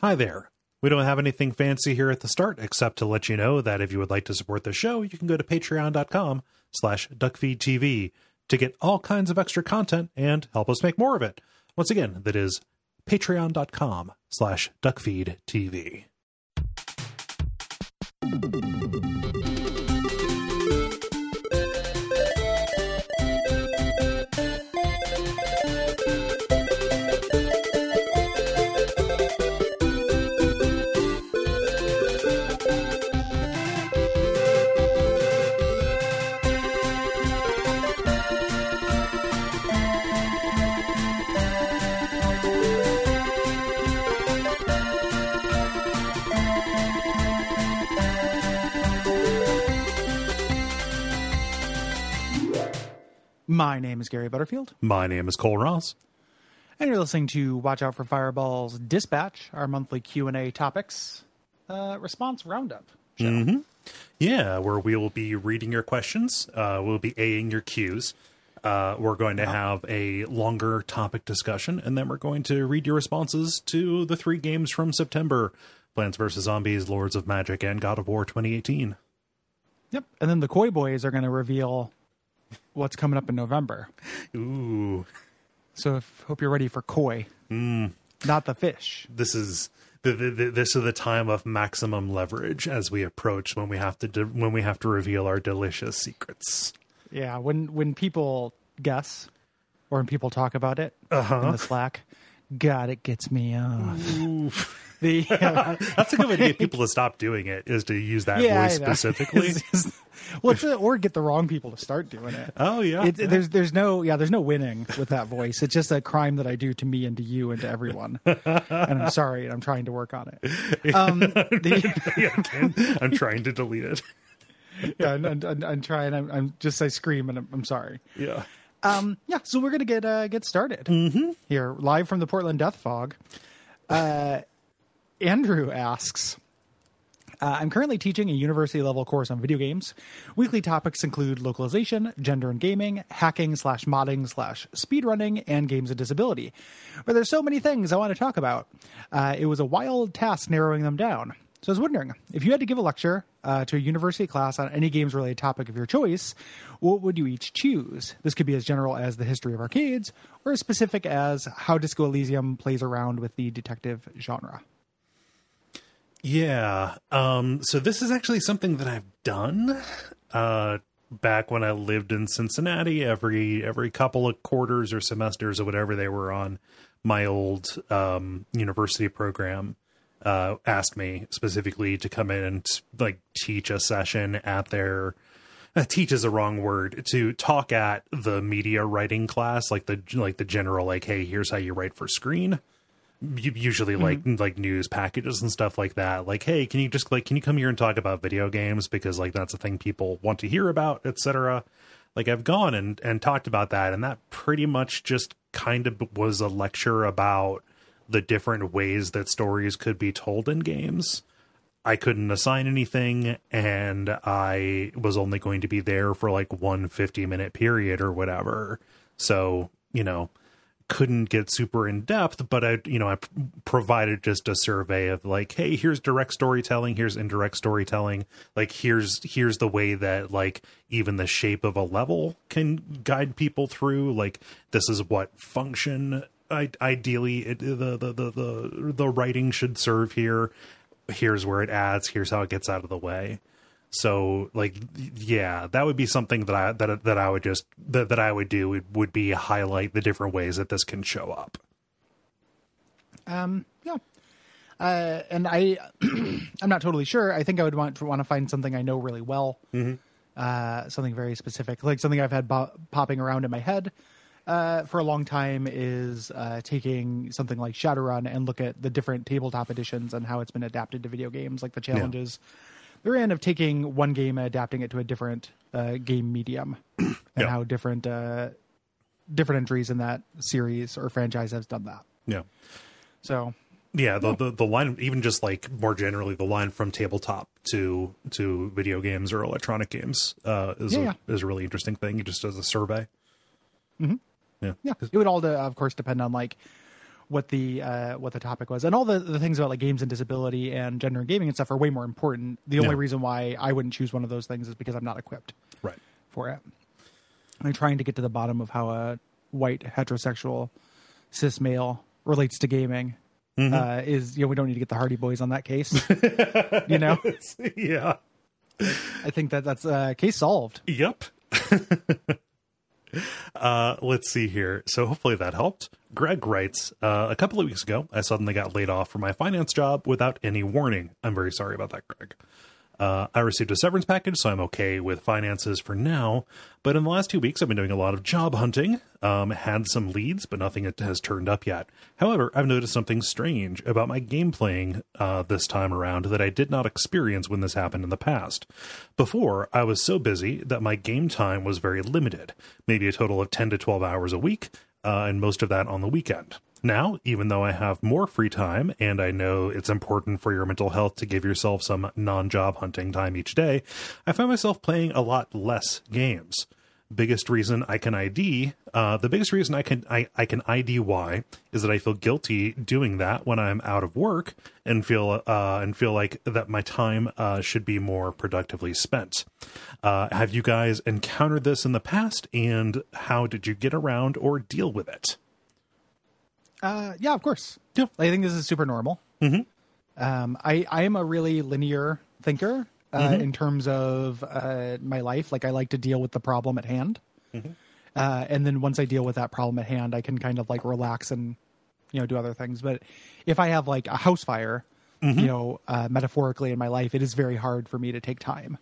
Hi there. We don't have anything fancy here at the start, except to let you know that if you would like to support the show, you can go to patreon.com/Duckfeed.tv to get all kinds of extra content and help us make more of it. Once again, that is patreon.com/Duckfeed.tv. My name is Gary Butterfield. My name is Cole Ross. And you're listening to Watch Out for Fireball's Dispatch, our monthly Q&A topics response roundup show. Mm-hmm. Yeah, where we will be reading your questions. We'll be Aing your Qs. We're going to have a longer topic discussion, and then we're going to read your responses to the 3 games from September: Plants vs. Zombies, Lords of Magic, and God of War 2018. Yep. And then the Koi Boys are going to reveal what's coming up in November. Ooh. So hope you're ready for koi, not the fish. This is the time of maximum leverage as we approach when we have to reveal our delicious secrets. Yeah, when people guess or when people talk about it in the Slack, God, it gets me off. That's a good way to get people to stop doing it, is to use that voice specifically. Or get the wrong people to start doing it. Oh yeah. There's no winning with that voice. It's just a crime that I do to me and to you and to everyone. And I'm sorry, and I'm trying to work on it. I'm trying to delete it. Yeah, I'm trying. I'm just, I scream and I'm sorry. Yeah. So we're gonna get started here, live from the Portland Death Fog. Andrew asks, I'm currently teaching a university-level course on video games. Weekly topics include localization, gender and gaming, hacking/modding/speedrunning, and games of disability. But there's so many things I want to talk about. It was a wild task narrowing them down. So I was wondering, if you had to give a lecture to a university class on any games-related topic of your choice, what would you each choose? This could be as general as the history of arcades, or as specific as how Disco Elysium plays around with the detective genre. Yeah. So this is actually something that I've done back when I lived in Cincinnati. Every couple of quarters or semesters or whatever they were on, my old university program asked me specifically to come in and teach a session at their teach is a wrong word, to talk at the media writing class, like the general, hey, here's how you write for screen. Usually like news packages and stuff like that. Hey, can you come here and talk about video games, because that's a thing people want to hear about, etc. I've gone and talked about that, and that pretty much just kind of was a lecture about the different ways that stories could be told in games. I couldn't assign anything, and I was only going to be there for one 50-minute period or whatever. So, couldn't get super in depth, but I provided just a survey of hey, here's direct storytelling, here's indirect storytelling, here's the way that even the shape of a level can guide people through. This is what function ideally the writing should serve here. Here's where it adds. Here's how it gets out of the way. So that would be something that I would do. It would be highlight the different ways that this can show up. And I'm not totally sure. I think I would want to find something I know really well. Something very specific, something I've had popping around in my head for a long time is taking something like Shadowrun and look at the different tabletop editions and how it's been adapted to video games, the challenges. Yeah. They're in of taking one game and adapting it to a different game medium, and how different entries in that series or franchise has done that. Yeah. So. Yeah, the line, even just more generally, the line from tabletop to video games or electronic games is a really interesting thing, just as a survey. Mm-hmm. Yeah. It would all, of course, depend on what the topic was, and all the things about like games and disability and gender and gaming and stuff are way more important. The only reason why I wouldn't choose one of those things is because I'm not equipped for it. I'm trying to get to the bottom of how a white heterosexual cis male relates to gaming. Is, we don't need to get the Hardy Boys on that case. Yeah. I think that's case solved. Yep. Let's see here. So hopefully that helped. Greg writes, a couple of weeks ago, I suddenly got laid off from my finance job without any warning. I'm very sorry about that, Greg. I received a severance package, so I'm okay with finances for now. But in the last 2 weeks, I've been doing a lot of job hunting. Had some leads, but nothing has turned up yet. However, I've noticed something strange about my game playing this time around that I did not experience when this happened in the past. Before, I was so busy that my game time was very limited, maybe a total of 10 to 12 hours a week, and most of that on the weekend. Now, even though I have more free time, and I know it's important for your mental health to give yourself some non-job hunting time each day, I find myself playing a lot less games. The biggest reason I can ID why is that I feel guilty doing that when I'm out of work and feel like that my time should be more productively spent. Have you guys encountered this in the past, and how did you get around or deal with it? Yeah, of course. Yeah. I think this is super normal. I am a really linear thinker in terms of my life. Like, I like to deal with the problem at hand. And then once I deal with that problem at hand, I can kind of like relax and, do other things. But if I have like a house fire, metaphorically in my life, it is very hard for me to take time.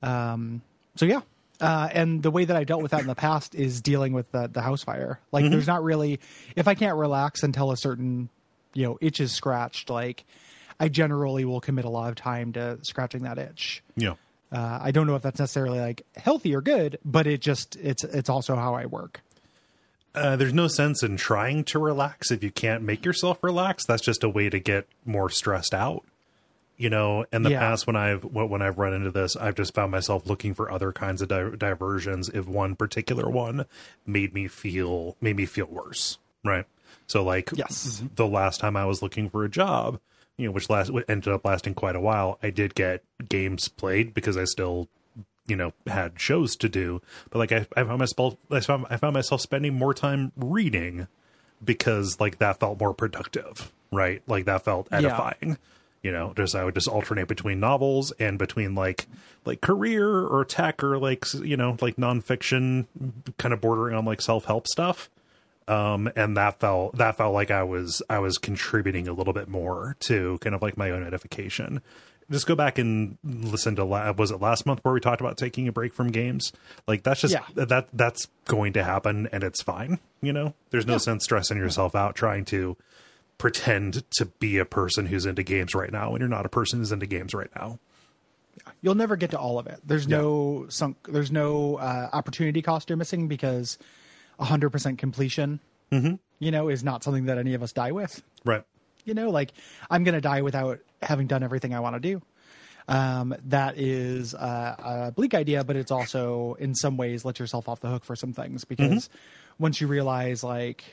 So yeah. And the way that I dealt with that in the past is dealing with the house fire. Like, there's not really, if I can't relax until a certain, itch is scratched, like, I generally will commit a lot of time to scratching that itch. Yeah. I don't know if that's necessarily like healthy or good, but it's also how I work. There's no sense in trying to relax if you can't make yourself relax. That's just a way to get more stressed out. In the past, when I've run into this, I've just found myself looking for other kinds of diversions if one particular one made me feel worse. Right. So like the last time I was looking for a job, which ended up lasting quite a while, I did get games played because I still, had shows to do. But like I found myself spending more time reading because like that felt more productive. Right. Like that felt edifying. I would just alternate between novels and between like career or tech or like nonfiction, kind of bordering on like self-help stuff. And that felt like I was contributing a little bit more to kind of like my own edification. Just go back and listen to, was it last month where we talked about taking a break from games? Like that's just, that's going to happen and it's fine. There's no sense stressing yourself out trying to pretend to be a person who's into games right now when you're not a person who's into games right now. You'll never get to all of it. There's no opportunity cost you're missing, because 100% completion, is not something that any of us die with. Right. Like, I'm going to die without having done everything I want to do. That is a bleak idea, but it's also in some ways let yourself off the hook for some things, because once you realize like,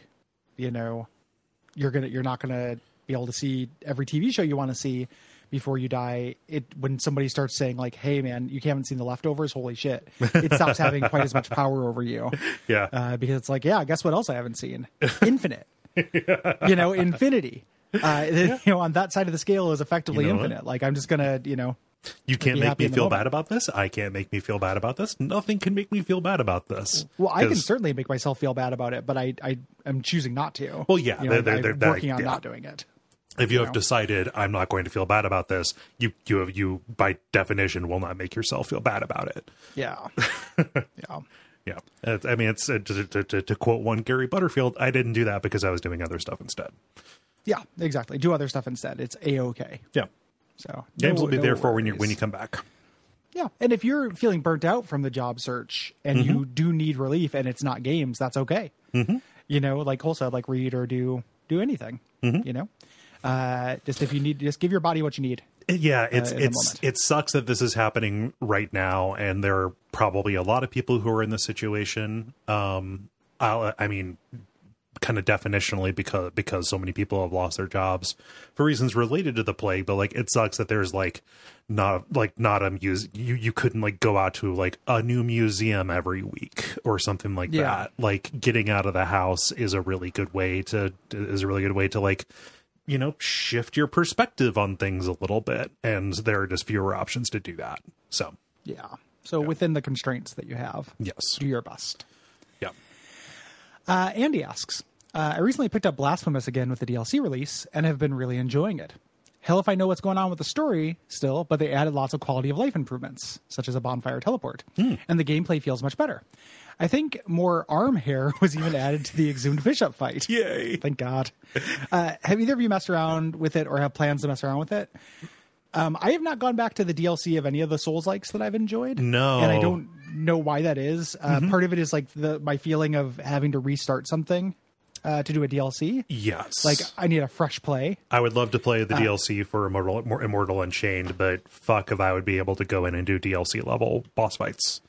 you're not gonna be able to see every TV show you want to see before you die. When somebody starts saying like, "Hey, man, you haven't seen The Leftovers," holy shit, it stops having quite as much power over you. Yeah, because it's like, guess what else I haven't seen? Infinite. Infinity. On that side of the scale is effectively infinite. Like, I'm just gonna, you can't make me feel bad about this. I can't make me feel bad about this. Nothing can make me feel bad about this. Well, I can certainly make myself feel bad about it, but I am choosing not to. Well, yeah, I'm working on not doing it. If you have decided I'm not going to feel bad about this, you by definition will not make yourself feel bad about it. Yeah. Yeah. I mean, it's to quote one Gary Butterfield, I didn't do that because I was doing other stuff instead. Yeah, exactly. Do other stuff instead. It's A-okay. Yeah. So games will be there for when you come back. Yeah, and if you're feeling burnt out from the job search and you do need relief and it's not games, that's okay. Like Cole said, like read or do anything. Just if you need, just give your body what you need. Yeah, it sucks that this is happening right now, and there are probably a lot of people who are in this situation. I mean, kind of definitionally because so many people have lost their jobs for reasons related to the plague. But like, it sucks that there's not a you couldn't like go out to like a new museum every week or something like that. Like, getting out of the house is a really good way to like, you know, shift your perspective on things a little bit, and there are just fewer options to do that. So within the constraints that you have, yes, do your best. Yeah. Andy asks, I recently picked up Blasphemous again with the DLC release and have been really enjoying it. Hell if I know what's going on with the story still, but they added lots of quality of life improvements, such as a bonfire teleport, and the gameplay feels much better. I think more arm hair was even added to the Exhumed Bishop fight. Yay. Thank God. Have either of you messed around with it or have plans to mess around with it? I have not gone back to the DLC of any of the Souls-likes that I've enjoyed. No. And I don't know why that is. Part of it is like my feeling of having to restart something to do a DLC. Yes. Like, I need a fresh play. I would love to play the DLC for Immortal Unchained, but fuck if I would be able to go in and do DLC level boss fights.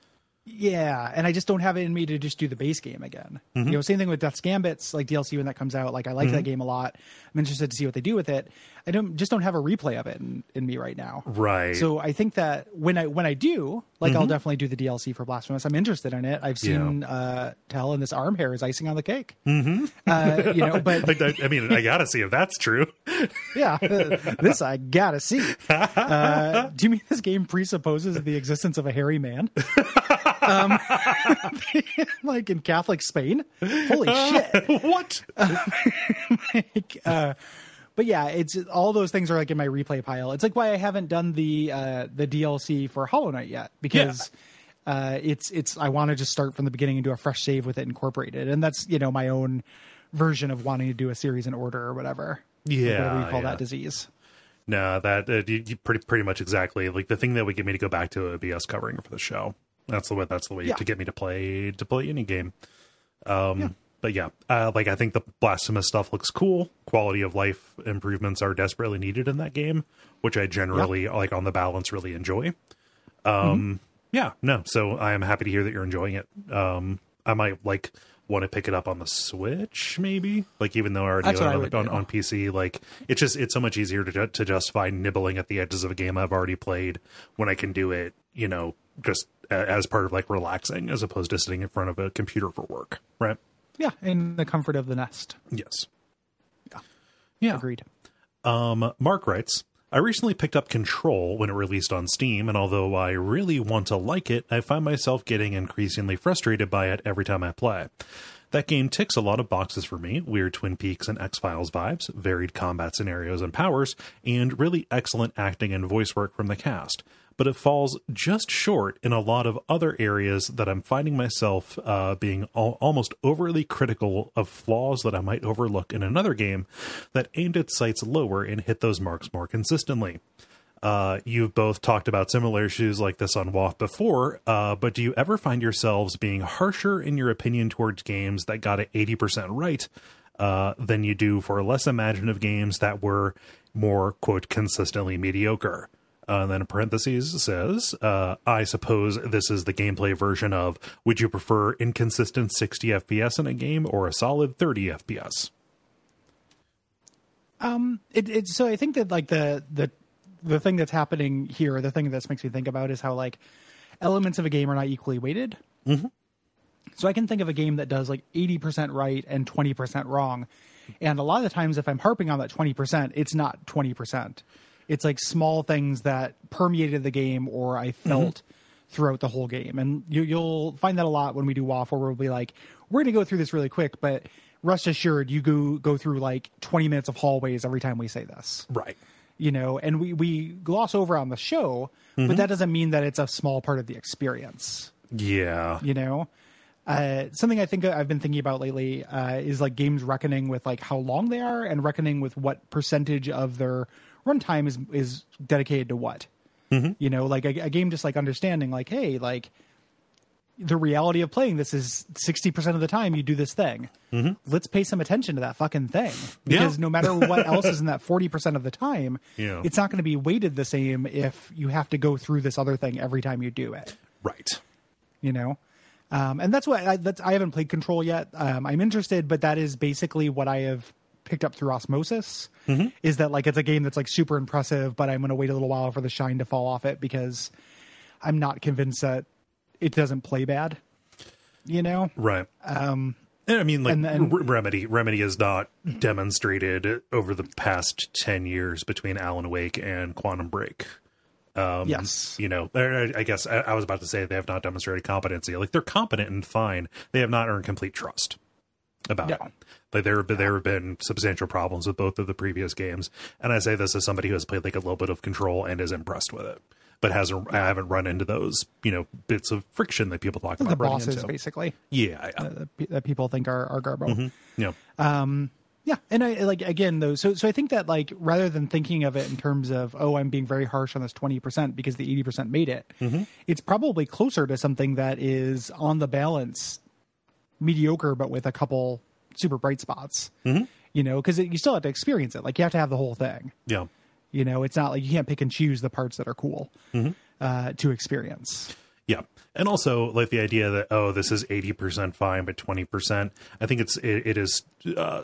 Yeah, and I just don't have it in me to just do the base game again. You know, same thing with Death's Gambit's like DLC when that comes out. Like, I like that game a lot. I'm interested to see what they do with it. I don't have a replay of it in me right now. Right. So I think that when I do, like, I'll definitely do the DLC for Blasphemous. I'm interested in it. I've seen Tell, and this arm hair is icing on the cake. You know, but I mean, I gotta see if that's true. Yeah, this I gotta see. Do you mean this game presupposes the existence of a hairy man? Like in Catholic Spain? Holy shit. What? But yeah, it's all those things are like in my replay pile. It's like why I haven't done the DLC for Hollow Knight yet, because it's I want to just start from the beginning and do a fresh save with it incorporated. And that's, you know, my own version of wanting to do a series in order or whatever. Whatever you call that disease. No, that you pretty much exactly like the thing that would get me to go back to it would be us covering it for the show. That's the way to get me to play any game. But yeah, like I think the Blasphemous stuff looks cool. Quality of life improvements are desperately needed in that game, which I generally like on the balance really enjoy. Yeah, no. So I am happy to hear that you're enjoying it. I might like want to pick it up on the Switch, maybe. Like, even though I already own it on PC, like it's so much easier to justify nibbling at the edges of a game I've already played when I can do it, you know, just as part of like relaxing as opposed to sitting in front of a computer for work, right? Yeah, in the comfort of the nest. Yes. Yeah. Agreed. Mark writes, I recently picked up Control when it released on Steam, and although I really want to like it, I find myself getting increasingly frustrated by it every time I play. That game ticks a lot of boxes for me: weird Twin Peaks and X-Files vibes, varied combat scenarios and powers, and really excellent acting and voice work from the cast. But it falls just short in a lot of other areas that I'm finding myself being almost overly critical of flaws that I might overlook in another game that aimed its sights lower and hit those marks more consistently. You've both talked about similar issues like this on WOFF before, but do you ever find yourselves being harsher in your opinion towards games that got it 80% right than you do for less imaginative games that were more, quote, consistently mediocre? Then in parentheses says, I suppose this is the gameplay version of, would you prefer inconsistent 60 FPS in a game or a solid 30 FPS? So I think that like the thing that's happening here, the thing that makes me think about is how like elements of a game are not equally weighted. So I can think of a game that does like 80% right and 20% wrong. And a lot of the times if I'm harping on that 20%, it's not 20%. It's like small things that permeated the game or I felt throughout the whole game. And you'll find that a lot when we do WOFF, where we'll be like, we're going to go through this really quick, but rest assured, you go through like 20 minutes of hallways every time we say this. Right. You know, and we gloss over on the show, but that doesn't mean that it's a small part of the experience. Yeah. You know? Something I think I've been thinking about lately is like games reckoning with like how long they are and reckoning with what percentage of their runtime is dedicated to what. You know, like a game just like understanding like, hey, like the reality of playing this is 60% of the time you do this thing. Let's pay some attention to that fucking thing, because no matter what else is in that 40% of the time, it's not going to be weighted the same if you have to go through this other thing every time you do it. Right. You know? And that's what I haven't played Control yet. I'm interested, but that is basically what I have picked up through osmosis. Is that like it's a game that's like super impressive, but I'm going to wait a little while for the shine to fall off it because I'm not convinced that it doesn't play bad. Right. I mean, like Remedy has not demonstrated over the past 10 years between Alan Wake and Quantum Break. Yes. I guess I was about to say they have not demonstrated competency. Like, they're competent and fine. They have not earned complete trust about it. Like, there have been substantial problems with both of the previous games. And I say this as somebody who has played like a little bit of Control and is impressed with it, but I haven't run into those, bits of friction that people talk about. The bosses, basically. Yeah. That people think are garbo. Yeah. Yeah. And I like, again, though, so I think that like, rather than thinking of it in terms of, oh, I'm being very harsh on this 20% because the 80% made it, it's probably closer to something that is on the balance mediocre, but with a couple super bright spots, because you still have to experience it. Like, you have to have the whole thing. Yeah. It's not like you can't pick and choose the parts that are cool to experience. Yeah. And also, like, the idea that, oh, this is 80% fine, but 20%, I think it is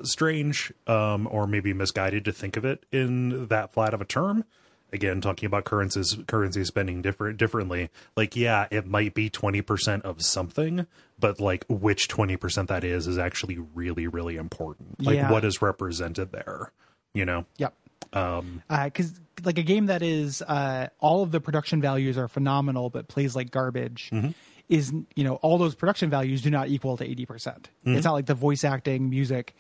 strange or maybe misguided to think of it in that flat of a term. Again, talking about currency spending differently. Like, yeah, it might be 20% of something, but like which 20% that is actually really, really important. Like, what is represented there, Yep. Because like a game that is all of the production values are phenomenal but plays like garbage is all those production values do not equal to 80%. It's not like the voice acting, music,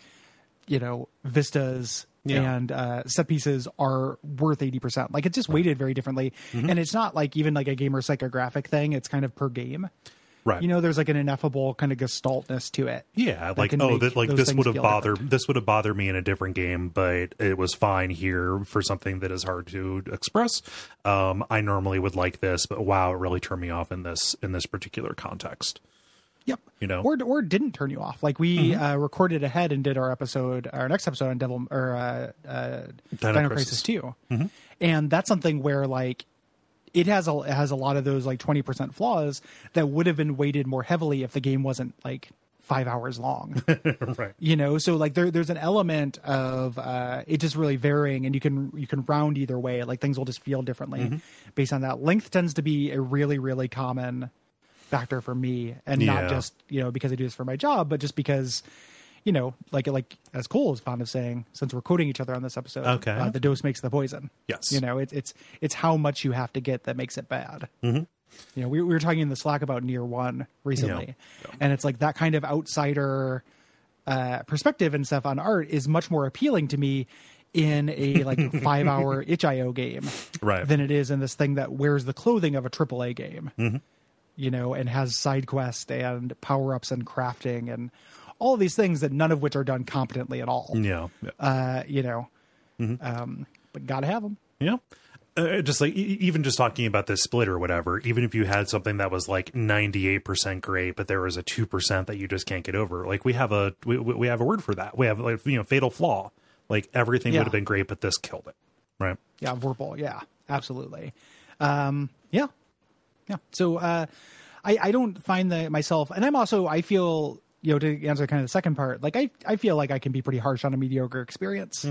vistas and set pieces are worth 80%. Like, it's just weighted very differently, and it's not like even like a gamer psychographic thing. It's kind of per game. Right. There's like an ineffable kind of gestaltness to it. Yeah. Like, this would have bothered me in a different game, but it was fine here for something that is hard to express. I normally would like this, but wow, it really turned me off in this particular context. Yep. Or didn't turn you off. Like, we recorded ahead and did our next episode on Dino Crisis 2. And that's something where like, it has a lot of those like 20% flaws that would have been weighted more heavily if the game wasn't like 5 hours long. Right. So like there's an element of it just really varying, and you can round either way. Like, things will just feel differently based on that. Length tends to be a really, really common factor for me, and not just, because I do this for my job, but just because, like as Cole is fond of saying, since we're quoting each other on this episode, the dose makes the poison. Yes. It's how much you have to get that makes it bad. We were talking in the Slack about Nier 1 recently, and it's like that kind of outsider perspective and stuff on art is much more appealing to me in a like 5-hour itch.io game than it is in this thing that wears the clothing of a AAA game, and has side quest and power-ups and crafting and all of these things that none of which are done competently at all. But gotta have them. Yeah. Just like, even just talking about this split or whatever, even if you had something that was like 98% great, but there was a 2% that you just can't get over. Like, we have a word for that. We have, like, fatal flaw. Like, everything would have been great, but this killed it. Right. Yeah. Vorpal. Yeah, absolutely. Yeah. So, I don't find myself, and I feel, to answer kind of the second part, like I feel like I can be pretty harsh on a mediocre experience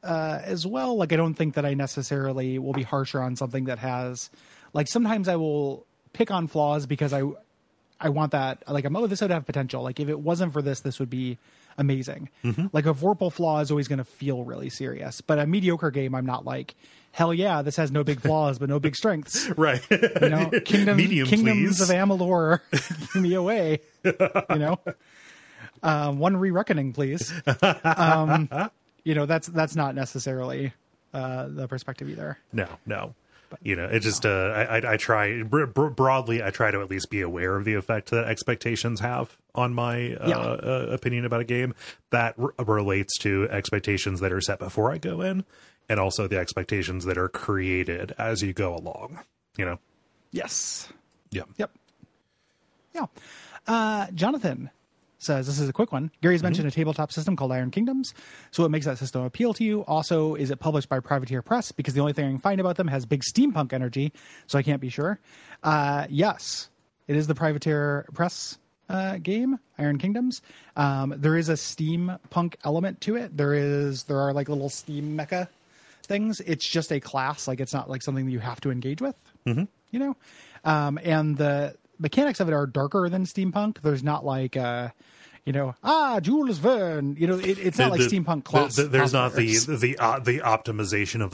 as well. Like, I don't think that I necessarily will be harsher on something that has, like, sometimes I will pick on flaws because I want that, like, this would have potential. Like, if it wasn't for this would be amazing. Like, a Vorpal flaw is always going to feel really serious, but a mediocre game, I'm not like, hell yeah, this has no big flaws, but no big strengths. Right. Kingdoms of Amalur, give me away. One re-reckoning, please. That's not necessarily the perspective either. No. But, it just, I try broadly, I try to at least be aware of the effect that expectations have on my opinion about a game. That relates to expectations that are set before I go in, and also the expectations that are created as you go along, Yes. Yeah. Yep. Yeah. Jonathan says, this is a quick one. Gary's mentioned a tabletop system called Iron Kingdoms. So what makes that system appeal to you? Also, is it published by Privateer Press? Because the only thing I can find about them has big steampunk energy, so I can't be sure. Yes. It is the Privateer Press game, Iron Kingdoms. There is a steampunk element to it. There are like little steam mecha things. It's just a class. Like, it's not like something that you have to engage with, you know? And the mechanics of it are darker than steampunk. There's not like, Jules Verne. You know, it's not like steampunk class. There's not the optimization of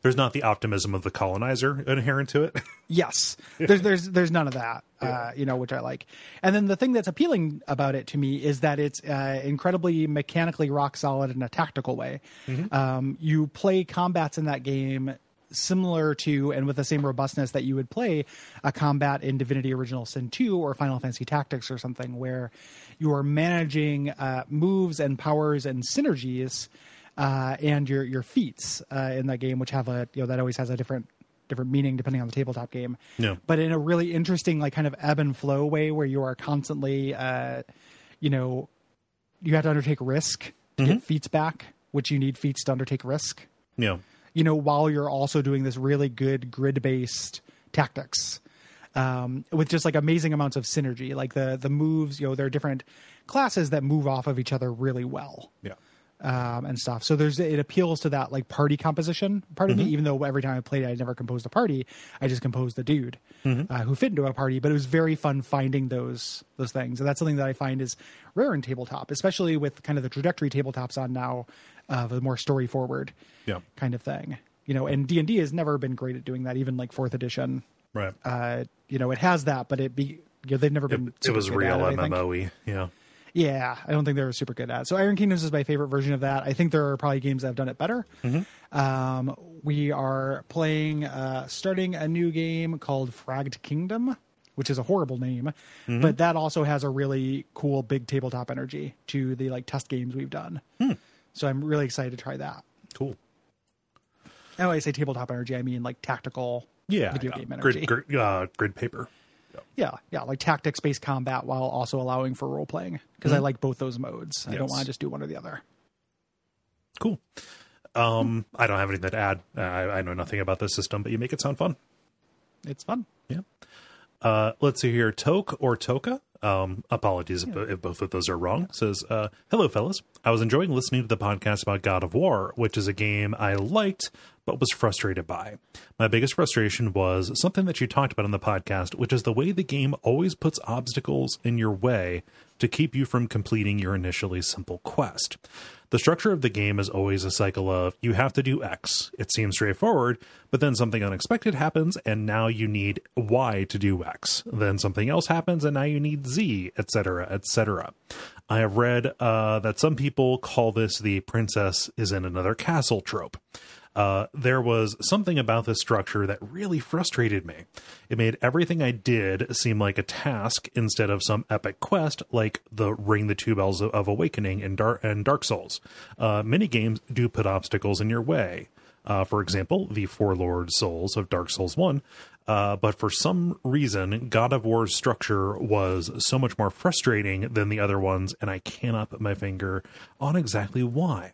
there's not the optimism of the colonizer inherent to it. Yes, there's none of that. Which I like. And then the thing that's appealing about it to me is that it's incredibly mechanically rock solid in a tactical way. You play combats in that game similar to and with the same robustness that you would play a combat in Divinity Original Sin 2 or Final Fantasy Tactics or something, where you are managing moves and powers and synergies and your feats in that game, which have that always has a different meaning depending on the tabletop game. Yeah. But in a really interesting, like, kind of ebb and flow way, where you are constantly you have to undertake risk to get feats back, which you need feats to undertake risk. Yeah. While you're also doing this really good grid-based tactics with just like amazing amounts of synergy. Like the moves, there are different classes that move off of each other really well. Yeah. And stuff. So it appeals to that like party composition part of me, even though every time I played it, I never composed a party. I just composed a dude who fit into a party. But it was very fun finding those things. And that's something that I find is rare in tabletop, especially with kind of the trajectory tabletop's on now of a more story forward kind of thing. And D&D has never been great at doing that, even like 4th edition. Right. It has that, but they've never been. It was real MMO-y. Yeah. Yeah, I don't think they were super good at it. So Iron Kingdoms is my favorite version of that. I think there are probably games that have done it better. We are playing, starting a new game called Fragged Kingdom, which is a horrible name, but that also has a really cool big tabletop energy to the like test games we've done. So I'm really excited to try that. Cool. And when I say tabletop energy, I mean like tactical video game energy. Grid paper. Yeah, like tactics-based combat while also allowing for role-playing, because I like both those modes. I don't want to just do one or the other. Cool. I don't have anything to add. I know nothing about this system, but you make it sound fun. It's fun. Yeah. Let's see here. Toke or Toka. Apologies if both of those are wrong. Says, hello, fellas. I was enjoying listening to the podcast about God of War, which is a game I liked, but was frustrated by. My biggest frustration was something that you talked about on the podcast, which is the way the game always puts obstacles in your way to keep you from completing your initially simple quest. The structure of the game is always a cycle of, you have to do X. It seems straightforward, but then something unexpected happens, and now you need Y to do X. Then something else happens, and now you need Z, etc., etc. I have read that some people call this the princess is in another castle trope. There was something about this structure that really frustrated me. It made everything I did seem like a task instead of some epic quest, like the Ring the Two Bells of Awakening in Dark Souls. Many games do put obstacles in your way. For example, the Four Lord Souls of Dark Souls 1. But for some reason, God of War's structure was so much more frustrating than the other ones, and I cannot put my finger on exactly why.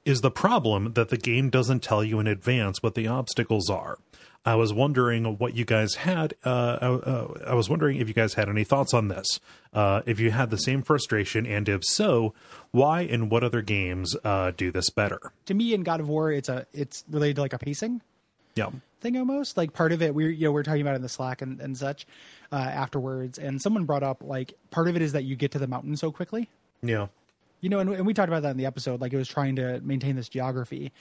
Is the problem that the game doesn't tell you in advance what the obstacles are? I was wondering what you guys had. I was wondering if you guys had any thoughts on this. If you had the same frustration, and if so, why and what other games do this better? To me, in God of War, it's related to like a pacing thing almost. Like part of it, we're talking about it in the Slack and such afterwards, and someone brought up like part of it is that you get to the mountain so quickly. Yeah. And we talked about that in the episode, like it was trying to maintain this geography,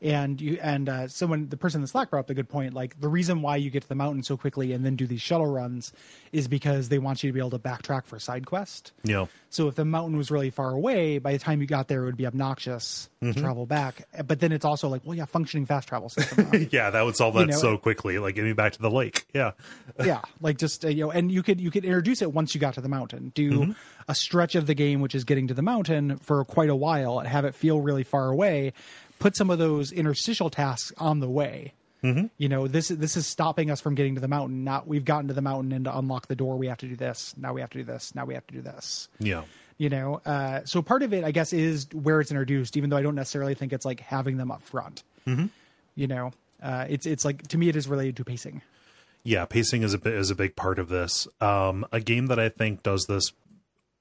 and the person in the Slack brought up the good point. Like the reason why you get to the mountain so quickly and then do these shuttle runs is because they want you to be able to backtrack for side quest. Yeah. So if the mountain was really far away, by the time you got there, it would be obnoxious to travel back. But then it's also like, functioning fast travel system. Yeah, that would solve that so quickly. Like, get me back to the lake. Yeah. Yeah. Like just, and you could introduce it once you got to the mountain. Do a stretch of the game, which is getting to the mountain for quite a while, and have it feel really far away. Put some of those interstitial tasks on the way. This is stopping us from getting to the mountain. Not we've gotten to the mountain, and to unlock the door, we have to do this. Now we have to do this. Now we have to do this. Yeah. So part of it, I guess, is where it's introduced, even though I don't necessarily think it's like having them up front. It's like, to me, it is related to pacing. Yeah, pacing is a big part of this. A game that I think does this,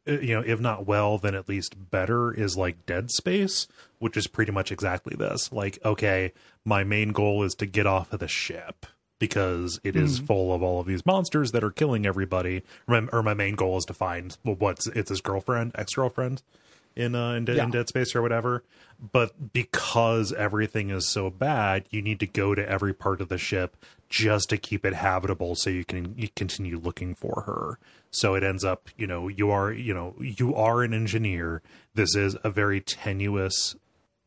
if not well, then at least better, is like Dead Space, which is pretty much exactly this. Like, okay, my main goal is to get off of the ship because it is full of all of these monsters that are killing everybody. Or my main goal is to find it's his girlfriend, ex-girlfriend in Dead Space or whatever. But because everything is so bad, you need to go to every part of the ship just to keep it habitable so you continue looking for her. So it ends up, you are an engineer. This is a very tenuous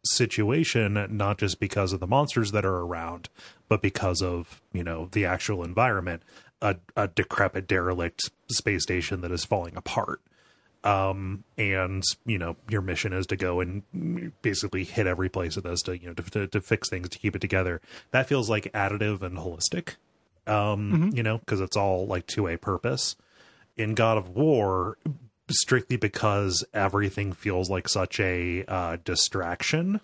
situation, not just because of the monsters that are around, but because of, the actual environment, a decrepit, derelict space station that is falling apart. And your mission is to go and basically hit every place of this to fix things, to keep it together. That feels like additive and holistic, because it's all like to a purpose. In God of War, strictly because everything feels like such a distraction,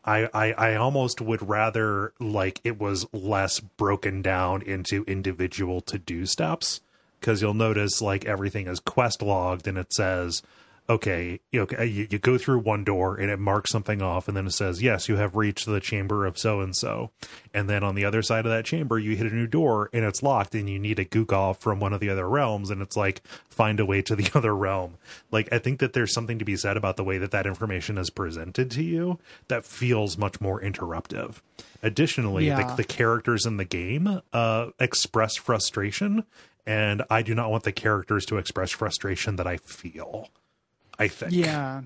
I almost would rather like it was less broken down into individual to-do steps. Because you'll notice like everything is quest logged and it says, okay, you go through one door and it marks something off, and then it says, yes, you have reached the chamber of so-and-so. And then on the other side of that chamber, you hit a new door and it's locked and you need a gook off from one of the other realms. And it's like, find a way to the other realm. Like, I think that there's something to be said about the way that information is presented to you that feels much more interruptive. Additionally, the characters in the game express frustration. And I do not want the characters to express frustration that I feel, I think. Yeah.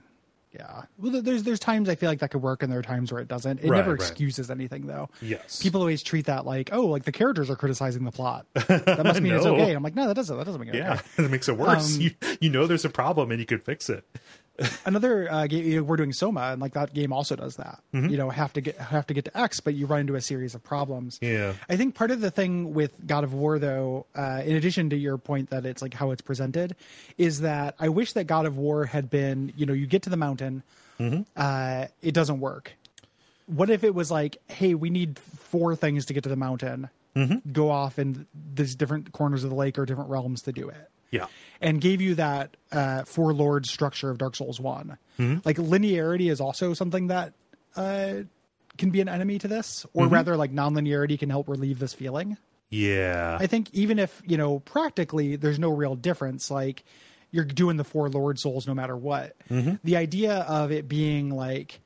Well, there's times I feel like that could work, and there are times where it doesn't. It never excuses anything, though. Yes. People always treat that like, oh, like the characters are criticizing the plot. That must mean it's okay. I'm like, no, that doesn't make it okay. It makes it worse. There's a problem and you could fix it. Another game, we're doing Soma, and like that game also does that. Have to get to X, but you run into a series of problems. Yeah, I think part of the thing with God of War, though, in addition to your point that it's like how it's presented, is that I wish that God of War had been, you get to the mountain, it doesn't work. What if it was like, hey, we need 4 things to get to the mountain, go off in these different corners of the lake or different realms to do it. Yeah. And gave you that 4 lords structure of Dark Souls 1. Like linearity is also something that can be an enemy to this, or rather like non-linearity can help relieve this feeling. Yeah. I think even if, practically there's no real difference, like you're doing the 4 Lord Souls no matter what. The idea of it being like,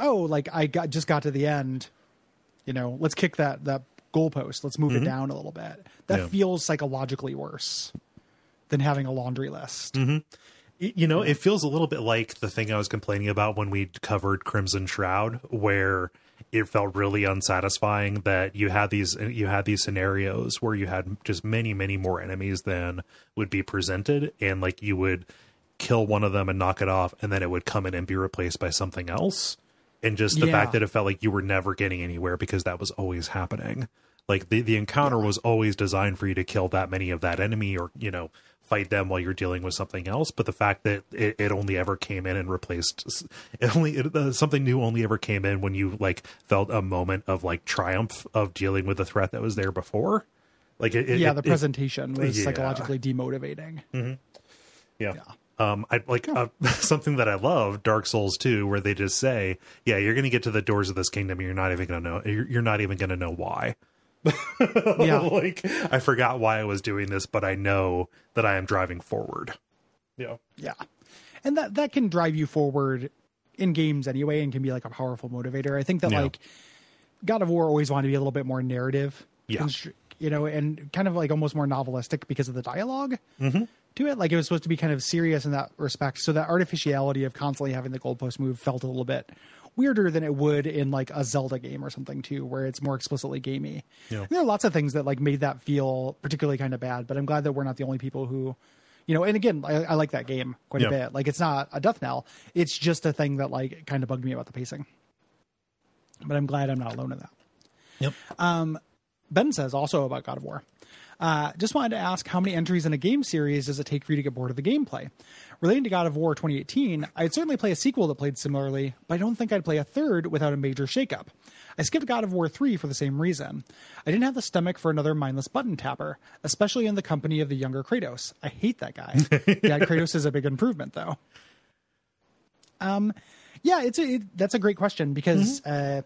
oh, like just got to the end, let's kick that goalpost. Let's move it down a little bit. That feels psychologically worse than having a laundry list. It feels a little bit like the thing I was complaining about when we covered Crimson Shroud, where it felt really unsatisfying that you had these scenarios where you had just many, many more enemies than would be presented, and like you would kill one of them and knock it off, and then it would come in and be replaced by something else. And just the fact that it felt like you were never getting anywhere because that was always happening. Like the encounter was always designed for you to kill that many of that enemy, or fight them while you're dealing with something else. But the fact that it only ever came in and replaced something new only ever came in when you like felt a moment of like triumph of dealing with the threat that was there before. Like the presentation was psychologically demotivating. I like something that I love, Dark Souls 2, where they just say, you're going to get to the doors of this kingdom and you're not even going to know why. Like, I forgot why I was doing this, but I know that I am driving forward. Yeah. And that can drive you forward in games anyway, and can be like a powerful motivator. I think that like God of War always wanted to be a little bit more narrative, and kind of like almost more novelistic because of the dialogue to it. Like it was supposed to be kind of serious in that respect. So that artificiality of constantly having the goalpost move felt a little bit weirder than it would in like a Zelda game or something too, where it's more explicitly gamey. There are lots of things that like made that feel particularly kind of bad, but I'm glad that we're not the only people who, and again, I like that game quite a bit. Like it's not a death knell. It's just a thing that like kind of bugged me about the pacing, but I'm glad I'm not alone in that. Ben says also about God of War. Just wanted to ask, how many entries in a game series does it take for you to get bored of the gameplay? Relating to God of War 2018, I'd certainly play a sequel that played similarly, but I don't think I'd play a third without a major shakeup. I skipped God of War 3 for the same reason. I didn't have the stomach for another mindless button tapper, especially in the company of the younger Kratos. I hate that guy. Yeah, Kratos is a big improvement, though. Yeah, that's a great question, because they're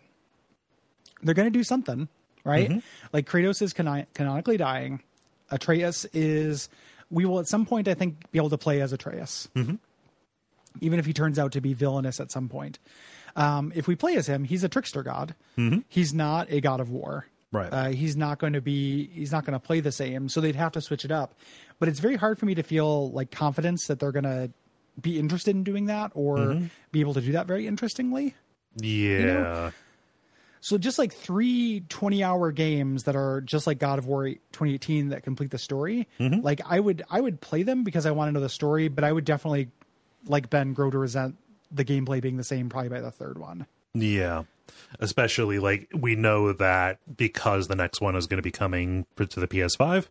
going to do something, right? Like, Kratos is canonically dying. Atreus is... We will at some point, I think, be able to play as Atreus. Even if he turns out to be villainous at some point. If we play as him, he's a trickster god. He's not a god of war. Right. He's not going to play the same. So they'd have to switch it up. But it's very hard for me to feel like confidence that they're going to be interested in doing that, or be able to do that very interestingly. Yeah. You know? So just like 3 20-hour games that are just like God of War 2018 that complete the story, like I would play them because I want to know the story, but I would definitely, like Ben, grow to resent the gameplay being the same probably by the third one. Yeah. Especially, like, we know that because the next one is going to be coming to the PS5,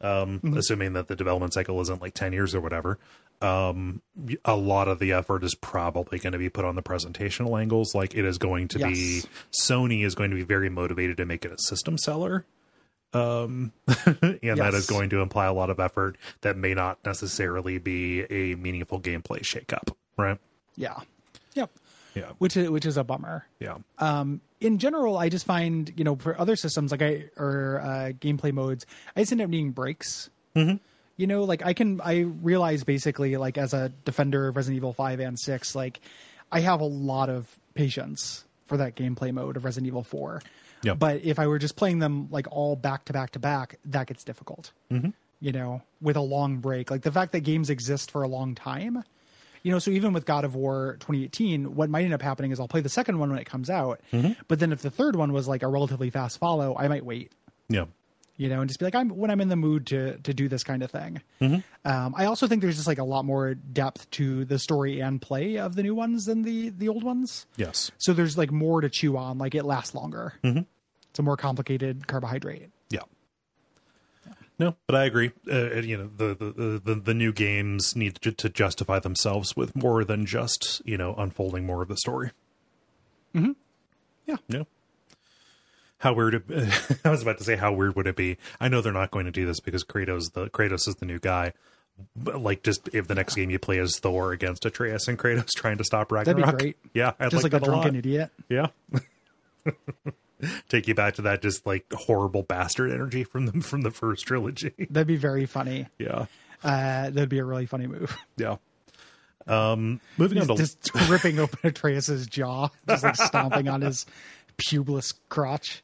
assuming that the development cycle isn't like 10 years or whatever, a lot of the effort is probably going to be put on the presentational angles. Like, it is going to be, Sony is going to be very motivated to make it a system seller. And that is going to imply a lot of effort that may not necessarily be a meaningful gameplay shakeup, right? Yeah. Yep. Yeah. Which is a bummer. Yeah. In general, I just find, for other systems gameplay modes, I just end up needing breaks. Like I realize basically, like, as a defender of Resident Evil 5 and 6, like, I have a lot of patience for that gameplay mode of Resident Evil 4. Yeah. But if I were just playing them like all back to back to back, that gets difficult. With a long break, like the fact that games exist for a long time. So even with God of War 2018, what might end up happening is I'll play the second one when it comes out. But then if the third one was like a relatively fast follow, I might wait. Yeah. And just be like, when I'm in the mood to do this kind of thing. I also think there's just like a lot more depth to the story and play of the new ones than the old ones. Yes. So there's like more to chew on. Like, it lasts longer. It's a more complicated carbohydrate. Yeah. No, but I agree. The new games need to justify themselves with more than just, unfolding more of the story. Yeah. Yeah. How weird I was about to say, how weird would it be? I know they're not going to do this because Kratos is the new guy. But, like, just if the next game you play is Thor against Atreus and Kratos trying to stop Ragnarok. That'd be great. Yeah. I'd just like a drunken idiot. Yeah. Take you back to that just like horrible bastard energy from the first trilogy. That'd be very funny. Yeah. That'd be a really funny move. Yeah. Moving on to just ripping open Atreus's jaw, just like stomping on his pubeless crotch.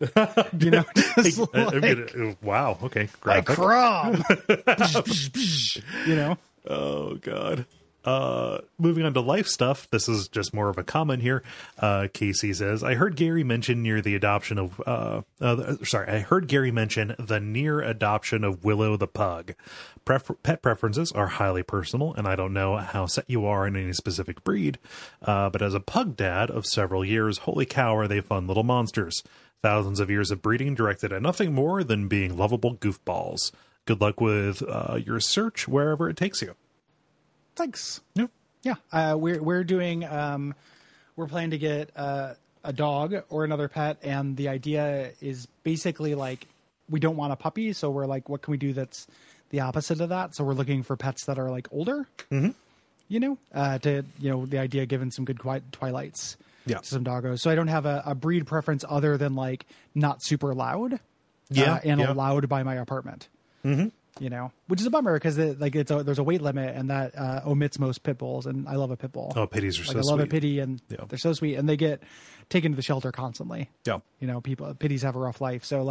Wow. Okay. Like Crom. Oh God. Moving on to life stuff. This is just more of a comment here. Casey says, I heard Gary mention I heard Gary mention the near adoption of Willow the pug. Pet preferences are highly personal, and I don't know how set you are in any specific breed. But as a pug dad of several years, holy cow, are they fun little monsters. Thousands of years of breeding directed at nothing more than being lovable goofballs. Good luck with your search wherever it takes you. Thanks. Yeah. We're doing, we're planning to get a dog or another pet. And the idea is basically like, we don't want a puppy. So we're like, what can we do that's the opposite of that? So we're looking for pets that are like older, the idea given some good twilights to some doggos. So I don't have a breed preference other than like not super loud allowed by my apartment. Which is a bummer because there's a weight limit and that omits most pit bulls, and I love a pit bull. Oh, pitties are so sweet. I love a pitty, and they're so sweet, and they get taken to the shelter constantly. Yeah, pitties have a rough life. So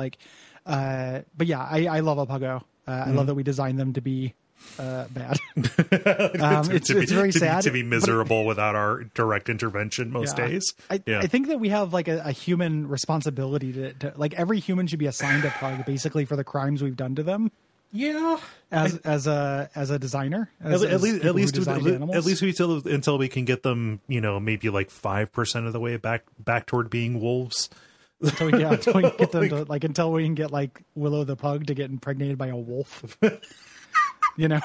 but yeah, I love a puggo. I love that we designed them to be bad. It's very sad to be miserable without our direct intervention most days. I think that we have like a human responsibility to like every human should be assigned a pug basically for the crimes we've done to them. Yeah, as a designer, at least until we can get them, maybe like 5% of the way back toward being wolves. until we get them to until we can get like Willow the pug to get impregnated by a wolf. You know?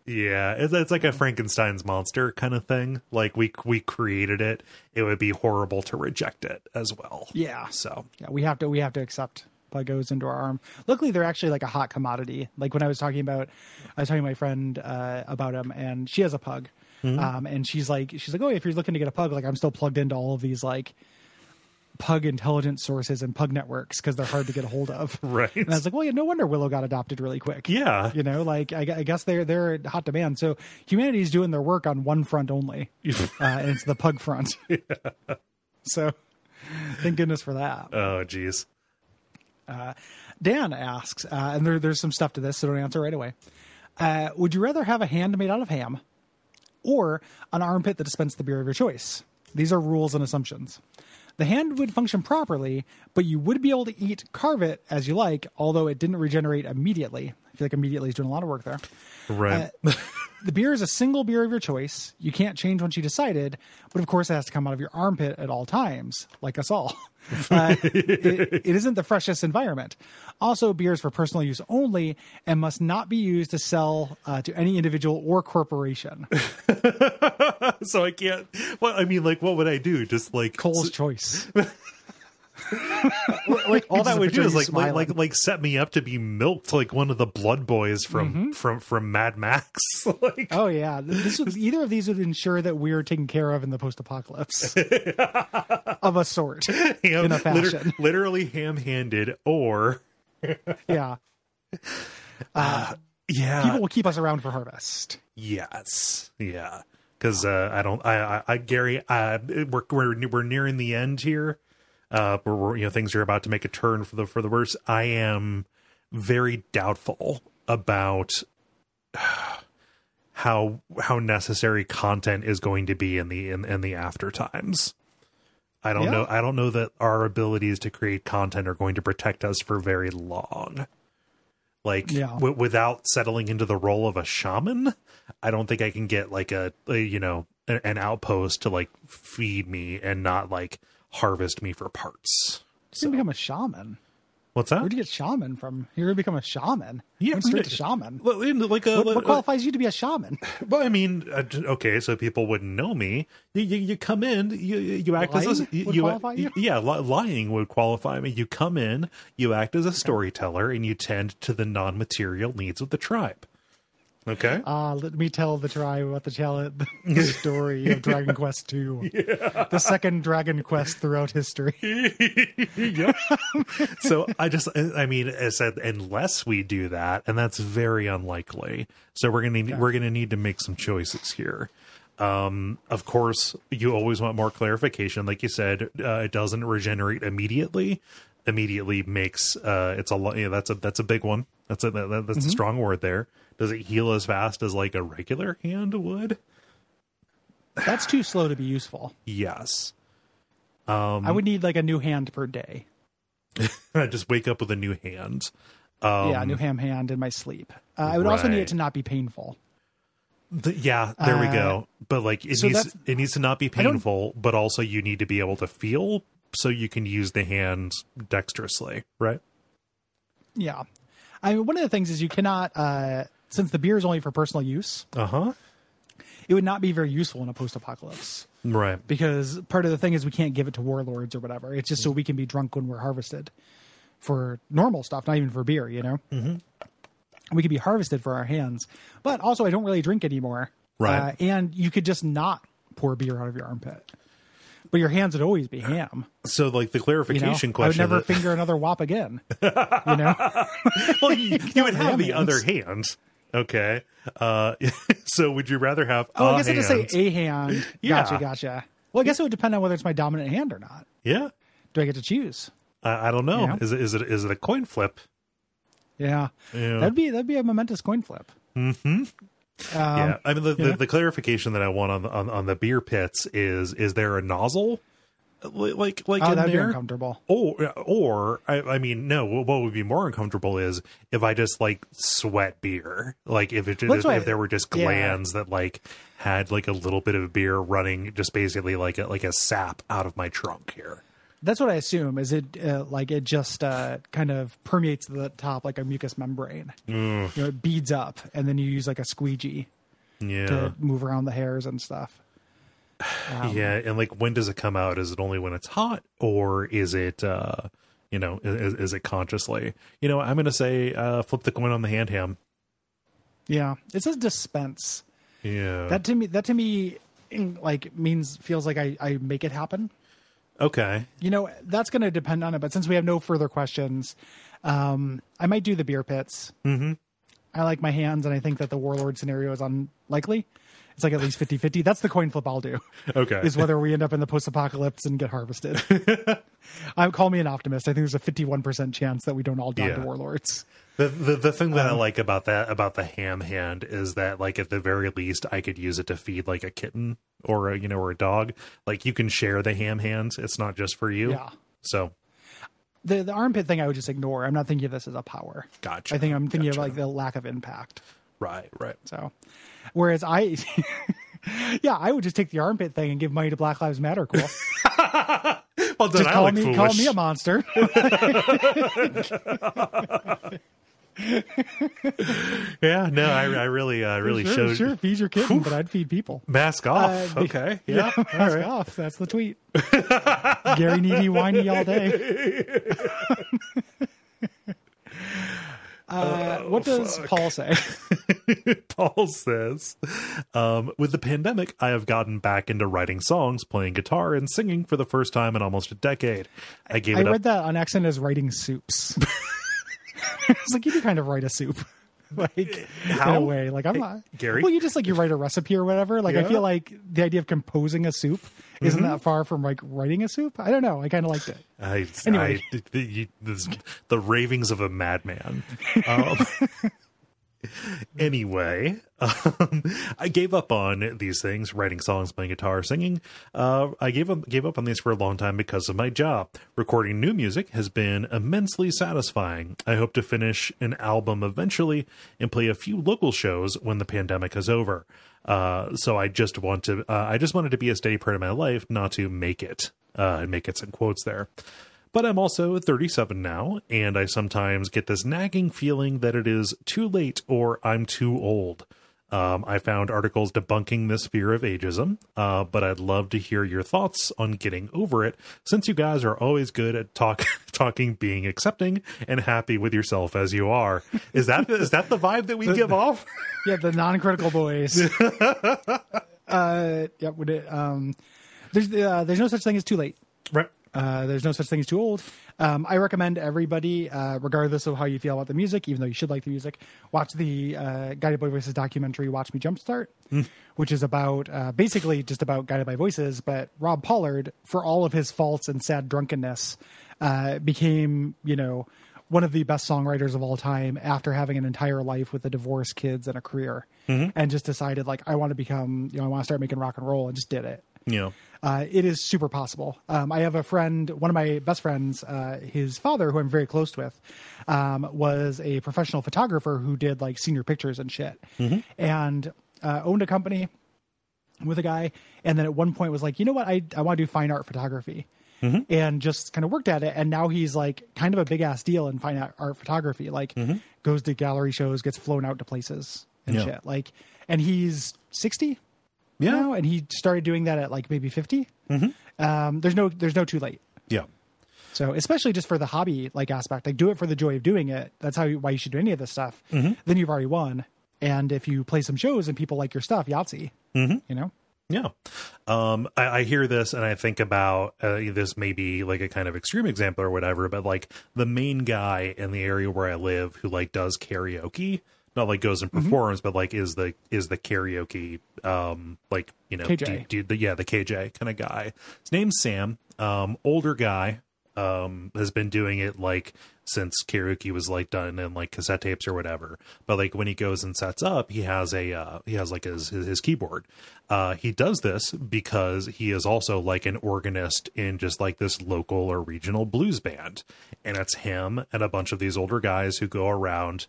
Yeah. It's like a Frankenstein's monster kind of thing. Like we created it. It would be horrible to reject it as well. Yeah. So yeah, we have to accept puggos into our arm. Luckily, they're actually like a hot commodity. Like when I was talking to my friend about him, and she has a pug. And she's like, oh, if you're looking to get a pug, like I'm still plugged into all of these like pug intelligence sources and pug networks because they're hard to get a hold of. Right. And I was like, well, yeah, no wonder Willow got adopted really quick. Yeah. You know, like I guess they're in hot demand. So humanity's doing their work on one front only, and it's the pug front. Yeah. So thank goodness for that. Oh, geez. Dan asks, and there's some stuff to this, so don't answer right away. Would you rather have a hand made out of ham or an armpit that dispensed the beer of your choice? These are rules and assumptions. The hand would function properly, but you would be able to carve it as you like, although it didn't regenerate immediately. I feel like immediately is doing a lot of work there. Right. The beer is a single beer of your choice. You can't change once you decided, but of course it has to come out of your armpit at all times, like us all. It isn't the freshest environment. Also, beer is for personal use only and must not be used to sell to any individual or corporation. So I can't. Well, I mean, like, what would I do? Just like Cole's choice. Like all that would do is like set me up to be milked like one of the blood boys from Mad Max. Like, oh yeah, either of these would ensure that we're taken care of in the post-apocalypse of a sort, in a fashion. Literally ham-handed, or yeah, yeah. People will keep us around for harvest. Yes, yeah, because Gary, we're nearing the end here. Where things are about to make a turn for the worse. I am very doubtful about how necessary content is going to be in the after times. I don't know. I don't know that our abilities to create content are going to protect us for very long. Like without settling into the role of a shaman, I don't think I can get like an outpost to like feed me and not like harvest me for parts. So you become a shaman. What's that? Where'd you get shaman from? You're gonna become a shaman. Yeah, straight to shaman. What qualifies you to be a shaman? Well, I mean, okay, so people wouldn't know me. You come in, you act lying as lying would qualify me. You come in, you act as a storyteller, and you tend to the non-material needs of the tribe. Okay. Let me tell the tribe about the story of Dragon Quest II. Yeah. The second Dragon Quest throughout history. Yep. So I mean, as I said, unless we do that, and that's very unlikely. So we're gonna need to make some choices here. Of course, you always want more clarification. Like you said, it doesn't regenerate immediately. Immediately makes it's a lot. Yeah, that's a big one. That's a strong word there. Does it heal as fast as like a regular hand would? That's too slow to be useful. Yes. I would need like a new hand per day. I just wake up with a new hand. A new ham hand in my sleep. I would also need it to not be painful. There we go. But like it needs to not be painful, but also you need to be able to feel so you can use the hand dexterously, right? Yeah. I mean, one of the things is you cannot, since the beer is only for personal use, it would not be very useful in a post-apocalypse. Right. Because part of the thing is we can't give it to warlords or whatever. It's just so we can be drunk when we're harvested for normal stuff, not even for beer, you know? Mm-hmm. We could be harvested for our hands. But also, I don't really drink anymore. Right. And you could just not pour beer out of your armpit. But your hands would always be ham. So, like, the clarification question... I would never finger another wop again. You know? Well, you would have the other hand. Okay. So, would you rather have I guess I just say a hand. Yeah. Gotcha. Well, I guess it would depend on whether it's my dominant hand or not. Yeah. Do I get to choose? I don't know. You know? Is it a coin flip? Yeah. That'd be a momentous coin flip. Mm-hmm. I mean the clarification that I want on the beer pits is there a nozzle like Oh, in that'd be there. uncomfortable. Or I mean, no. What would be more uncomfortable is if I just like sweat beer. Like if if there were just glands that like had like a little bit of beer running, just basically like a sap out of my trunk here. That's what I assume. Is it like it just kind of permeates the top like a mucous membrane? You know, it beads up, and then you use like a squeegee to move around the hairs and stuff. Yeah, and like when does it come out? Is it only when it's hot, or is it is it consciously? I'm gonna say flip the coin on the hand ham. Yeah, it says dispense. Yeah, that to me like feels like I make it happen. Okay. That's going to depend on it. But since we have no further questions, I might do the beer pits. Mm-hmm. I like my hands, and I think that the warlord scenario is unlikely. It's like at least 50-50. That's the coin flip I'll do. Okay. Is whether we end up in the post-apocalypse and get harvested. Call me an optimist. I think there's a 51% chance that we don't all die to warlords. The thing that I like about the ham hand is that like at the very least I could use it to feed like a kitten or a dog. Like you can share the ham hands. It's not just for you. Yeah. So the armpit thing I would just ignore. I'm not thinking of this as a power. Gotcha. I think I'm thinking of like the lack of impact. Right. So whereas I would just take the armpit thing and give money to Black Lives Matter. Cool. Well, then just call me a monster. Yeah, no, I really showed. Sure, feed your kitten, but I'd feed people. Mask off. Okay. Yeah. Mask off. That's the tweet. Gary needy whiny all day. What does Paul say? Paul says, with the pandemic, I have gotten back into writing songs, playing guitar, and singing for the first time in almost a decade. I read that on accident as writing soups. It's like you do kind of write a soup. Like how? In a way, like I'm not Gary. Well, you just like you write a recipe or whatever. Like I feel like the idea of composing a soup isn't that far from like writing a soup. I don't know. I kind of liked it. Anyway, the ravings of a madman. Anyway, I gave up on these things, writing songs, playing guitar, singing. I gave up on these for a long time because of my job. Recording new music has been immensely satisfying. I hope to finish an album eventually and play a few local shows when the pandemic is over. So I just wanted to be a steady part of my life, not to make it. Make it some quotes there. But I'm also 37 now, and I sometimes get this nagging feeling that it is too late or I'm too old. I found articles debunking this fear of ageism, but I'd love to hear your thoughts on getting over it, since you guys are always good at talking, being accepting, and happy with yourself as you are. Is that the vibe that we give off? Yeah, the non-critical boys. There's no such thing as too late. Right. There's no such thing as too old. I recommend everybody, regardless of how you feel about the music, even though you should like the music, watch the Guided by Voices documentary, Watch Me Jumpstart, which is about basically just about Guided by Voices. But Rob Pollard, for all of his faults and sad drunkenness, became, one of the best songwriters of all time after having an entire life with a divorce, kids, and a career, and just decided like, I want to become, I want to start making rock and roll, and just did it. Yeah. It is super possible. I have a friend, one of my best friends, his father, who I'm very close with, was a professional photographer who did like senior pictures and shit, and owned a company with a guy. And then at one point was like, you know what? I want to do fine art photography, and just kind of worked at it. And now he's like kind of a big ass deal in fine art photography, like goes to gallery shows, gets flown out to places and shit. Like, and he's 60. Yeah, now, and he started doing that at like maybe 50. There's no too late. Yeah. So especially just for the hobby like aspect, like do it for the joy of doing it. That's why you should do any of this stuff. Then you've already won. And if you play some shows and people like your stuff, Yahtzee. Yeah. I hear this and I think about this may be like a kind of extreme example or whatever, but like the main guy in the area where I live who like does karaoke. Not like goes and performs, but like is the karaoke KJ. the KJ kind of guy. His name's Sam, older guy, has been doing it like since karaoke was like done in like cassette tapes or whatever. But like when he goes and sets up, he has like his keyboard. He does this because he is also like an organist in just like this local or regional blues band, and it's him and a bunch of these older guys who go around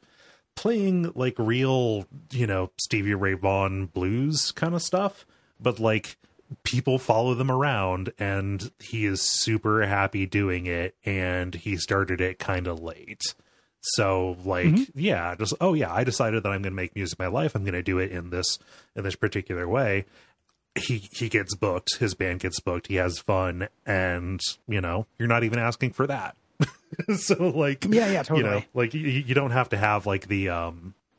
playing like real, you know, Stevie Ray Vaughan blues kind of stuff, but like people follow them around, and he is super happy doing it, and he started it kind of late. So like, yeah, just, oh yeah, I decided that I'm going to make music my life. I'm going to do it in this particular way. He gets booked, his band gets booked, he has fun, and you know, you're not even asking for that. So like, yeah, totally. You know, like you don't have to have like the,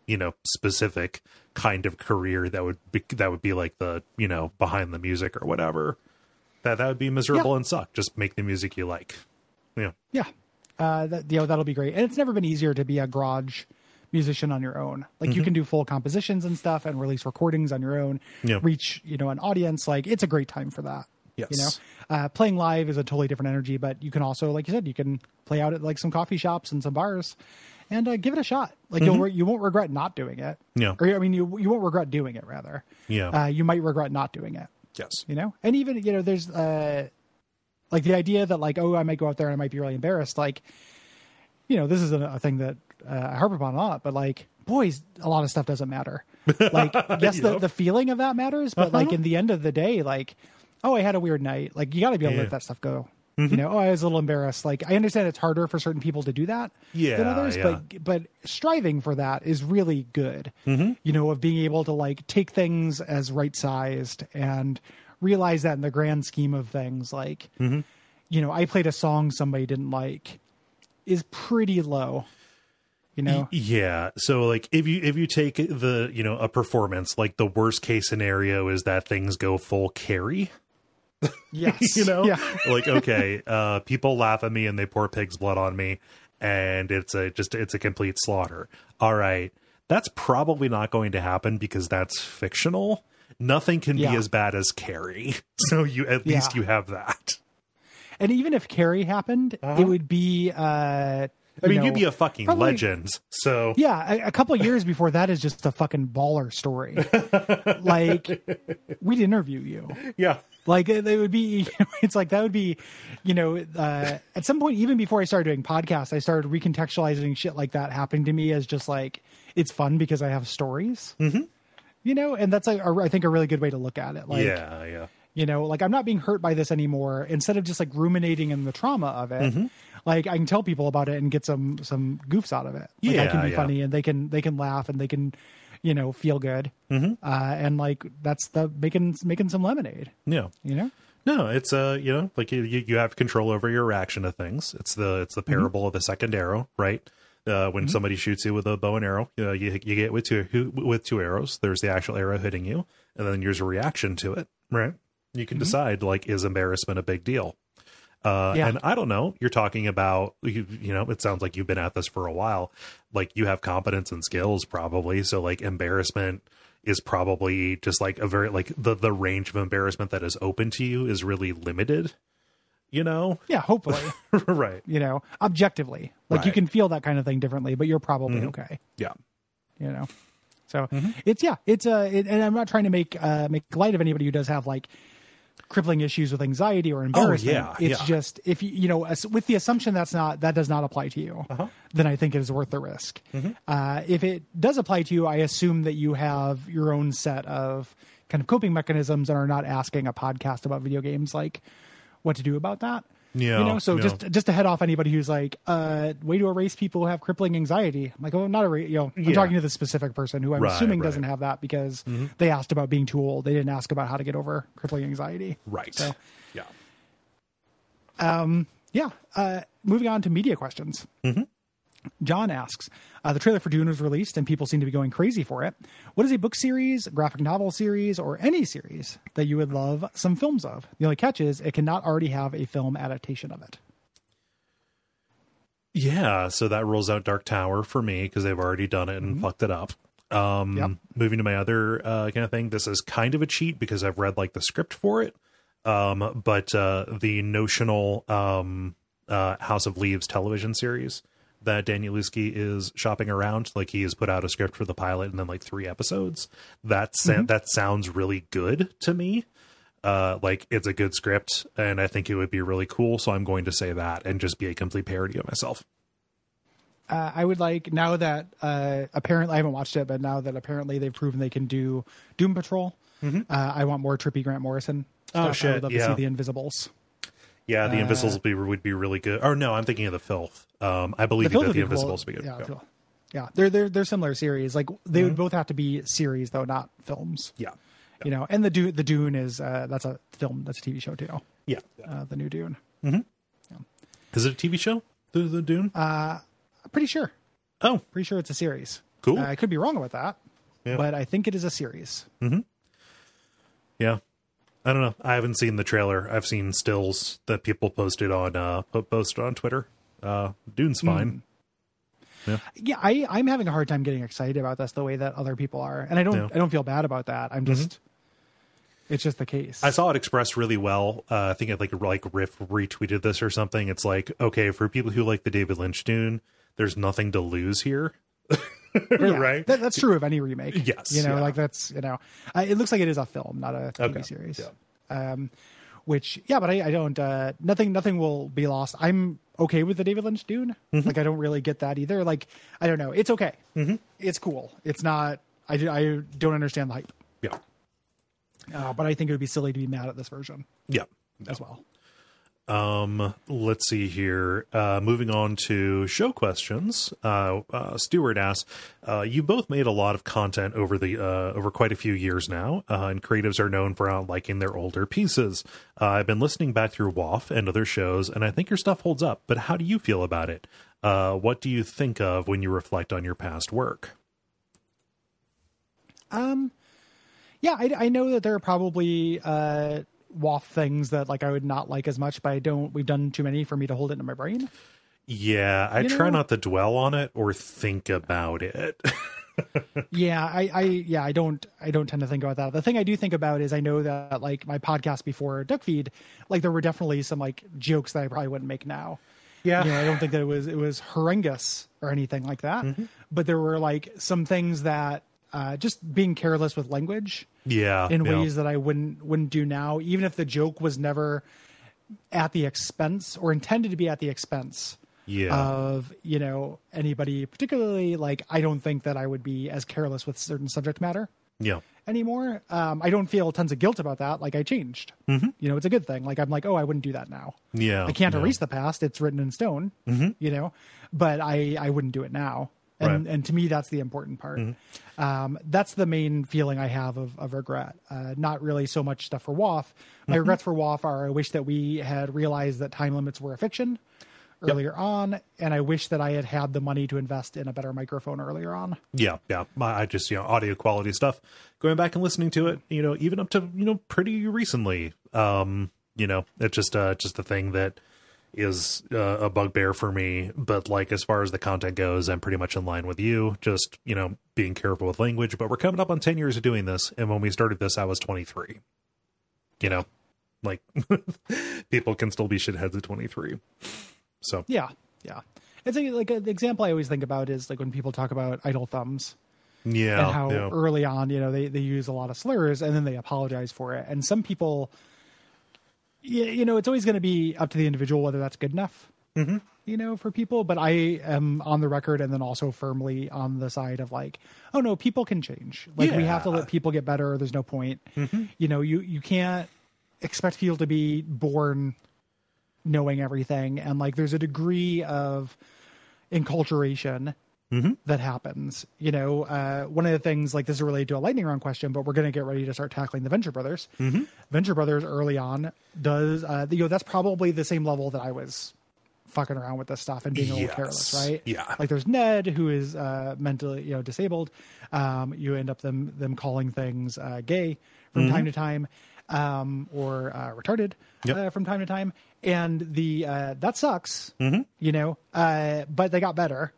you know, specific kind of career that would be like the, you know, behind the music or whatever. That would be miserable and suck. Just make the music you like. Yeah. That'll be great. And it's never been easier to be a garage musician on your own. Like you can do full compositions and stuff and release recordings on your own, reach, you know, an audience. Like it's a great time for that. Yes. You know, playing live is a totally different energy, but you can also, like you said, you can play out at like some coffee shops and some bars and give it a shot. Like you won't regret not doing it. Yeah. Or I mean, you won't regret doing it rather. Yeah. You might regret not doing it. Yes. You know, and even, you know, there's like the idea that like, oh, I might go out there and I might be really embarrassed. Like, you know, this is a thing that I harp upon a lot, but like, boys, a lot of stuff doesn't matter. Like, yes, the feeling of that matters, but like in the end of the day, like, oh, I had a weird night. Like, you got to be able to let that stuff go. You know, oh, I was a little embarrassed. Like, I understand it's harder for certain people to do that than others, but striving for that is really good. You know, of being able to like take things as right sized and realize that in the grand scheme of things, like, you know, I played a song somebody didn't like is pretty low. You know? Yeah. So like if you take the, you know, a performance, like the worst case scenario is that things go full carry. Yes. You know, yeah. Like, okay, people laugh at me and they pour pig's blood on me, and it's a complete slaughter. All right. That's probably not going to happen because that's fictional. Nothing can be as bad as Carrie. So you, at least you have that. And even if Carrie happened, it would be, I mean, you'd be a fucking legend. So yeah, a couple of years before that is just a fucking baller story. Like, we'd interview you. Yeah. Like, they would be, it's like, that would be, you know, at some point, even before I started doing podcasts, I started recontextualizing shit like that happening to me as just like, it's fun because I have stories, you know, and that's, I think, a really good way to look at it. Like, yeah. You know, like, I'm not being hurt by this anymore. Instead of just like ruminating in the trauma of it, like, I can tell people about it and get some goofs out of it. Like, I can be funny and they can laugh and they can, you know, feel good. And like, that's the making some lemonade. Yeah. You know? No, it's you know, like you have control over your reaction to things. It's the parable of the second arrow, right? When somebody shoots you with a bow and arrow, you get with two arrows. There's the actual arrow hitting you, and then there's a reaction to it, right? You can decide, like, is embarrassment a big deal? And I don't know, you're talking about, you know, it sounds like you've been at this for a while. Like, you have competence and skills probably. So like, embarrassment is probably just like a very, like the range of embarrassment that is open to you is really limited, you know? Yeah, hopefully. Right. You know, objectively, like, you can feel that kind of thing differently, but you're probably okay. Yeah. You know? So it's and I'm not trying to make light of anybody who does have like crippling issues with anxiety or embarrassment. It's just, if you know, with the assumption that does not apply to you, then I think it is worth the risk. If it does apply to you, I assume that you have your own set of kind of coping mechanisms and are not asking a podcast about video games like what to do about that. Yeah, you know, so just to head off anybody who's like, way to erase people who have crippling anxiety. I'm like, oh, not erase, you know, I'm talking to the specific person who I'm assuming doesn't have that because they asked about being too old. They didn't ask about how to get over crippling anxiety. Right. So, yeah. Moving on to media questions. John asks, the trailer for Dune was released and people seem to be going crazy for it. What is a book series, graphic novel series, or any series that you would love some films of? The only catch is it cannot already have a film adaptation of it. Yeah, so that rules out Dark Tower for me because they've already done it and fucked it up. Moving to my other kind of thing, this is kind of a cheat because I've read like the script for it. But the notional House of Leaves television series that Daniel Lewski is shopping around. Like, he has put out a script for the pilot and then like 3 episodes. That sounds really good to me. Like, it's a good script, and I think it would be really cool. So I'm going to say that and just be a complete parody of myself. I would like, now that apparently I haven't watched it, but now that apparently they've proven they can do Doom Patrol, I want more trippy Grant Morrison stuff. Oh shit! I would love to see the Invisibles. Yeah, the Invisibles would be really good. Or no, I'm thinking of the Filth. I believe that the Invisibles would be good. Yeah, cool. Yeah, they're similar series. Like, they would both have to be series though, not films. Yeah. You know, and the Dune is that's a film, that's a TV show too. Yeah. The new Dune. Mm-hmm. Yeah. Is it a TV show? The Dune? Pretty sure. Oh, pretty sure it's a series. Cool. I could be wrong about that, but I think it is a series. Mm-hmm. Yeah. I don't know. I haven't seen the trailer. I've seen stills that people posted on Twitter. Dune's fine. Yeah, I'm having a hard time getting excited about this the way that other people are, and I don't feel bad about that. I'm just, it's just the case. I saw it expressed really well. I think it like Riff retweeted this or something. It's like, okay, for people who like the David Lynch Dune, there's nothing to lose here. Right? That's true of any remake. Yes. You know, like that's, you know, it looks like it is a film, not a TV series. Yeah. Which, but I don't, nothing will be lost. I'm okay with the David Lynch Dune. Like, I don't really get that either. Like, I don't know. It's okay. It's cool. It's not, I don't understand the hype. Yeah. But I think it would be silly to be mad at this version. Yeah. As well. Let's see here. Moving on to show questions. Stuart asks, you both made a lot of content over quite a few years now, and creatives are known for not liking their older pieces. I've been listening back through WOFF and other shows, and I think your stuff holds up, but how do you feel about it? What do you think of when you reflect on your past work? Yeah, I know that there are probably, WOFF things that like I would not like as much, but we've done too many for me to hold it in my brain. Yeah, I try not to dwell on it or think about it. Yeah, I don't tend to think about that. The thing I do think about is I know that like my podcast before Duckfeed, like there were definitely some like jokes that I probably wouldn't make now. Yeah. You know, I don't think that it was horrendous or anything like that, but there were like some things that just being careless with language. In ways that I wouldn't do now, even if the joke was never at the expense or intended to be at the expense of, you know, anybody particularly. Like, I don't think that I would be as careless with certain subject matter anymore. I don't feel tons of guilt about that. Like, I changed, you know, it's a good thing. Like, I'm like, oh, I wouldn't do that now. I can't erase the past. It's written in stone, you know, but I wouldn't do it now. And to me, that's the important part. That's the main feeling I have of regret. Not really so much stuff for WOFF. My regrets for WOFF are I wish that we had realized that time limits were a fiction earlier on, and I wish that I had the money to invest in a better microphone earlier on. Yeah. I just, you know, audio quality stuff. Going back and listening to it, you know, even up to, you know, pretty recently, you know, it's just a thing that is a bugbear for me. But like, as far as the content goes, I'm pretty much in line with you, just, you know, being careful with language. But we're coming up on 10 years of doing this, and when we started this, I was 23. You know, like people can still be shitheads at 23. So yeah it's like an example I always think about is like when people talk about idle thumbs, and how early on, you know, they use a lot of slurs and then they apologize for it. And some people, you know, it's always going to be up to the individual whether that's good enough, you know, for people. But I am on the record and then also firmly on the side of like, oh no, people can change. Like we have to let people get better. There's no point. You know, you can't expect people to be born knowing everything. And like, there's a degree of enculturation that happens, you know. One of the things, like, this is related to a lightning round question, but we're going to get ready to start tackling the Venture Brothers. Venture Brothers early on does, you know, that's probably the same level that I was fucking around with this stuff and being a little careless, right? Like there's Ned, who is mentally, you know, disabled. You end up them calling things gay from time to time, or retarded from time to time. And that sucks, you know, but they got better.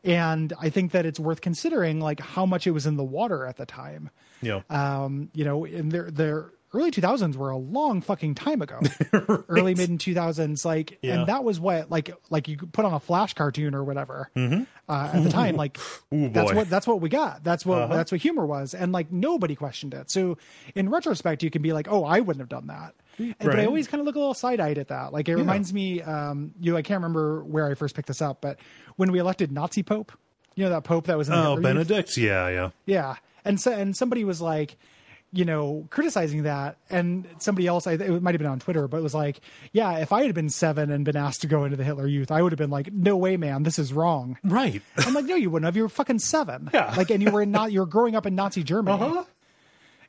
And I think that it's worth considering like how much it was in the water at the time. You know, and there early 2000s were a long fucking time ago. Right. Early mid 2000s, like, Yeah. and that was what like you could put on a Flash cartoon or whatever Mm-hmm. at the time. Like, Ooh, boy. that's what we got. That's what Uh-huh. that's what humor was, and like nobody questioned it. So in retrospect, you can be like, oh, I wouldn't have done that. But I Right. always kind of look a little side-eyed at that. Like, it reminds me, I can't remember where I first picked this up, but when we elected Nazi Pope, you know, that Pope that was in the Hitler Youth? Benedict. Yeah. Yeah. And somebody was like, you know, criticizing that, and somebody else, it might have been on Twitter, but it was like, yeah, if I had been 7 and been asked to go into the Hitler Youth, I would have been like, no way, man, this is wrong. Right. I'm like, no, you wouldn't have. You were fucking 7. Yeah. Like, and you were growing up in Nazi Germany. Uh-huh.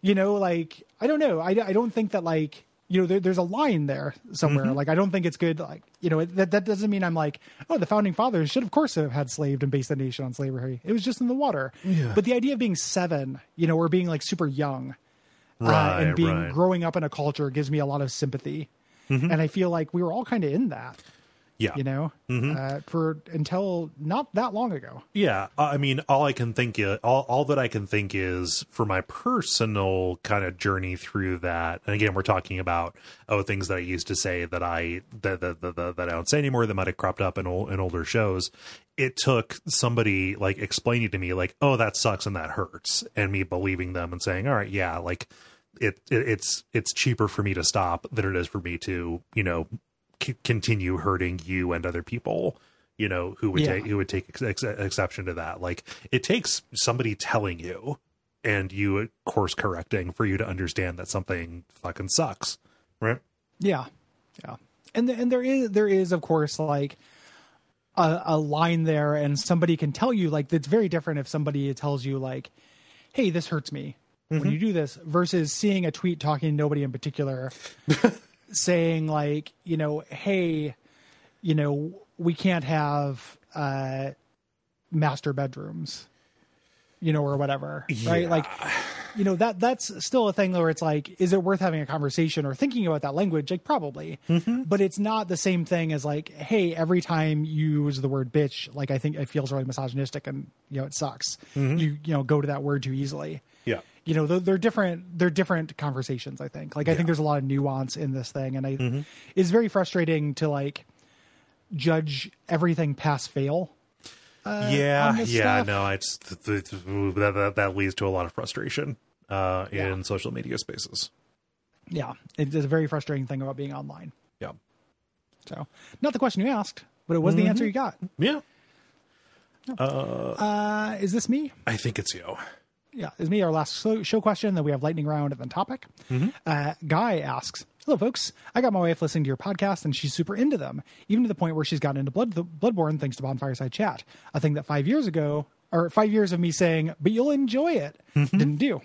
You know, like, I don't know. I don't think that, like, you know, there's a line there somewhere. Mm-hmm. Like, I don't think it's good. Like, you know, that doesn't mean I'm like, oh, the founding fathers should, of course, have had slaved and based the nation on slavery. It was just in the water. Yeah. But the idea of being 7, you know, or being like super young, Right, and being right. growing up in a culture gives me a lot of sympathy. Mm-hmm. And I feel like we were all kind of in that, Yeah. you know, for until not that long ago. Yeah, I mean, all that I can think is for my personal kind of journey through that. And again, we're talking about things that I used to say that I don't say anymore that might have cropped up in older shows. It took somebody like explaining to me like, oh, that sucks and that hurts, and me believing them and saying, all right, yeah, like it's cheaper for me to stop than it is for me to, you know, continue hurting you and other people, you know, who would take exception to that. Like, it takes somebody telling you and you course correcting for you to understand that something fucking sucks, right? Yeah. And there is of course like a line there, and somebody can tell you, like, it's very different if somebody tells you like, hey, this hurts me when you do this, versus seeing a tweet talking to nobody in particular saying like, you know, hey, you know, we can't have master bedrooms, you know, or whatever, right? Yeah. Like, you know, that's still a thing where it's like, is it worth having a conversation or thinking about that language? Like, probably, but it's not the same thing as like, hey, every time you use the word bitch, like, I think it feels really misogynistic and, you know, it sucks. You know, go to that word too easily. Yeah. You know, they're different conversations, I think. Like, I think there's a lot of nuance in this thing, and it's very frustrating to like judge everything pass fail. On this stuff. No, it's that leads to a lot of frustration in social media spaces. Yeah, it is a very frustrating thing about being online. Yeah. So, not the question you asked, but it was the answer you got. Yeah. Is this me? I think it's you. Yeah, is me, our last show question. Then we have lightning round and then topic. Guy asks, hello, folks. I got my wife listening to your podcast, and she's super into them, even to the point where she's gotten into Bloodborne thanks to Bonfireside Chat, a thing that 5 years of me saying, but you'll enjoy it, didn't do.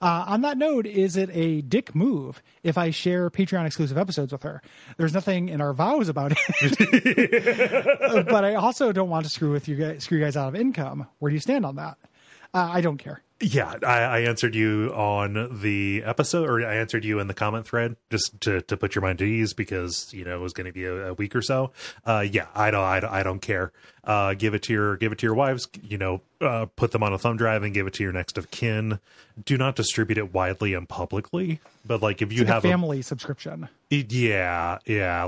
On that note, is it a dick move if I share Patreon exclusive episodes with her? There's nothing in our vows about it, but I also don't want to screw you guys out of income. Where do you stand on that? I don't care. Yeah, I answered you on the episode, or I answered you in the comment thread, just to put your mind at ease, because, you know, it was going to be a week or so. Yeah, I don't care. Give it to your wives. You know, put them on a thumb drive and give it to your next of kin. Do not distribute it widely and publicly. But like, if you have a family subscription, yeah,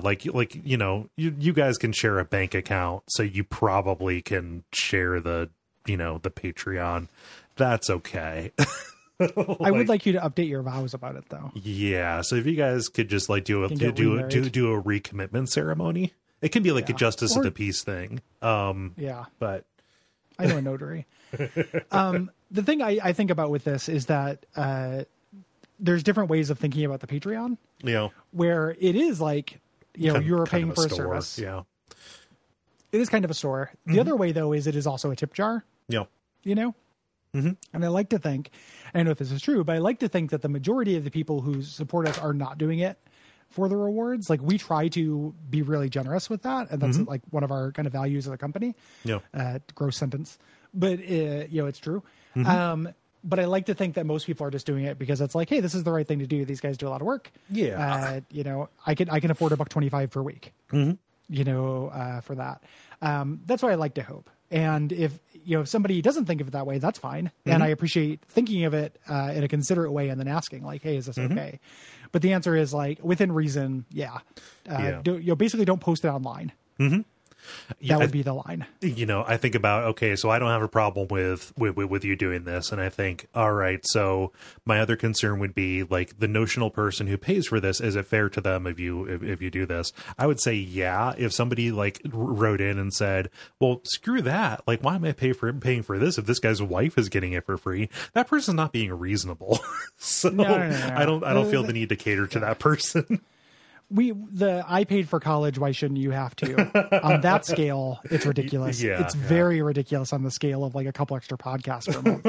like you know, you guys can share a bank account, so you probably can share the Patreon. That's okay. I would like you to update your vows about it, though. Yeah, so if you guys could just like do a recommitment ceremony, it can be like a justice of the peace thing. Yeah, but I know a notary. The thing I think about with this is that there's different ways of thinking about the Patreon. You know, where it is like, you know, you're paying for a service. Yeah, it is kind of a store. The other way, though, is it is also a tip jar. Yeah, you know. And I like to think, I don't know if this is true, but I like to think that the majority of the people who support us are not doing it for the rewards. Like, we try to be really generous with that, and that's like one of our kind of values of the company. Yeah, gross sentence, but you know, it's true. But I like to think that most people are just doing it because it's like, hey, this is the right thing to do. These guys do a lot of work. Yeah, you know, I can afford $1.25 per week. You for that. That's what I like to hope. And if somebody doesn't think of it that way, that's fine. Mm-hmm. And I appreciate thinking of it in a considerate way and then asking like, hey, is this mm-hmm. okay? But the answer is like within reason. Yeah. Basically don't post it online. Mm-hmm. That would be the line. I think about, okay, so I don't have a problem with you doing this. And I think, all right, so my other concern would be like the notional person who pays for this. Is it fair to them if you do this? I would say, yeah. If somebody like wrote in and said, well, screw that. Like, why am I paying for this if this guy's wife is getting it for free? That person's not being reasonable. So no. I don't feel the need to cater to that person. I paid for college. Why shouldn't you have to? On that scale, it's ridiculous. It's very ridiculous on the scale of like a couple extra podcasts per month.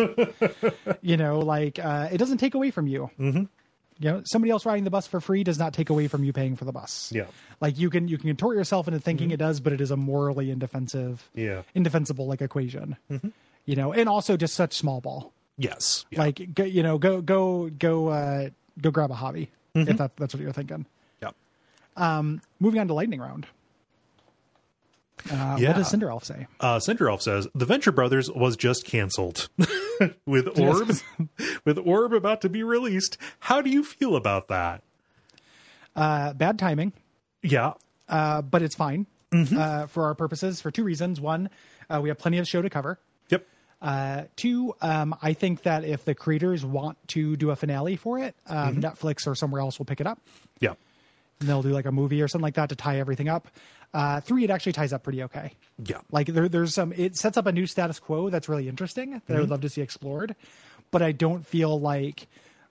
It doesn't take away from you. Mm-hmm. Somebody else riding the bus for free does not take away from you paying for the bus. Yeah. Like you can contort yourself into thinking it does, but it is a morally indefensible like equation. Mm-hmm. And also just such small ball. Yes. Yeah. Like go grab a hobby if that's what you're thinking. Moving on to lightning round. What does Cinderelf say? Cinderelf says the Venture Brothers was just canceled with Orb about to be released. How do you feel about that? Bad timing. Yeah. But it's fine for our purposes for two reasons. One, we have plenty of show to cover. Yep. Two, I think that if the creators want to do a finale for it, Netflix or somewhere else will pick it up. Yeah. And they'll do like a movie or something like that to tie everything up. Three, it actually ties up pretty okay. Yeah. Like it sets up a new status quo that's really interesting that I would love to see explored. But I don't feel like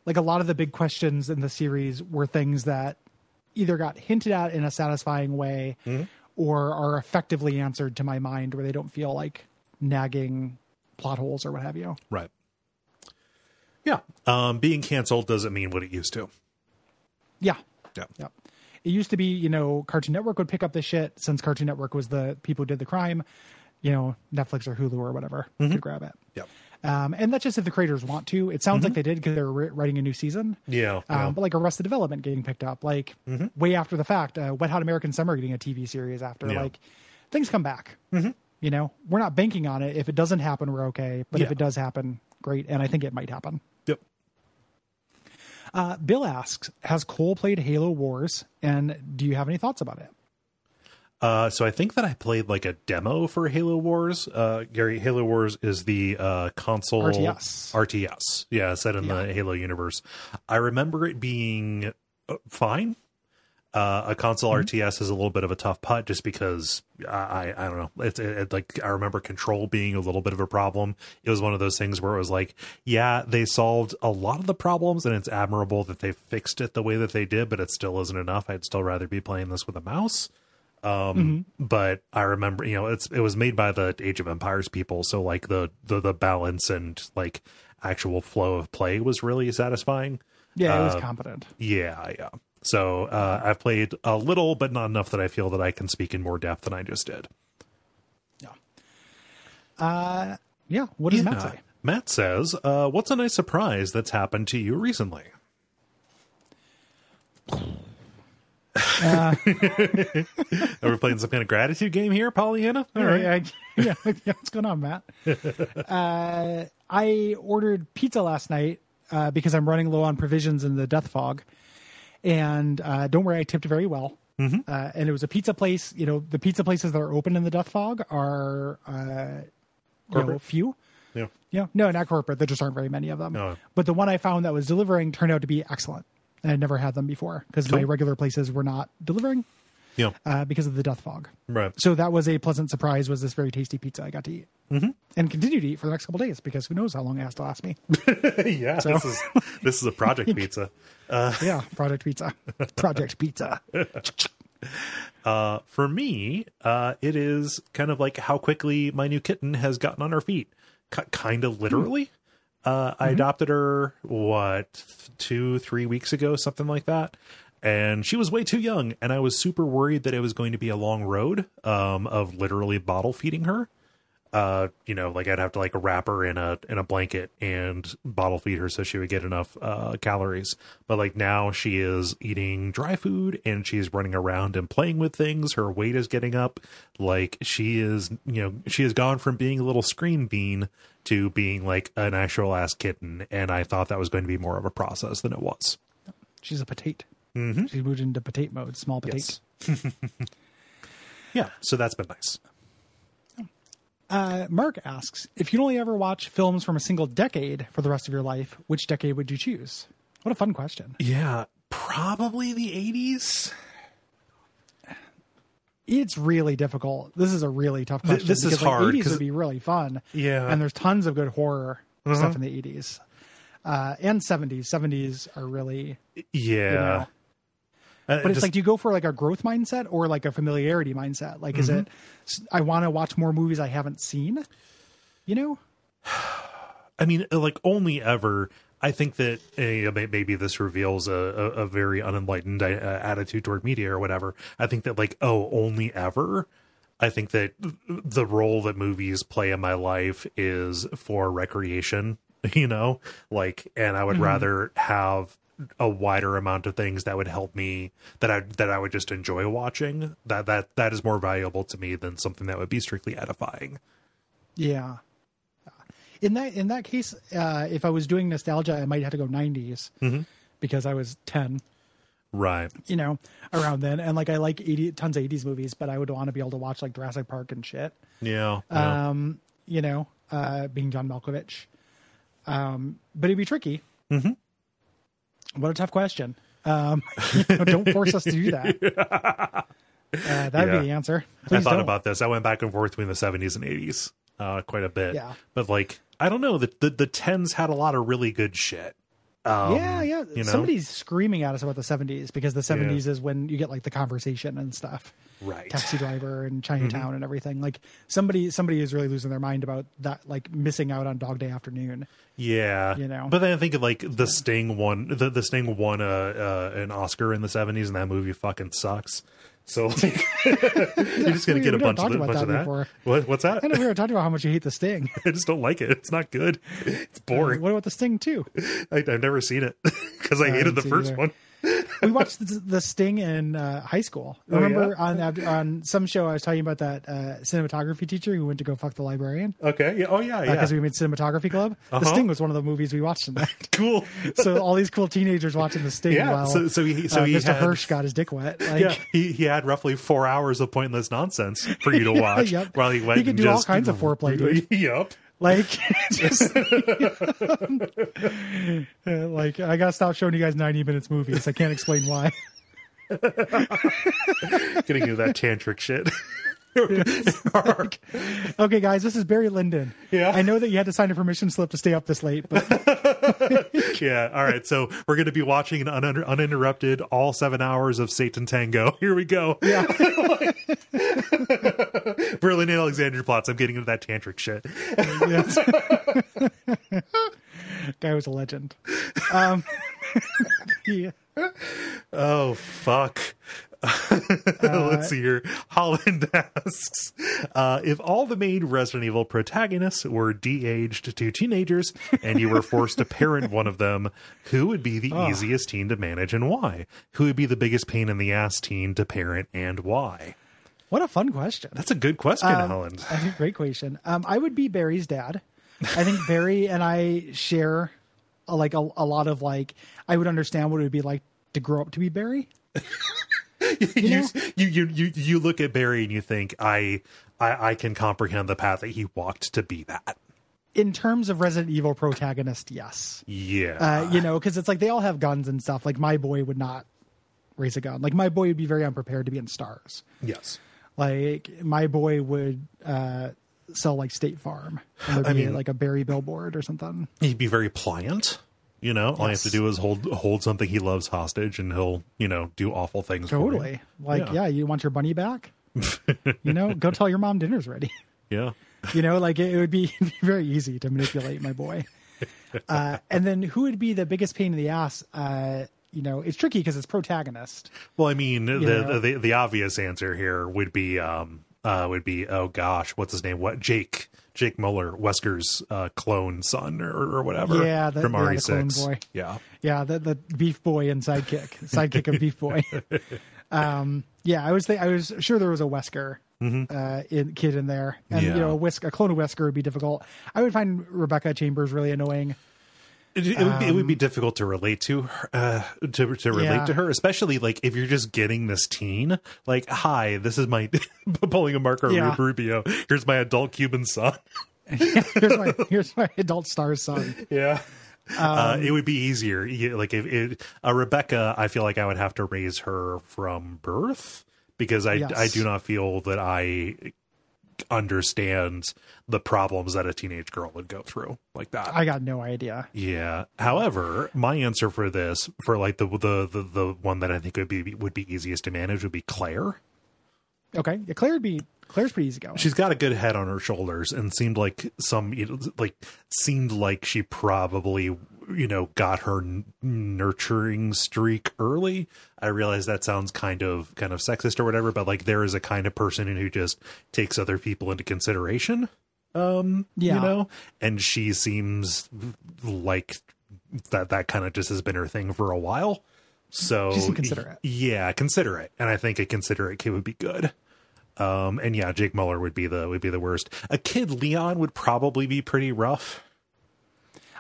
a lot of the big questions in the series were things that either got hinted at in a satisfying way or are effectively answered to my mind where they don't feel like nagging plot holes or what have you. Right. Yeah. Being canceled doesn't mean what it used to. Yeah. Yeah. Yeah. It used to be, Cartoon Network would pick up this shit since Cartoon Network was the people who did the crime, Netflix or Hulu or whatever could grab it. Yep. And that's just if the creators want to. It sounds like they did because they're writing a new season. Yeah. But like Arrested Development getting picked up, like way after the fact, Wet Hot American Summer getting a TV series after, like things come back. We're not banking on it. If it doesn't happen, we're okay. But if it does happen, great. And I think it might happen. Yep. Bill asks, has Cole played Halo Wars, and do you have any thoughts about it? So I think that I played like a demo for Halo Wars. Gary, Halo Wars is the console RTS. Yeah, set in the Halo universe. I remember it being fine. A console RTS is a little bit of a tough putt just because I don't know. It's like I remember control being a little bit of a problem. It was one of those things where it was like, yeah, they solved a lot of the problems and it's admirable that they fixed it the way that they did, but it still isn't enough. I'd still rather be playing this with a mouse. But I remember, it was made by the Age of Empires people, so like the balance and like actual flow of play was really satisfying. Yeah, it was competent. Yeah. So I've played a little, but not enough that I feel that I can speak in more depth than I just did. Yeah. What does Matt say? Matt says, what's a nice surprise that's happened to you recently? Are we playing some kind of gratitude game here, Pollyanna? All right. Yeah. What's going on, Matt? I ordered pizza last night because I'm running low on provisions in the death fog. And don't worry, I tipped very well. And it was a pizza place. The pizza places that are open in the death fog are few. Yeah. No, not corporate. There just aren't very many of them. No. But the one I found that was delivering turned out to be excellent. And I'd never had them before because my regular places were not delivering because of the death fog. Right. So that was a pleasant surprise, was this very tasty pizza I got to eat. And continue to eat for the next couple of days because who knows how long it has to last me. Yeah, so. This is a project pizza. Project pizza. Project pizza. For me, it is kind of like how quickly my new kitten has gotten on her feet. Kind of literally. I adopted her, 2-3 weeks ago, something like that. And she was way too young. And I was super worried that it was going to be a long road of literally bottle feeding her. like I'd have to like wrap her in a blanket and bottle feed her so she would get enough calories. But like now she is eating dry food and she's running around and playing with things. Her weight is getting up. Like she has gone from being a little scream bean to being like an actual ass kitten. And I thought that was going to be more of a process than it was. She's a petite. Mm-hmm. She moved into petite mode, small petite. Yes. Yeah, so that's been nice. Mark asks, if you'd only ever watch films from a single decade for the rest of your life, which decade would you choose? What a fun question. Yeah, probably the 80s. It's really difficult. This is a really tough question. This is hard. 80s would be really fun. Yeah. And there's tons of good horror stuff in the 80s. And 70s. 70s are really... Yeah. But it's like, do you go for like a growth mindset or like a familiarity mindset? Like, is it, I want to watch more movies I haven't seen? You know? I mean, like only ever, I think that maybe this reveals a very unenlightened attitude toward media or whatever. I think that like, only ever. I think that the role that movies play in my life is for recreation, like, and I would rather have a wider amount of things that would help me that I would just enjoy watching. That is more valuable to me than something that would be strictly edifying. Yeah. In that case, if I was doing nostalgia, I might have to go 90s because I was 10. Right. Around then. And like, I like tons of 80s movies, but I would want to be able to watch like Jurassic Park and shit. Yeah. Being John Malkovich. But it'd be tricky. Mm-hmm. What a tough question. Don't force us to do that. That'd be the answer. Please I thought don't. about this. I went back and forth between the 70s and 80s quite a bit. Yeah. But like, I don't know. The 10s had a lot of really good shit. Yeah. Somebody's screaming at us about the 70s because the 70s is when you get like the Conversation and stuff. Right. Taxi Driver and Chinatown and everything. Like somebody is really losing their mind about that, like missing out on Dog Day Afternoon. Yeah. But then I think of like the Sting the Sting won an Oscar in the 70s and that movie fucking sucks. So like, you're just going to get a bunch of that. Before. What's that? I know we were talking about how much you hate the Sting. I just don't like it. It's not good. It's boring. What about the Sting 2? I've never seen it because I hated the first one. We watched the Sting in high school. Remember on some show I was talking about that cinematography teacher who went to go fuck the librarian? Okay. Yeah. Oh, yeah. Because we made Cinematography Club. The Sting was one of the movies we watched in that. Cool. So all these cool teenagers watching the Sting while Mr. Hirsch got his dick wet. Like, he had roughly 4 hours of pointless nonsense for you to watch while he went. He could do all kinds of foreplay, dude. Yep. Like, just, like I gotta stop showing you guys 90 minutes movies. I can't explain why. Getting into that tantric shit. Okay, guys, this is Barry Lyndon. Yeah, I know that you had to sign a permission slip to stay up this late, but yeah. All right, so we're going to be watching an uninterrupted all 7 hours of Satan Tango. Here we go. Yeah. Berlin Alexanderplatz. I'm getting into that tantric shit. Yes. Guy was a legend. Yeah. Oh fuck. Let's see here. Holland asks, if all the main Resident Evil protagonists were de-aged to teenagers and you were forced to parent one of them, who would be the easiest teen to manage and why? Who would be the biggest pain in the ass teen to parent and why? What a fun question. That's a good question, Holland. That's a great question. I would be Barry's dad. I think Barry and I share a lot of like, I would understand what it would be like to grow up to be Barry. You look at Barry and you think I can comprehend the path that he walked to be that. In terms of Resident Evil protagonist, yes. Yeah. Because it's like they all have guns and stuff. Like my boy would not raise a gun. Like my boy would be very unprepared to be in Stars. Yes. Like my boy would sell like State Farm. And there'd be like a Barry billboard or something. He'd be very pliant. All you have to do is hold something he loves hostage, and he'll, do awful things. Totally. For you. You want your bunny back? Go tell your mom dinner's ready. Yeah. It would be very easy to manipulate my boy. And then who would be the biggest pain in the ass? It's tricky because it's protagonist. Well, I mean, the obvious answer here would be, oh gosh, what's his name? Jake Jake Muller, Wesker's clone son or whatever. Yeah, from RE6. The clone boy. Yeah, the beef boy and sidekick of beef boy. I was sure there was a Wesker kid in there, and a clone of Wesker would be difficult. I would find Rebecca Chambers really annoying. It would be difficult to relate to to her, especially like if you're just getting this teen. Like, hi, this is my pulling a Marco Rubio. Here's my adult Cuban son. here's my adult star son. Yeah. It would be easier. Like if Rebecca, I feel like I would have to raise her from birth because I do not feel that I understand the problems that a teenage girl would go through like that. I got no idea. Yeah. However, my answer for this, for like the one that I think would be easiest to manage would be Claire. Okay. Yeah, Claire's pretty easy going. She's got a good head on her shoulders and seemed like she probably, got her nurturing streak early. I realize that sounds kind of sexist or whatever, but like there is a kind of person who just takes other people into consideration. And she seems like that kind of just has been her thing for a while. So she's considerate. Yeah, considerate. And I think a considerate kid would be good. Jake Muller would be the worst. A kid Leon would probably be pretty rough.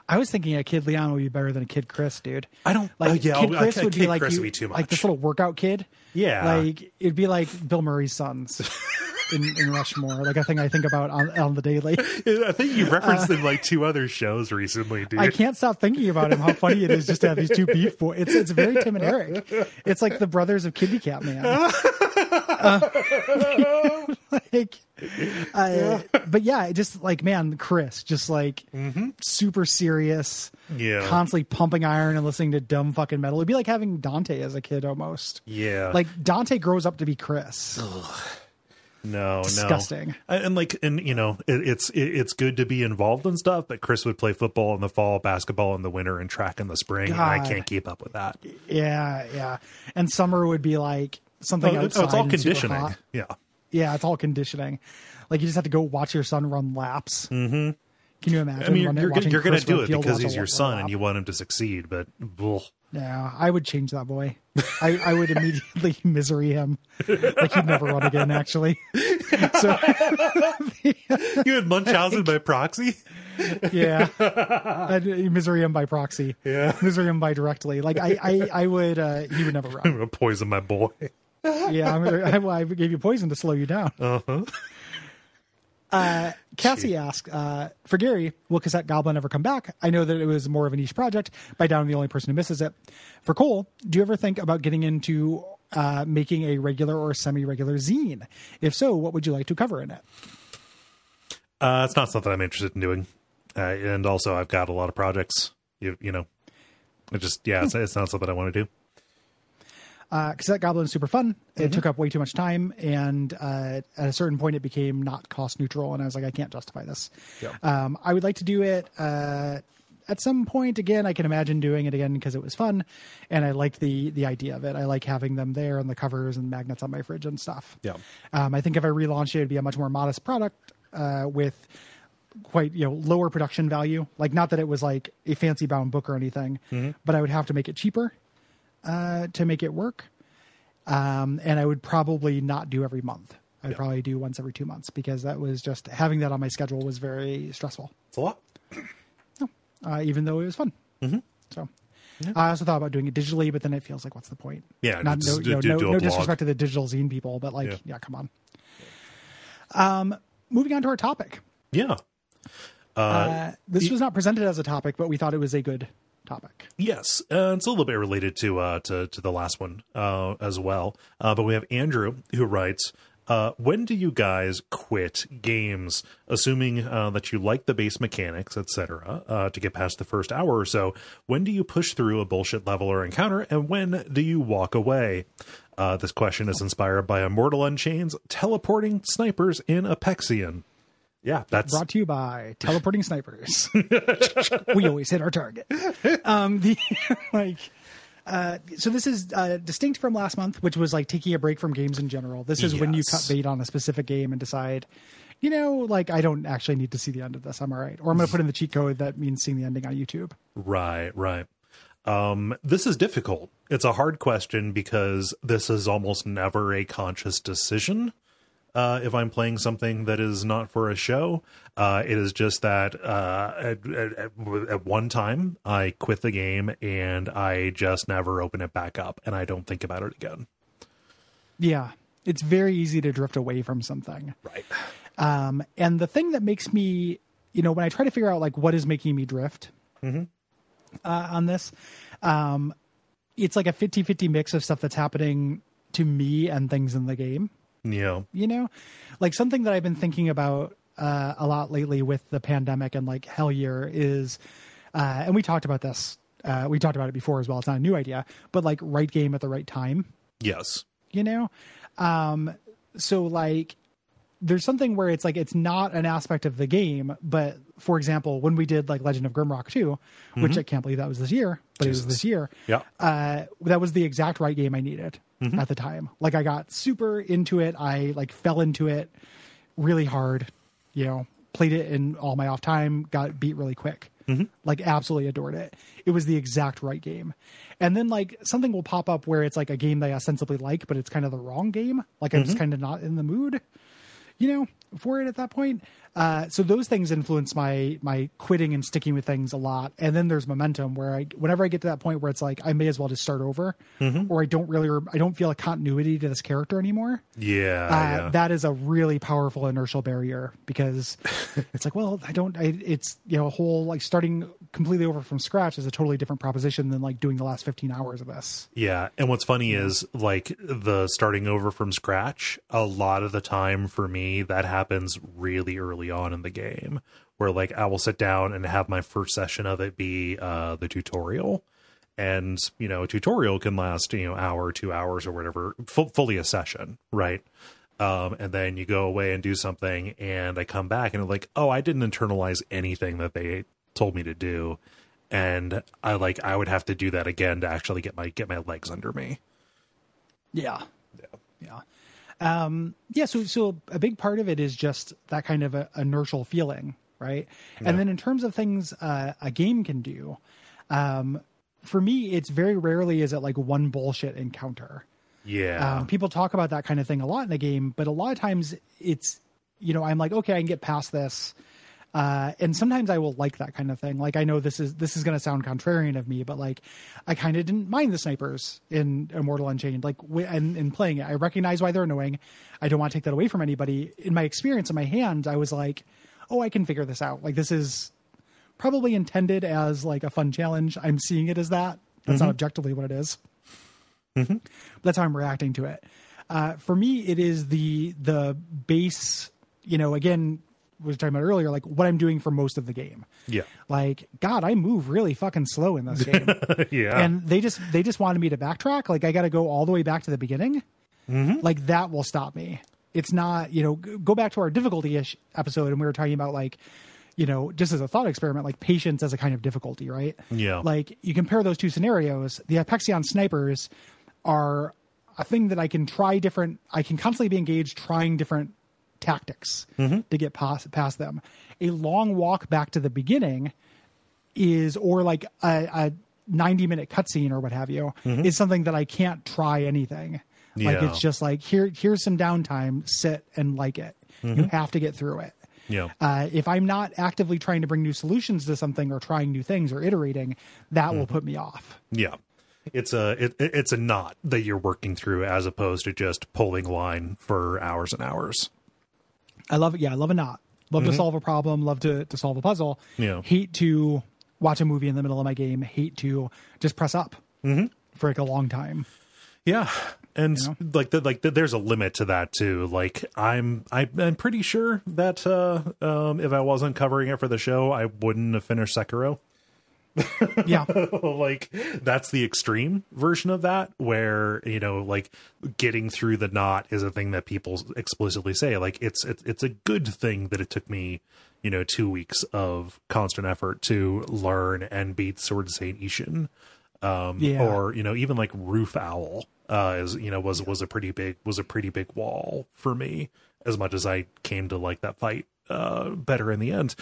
I was thinking a kid Leon would be better than a kid Chris, dude. I don't like. Kid Chris would be like would be too much. Like this little workout kid. Yeah, like it'd be like Bill Murray's sons in Rushmore. Like a thing I think about on the daily. I think you referenced in like 2 other shows recently, dude. I can't stop thinking about him. How funny it is just to have these 2 beef boys. It's very Tim and Eric. It's like the brothers of Kitty Cat Man. But yeah, just like, man, Chris, just like super serious, constantly pumping iron and listening to dumb fucking metal. It'd be like having Dante as a kid almost. Yeah, like Dante grows up to be Chris. Ugh. No, disgusting. And it's good to be involved in stuff, but Chris would play football in the fall, basketball in the winter, and track in the spring. And I can't keep up with that. Yeah. And summer would be like something outside. It's all conditioning. Yeah, it's all conditioning. Like you just have to go watch your son run laps. Mm-hmm. Can you imagine? I mean, you're going to do it because he's your son and you want him to succeed, but yeah, I would change that boy. I would immediately misery him. Like he'd never run again, actually. So you would Munchausen by proxy? Yeah. I'd misery him by proxy. Yeah. Misery him by directly. Like I would, he would never run. I'm going to poison my boy. Yeah, I gave you poison to slow you down. Uh-huh. Cassie asked, for Gary, will Cassette Goblin ever come back? I know that it was more of a niche project, but I doubt I'm the only person who misses it. For Cole, do you ever think about getting into making a regular or semi-regular zine? If so, what would you like to cover in it? It's not something I'm interested in doing. And also, I've got a lot of projects. It's not something I want to do. Cassette Goblin is super fun. It took up way too much time, and at a certain point, it became not cost neutral. And I was like, I can't justify this. Yeah. I would like to do it at some point again. I can imagine doing it again because it was fun, and I liked the idea of it. I like having them there on the covers and magnets on my fridge and stuff. Yeah. I think if I relaunched it, it'd be a much more modest product with quite lower production value. Like, not that it was like a fancy bound book or anything, but I would have to make it cheaper to make it work. And I would probably not do every month. I'd probably do once every 2 months because that was just having that on my schedule was very stressful. It's a lot. Even though it was fun. Mm-hmm. So I also thought about doing it digitally, but then it feels like, what's the point? Yeah. No disrespect to the digital zine people, but come on. Moving on to our topic. Yeah. This was not presented as a topic, but we thought it was a good topic. Yes, it's a little bit related to the last one as well. But we have Andrew who writes, when do you guys quit games, assuming that you like the base mechanics, etc., to get past the first hour or so? When do you push through a bullshit level or encounter, and when do you walk away? This question is inspired by Immortal Unchained's teleporting snipers in Apexian. Yeah, that's brought to you by teleporting snipers. We always hit our target. So this is distinct from last month, which was like taking a break from games in general. This is when you cut bait on a specific game and decide, like I don't actually need to see the end of this. I'm all right. Or I'm going to put in the cheat code that means seeing the ending on YouTube. Right. This is difficult. It's a hard question because this is almost never a conscious decision. If I'm playing something that is not for a show, it is just that at one time I quit the game and I just never open it back up and I don't think about it again. Yeah, it's very easy to drift away from something. Right. And the thing that makes me, when I try to figure out like what is making me drift on this, it's like a 50-50 mix of stuff that's happening to me and things in the game. Yeah. Like something that I've been thinking about a lot lately with the pandemic and like Hellier is, and we talked about this, we talked about it before as well. It's not a new idea, but like right game at the right time. Yes. So like there's something where it's like, it's not an aspect of the game, but for example, when we did like Legend of Grimrock 2, which I can't believe that was this year, but Jesus. it was this year. Yeah. That was the exact right game I needed at the time. Like I got super into it. I like fell into it really hard, played it in all my off time, got beat really quick. Like absolutely adored it. It was the exact right game. And then like something will pop up where it's like a game that I ostensibly like, but it's kind of the wrong game. Like I'm just kind of not in the mood, for it at that point. So those things influence my quitting and sticking with things a lot. And then there's momentum where whenever I get to that point where it's like, I may as well just start over or I don't feel a continuity to this character anymore. Yeah. That is a really powerful inertial barrier because it's like, well, it's a whole like starting completely over from scratch is a totally different proposition than like doing the last 15 hours of this. Yeah. And what's funny is like the starting over from scratch, a lot of the time for me, that happens really early on in the game where like I will sit down and have my first session of it be the tutorial. And, a tutorial can last, hour, 2 hours or whatever, fully a session. Right. And then you go away and do something and I come back and I'm like, oh, I didn't internalize anything that they told me to do. And I would have to do that again to actually get my legs under me. Yeah. So a big part of it is just that kind of a inertial feeling, right? Yeah. And then in terms of things a game can do, for me, it's very rarely is it like one bullshit encounter. Yeah. People talk about that kind of thing a lot in a game, but a lot of times it's, I'm like, okay, I can get past this. And sometimes I will like that kind of thing. Like I know this is going to sound contrarian of me, but like I kind of didn't mind the snipers in Immortal Unchained. Like in playing it, I recognize why they're annoying. I don't want to take that away from anybody. In my experience in my hand, I was like, oh, I can figure this out. Like this is probably intended as like a fun challenge. I'm seeing it as that. That's not objectively what it is. But that's how I'm reacting to it. For me, it is the base, again, was talking about earlier, like what I'm doing for most of the game. Yeah. Like, God, I move really fucking slow in this game. Yeah. And they just wanted me to backtrack. Like I got to go all the way back to the beginning. Like that will stop me. It's not, go back to our difficulty-ish episode. And we were talking about like, just as a thought experiment, like patience as a kind of difficulty, right? Yeah. Like you compare those two scenarios, the Apexion snipers are a thing that I can constantly be engaged trying different tactics to get past them. A long walk back to the beginning or like a 90-minute cutscene or what have you is something that I can't try anything. Yeah. Like it's just like here's some downtime, sit and like it. You have to get through it. Yeah. If I'm not actively trying to bring new solutions to something or trying new things or iterating, that will put me off. Yeah. It's a knot that you're working through as opposed to just pulling line for hours and hours. I love it. Yeah, I love a knot. Love to solve a problem. Love to solve a puzzle. Yeah. Hate to watch a movie in the middle of my game. Hate to just press up for like a long time. Yeah. And there's a limit to that too. Like I'm pretty sure that if I wasn't covering it for the show, I wouldn't have finished Sekiro. Yeah. Like that's the extreme version of that where, like getting through the knot is a thing that people explicitly say. Like it's a good thing that it took me, 2 weeks of constant effort to learn and beat Sword of Saint Ishin. Or, even like Roof Owl, was a pretty big wall for me. as much as I came to like that fight better in the end.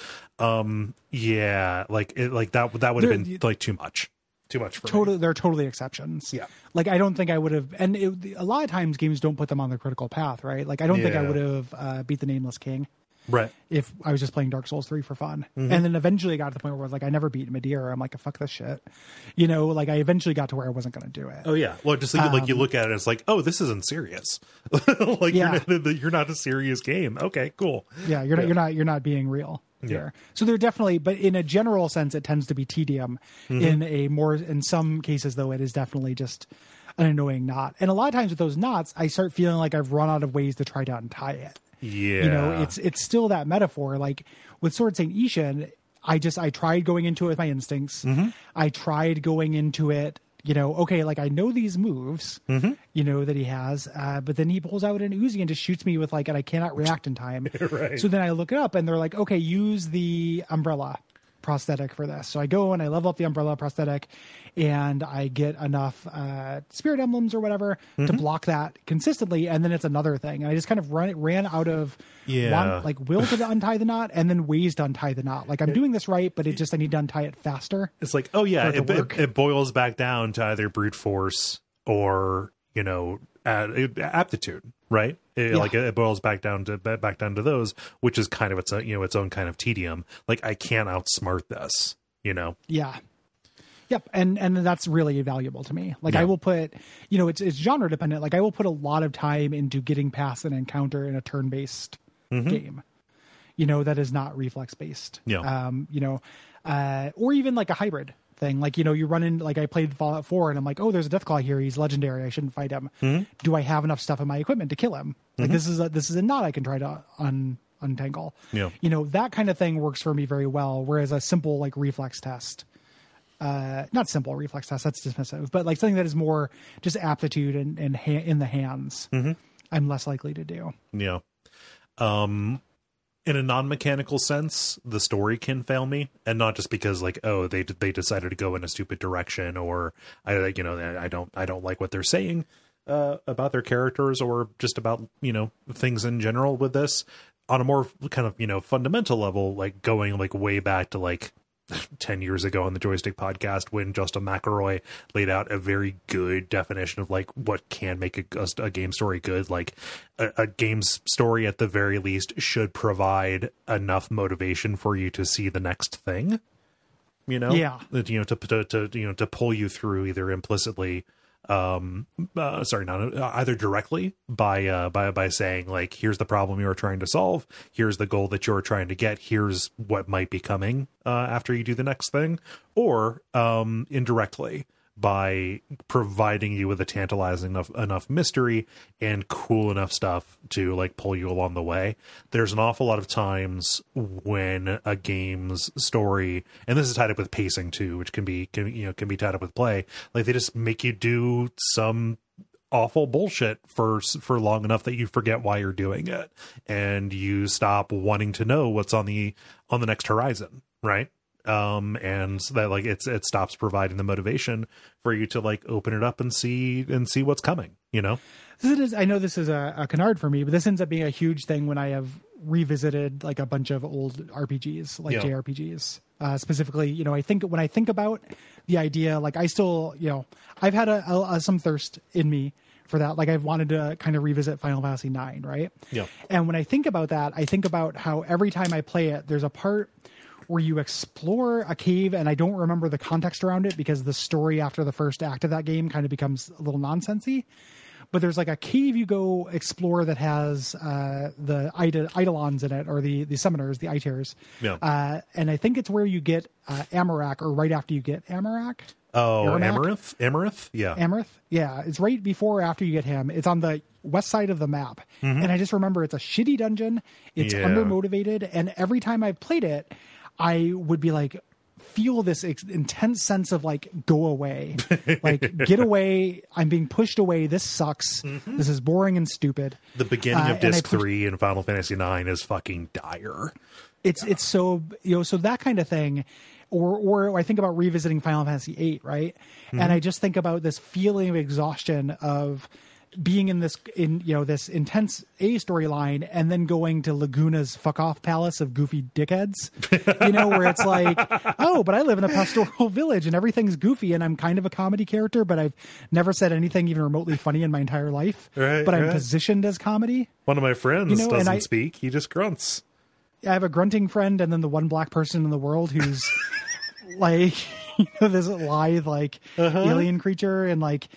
Yeah, like that would have been like too much for me. They're totally exceptions. Yeah. Like, I don't think I would have, and a lot of times games don't put them on the critical path, right? Like, I don't think I would have beat the Nameless King. Right. If I was just playing Dark Souls 3 for fun. And then eventually got to the point where I was like, I never beat Madeira. I'm like, fuck this shit. You know, like I eventually got to where I wasn't going to do it. Oh yeah. Well, just like you look at it, it's like, oh, this isn't serious. Like you're not a serious game. Okay, cool. Yeah. You're not being real here. So they're definitely, but in a general sense, it tends to be tedium. In some cases though, it is definitely just an annoying knot. And a lot of times with those knots, I start feeling like I've run out of ways to try to untie it. Yeah. You know, it's still that metaphor. Like with Sword Saint Ishin, I tried going into it with my instincts. I tried going into it, you know, okay, like I know these moves, you know, that he has, but then he pulls out an Uzi and just shoots me with like, and I cannot react in time. Right. So then I look it up and they're like, okay, use the umbrella prosthetic for this. So I go and I level up the umbrella prosthetic and I get enough spirit emblems or whatever to block that consistently, and then it's another thing. And I just kind of ran out of will to untie the knot and then ways to untie the knot. Like I'm doing this right, but I need to untie it faster. It's like, oh yeah, it boils back down to either brute force or, you know, aptitude, right? Like it boils back down to those, which is kind of its own kind of tedium. Like I can't outsmart this, you know? Yeah. Yep. And that's really valuable to me. Like I will put, you know, it's genre dependent. Like I will put a lot of time into getting past an encounter in a turn-based game, you know, that is not reflex based. Yeah. You know, or even like a hybrid thing. Like, you know, you run in, like I played Fallout 4 and I'm like, oh, there's a Deathclaw here. He's legendary. I shouldn't fight him. Do I have enough stuff in my equipment to kill him? Like this is a knot I can try to untangle. Yeah. You know, that kind of thing works for me very well. Whereas a simple like reflex test, not simple reflex test, that's dismissive, but like something that is more just aptitude and in the hands, I'm less likely to do. Yeah. In a non-mechanical sense, the story can fail me, and not just because like, oh, they decided to go in a stupid direction, or I don't like what they're saying about their characters, or just about, you know, things in general with this. On a more kind of, you know, fundamental level, like going like way back to like 10 years ago on the Joystick podcast when Justin McElroy laid out a very good definition of like what can make a game story good. Like a game's story at the very least should provide enough motivation for you to see the next thing, you know? Yeah. You know, to pull you through either implicitly, either directly by saying like, here's the problem you're trying to solve, here's the goal that you're trying to get, here's what might be coming after you do the next thing, or indirectly by providing you with a tantalizing enough mystery and cool enough stuff to like pull you along the way. There's an awful lot of times when a game's story, and this is tied up with pacing too, which can be tied up with play, like they just make you do some awful bullshit for long enough that you forget why you're doing it and you stop wanting to know what's on the next horizon, right? And so that like it stops providing the motivation for you to like open it up and see what's coming, you know? I know this is a canard for me, but this ends up being a huge thing when I have revisited like a bunch of old RPGs, like JRPGs. Specifically, you know, when I think about the idea, like I still, you know, I've had some thirst in me for that. Like I've wanted to kind of revisit Final Fantasy IX, right? Yeah. And when I think about that, I think about how every time I play it, there's a part where you explore a cave, and I don't remember the context around it because the story after the first act of that game kind of becomes a little nonsensy. But there's like a cave you go explore that has the Eidolons in it, or the summoners, the Aeters. Yeah. And I think it's where you get Amarak, or right after you get Amarak. Oh, Amarith? Yeah. Amarith? Yeah. It's right before or after you get him. It's on the west side of the map. And I just remember it's a shitty dungeon. It's undermotivated. And every time I've played it, I would be like, feel this intense sense of like, go away, like get away. I'm being pushed away. This sucks. This is boring and stupid. The beginning of disc 3 in Final Fantasy IX is fucking dire. It's so, you know, so that kind of thing. Or I think about revisiting Final Fantasy VIII, right? And I just think about this feeling of exhaustion of being in this intense A storyline and then going to Laguna's fuck off palace of goofy dickheads, where it's like, oh, but I live in a pastoral village and everything's goofy and I'm kind of a comedy character, but I've never said anything even remotely funny in my entire life. Right, but I'm positioned as comedy. One of my friends doesn't speak. He just grunts. I have a grunting friend and then the one black person in the world who's like, this lithe, like alien creature. And like,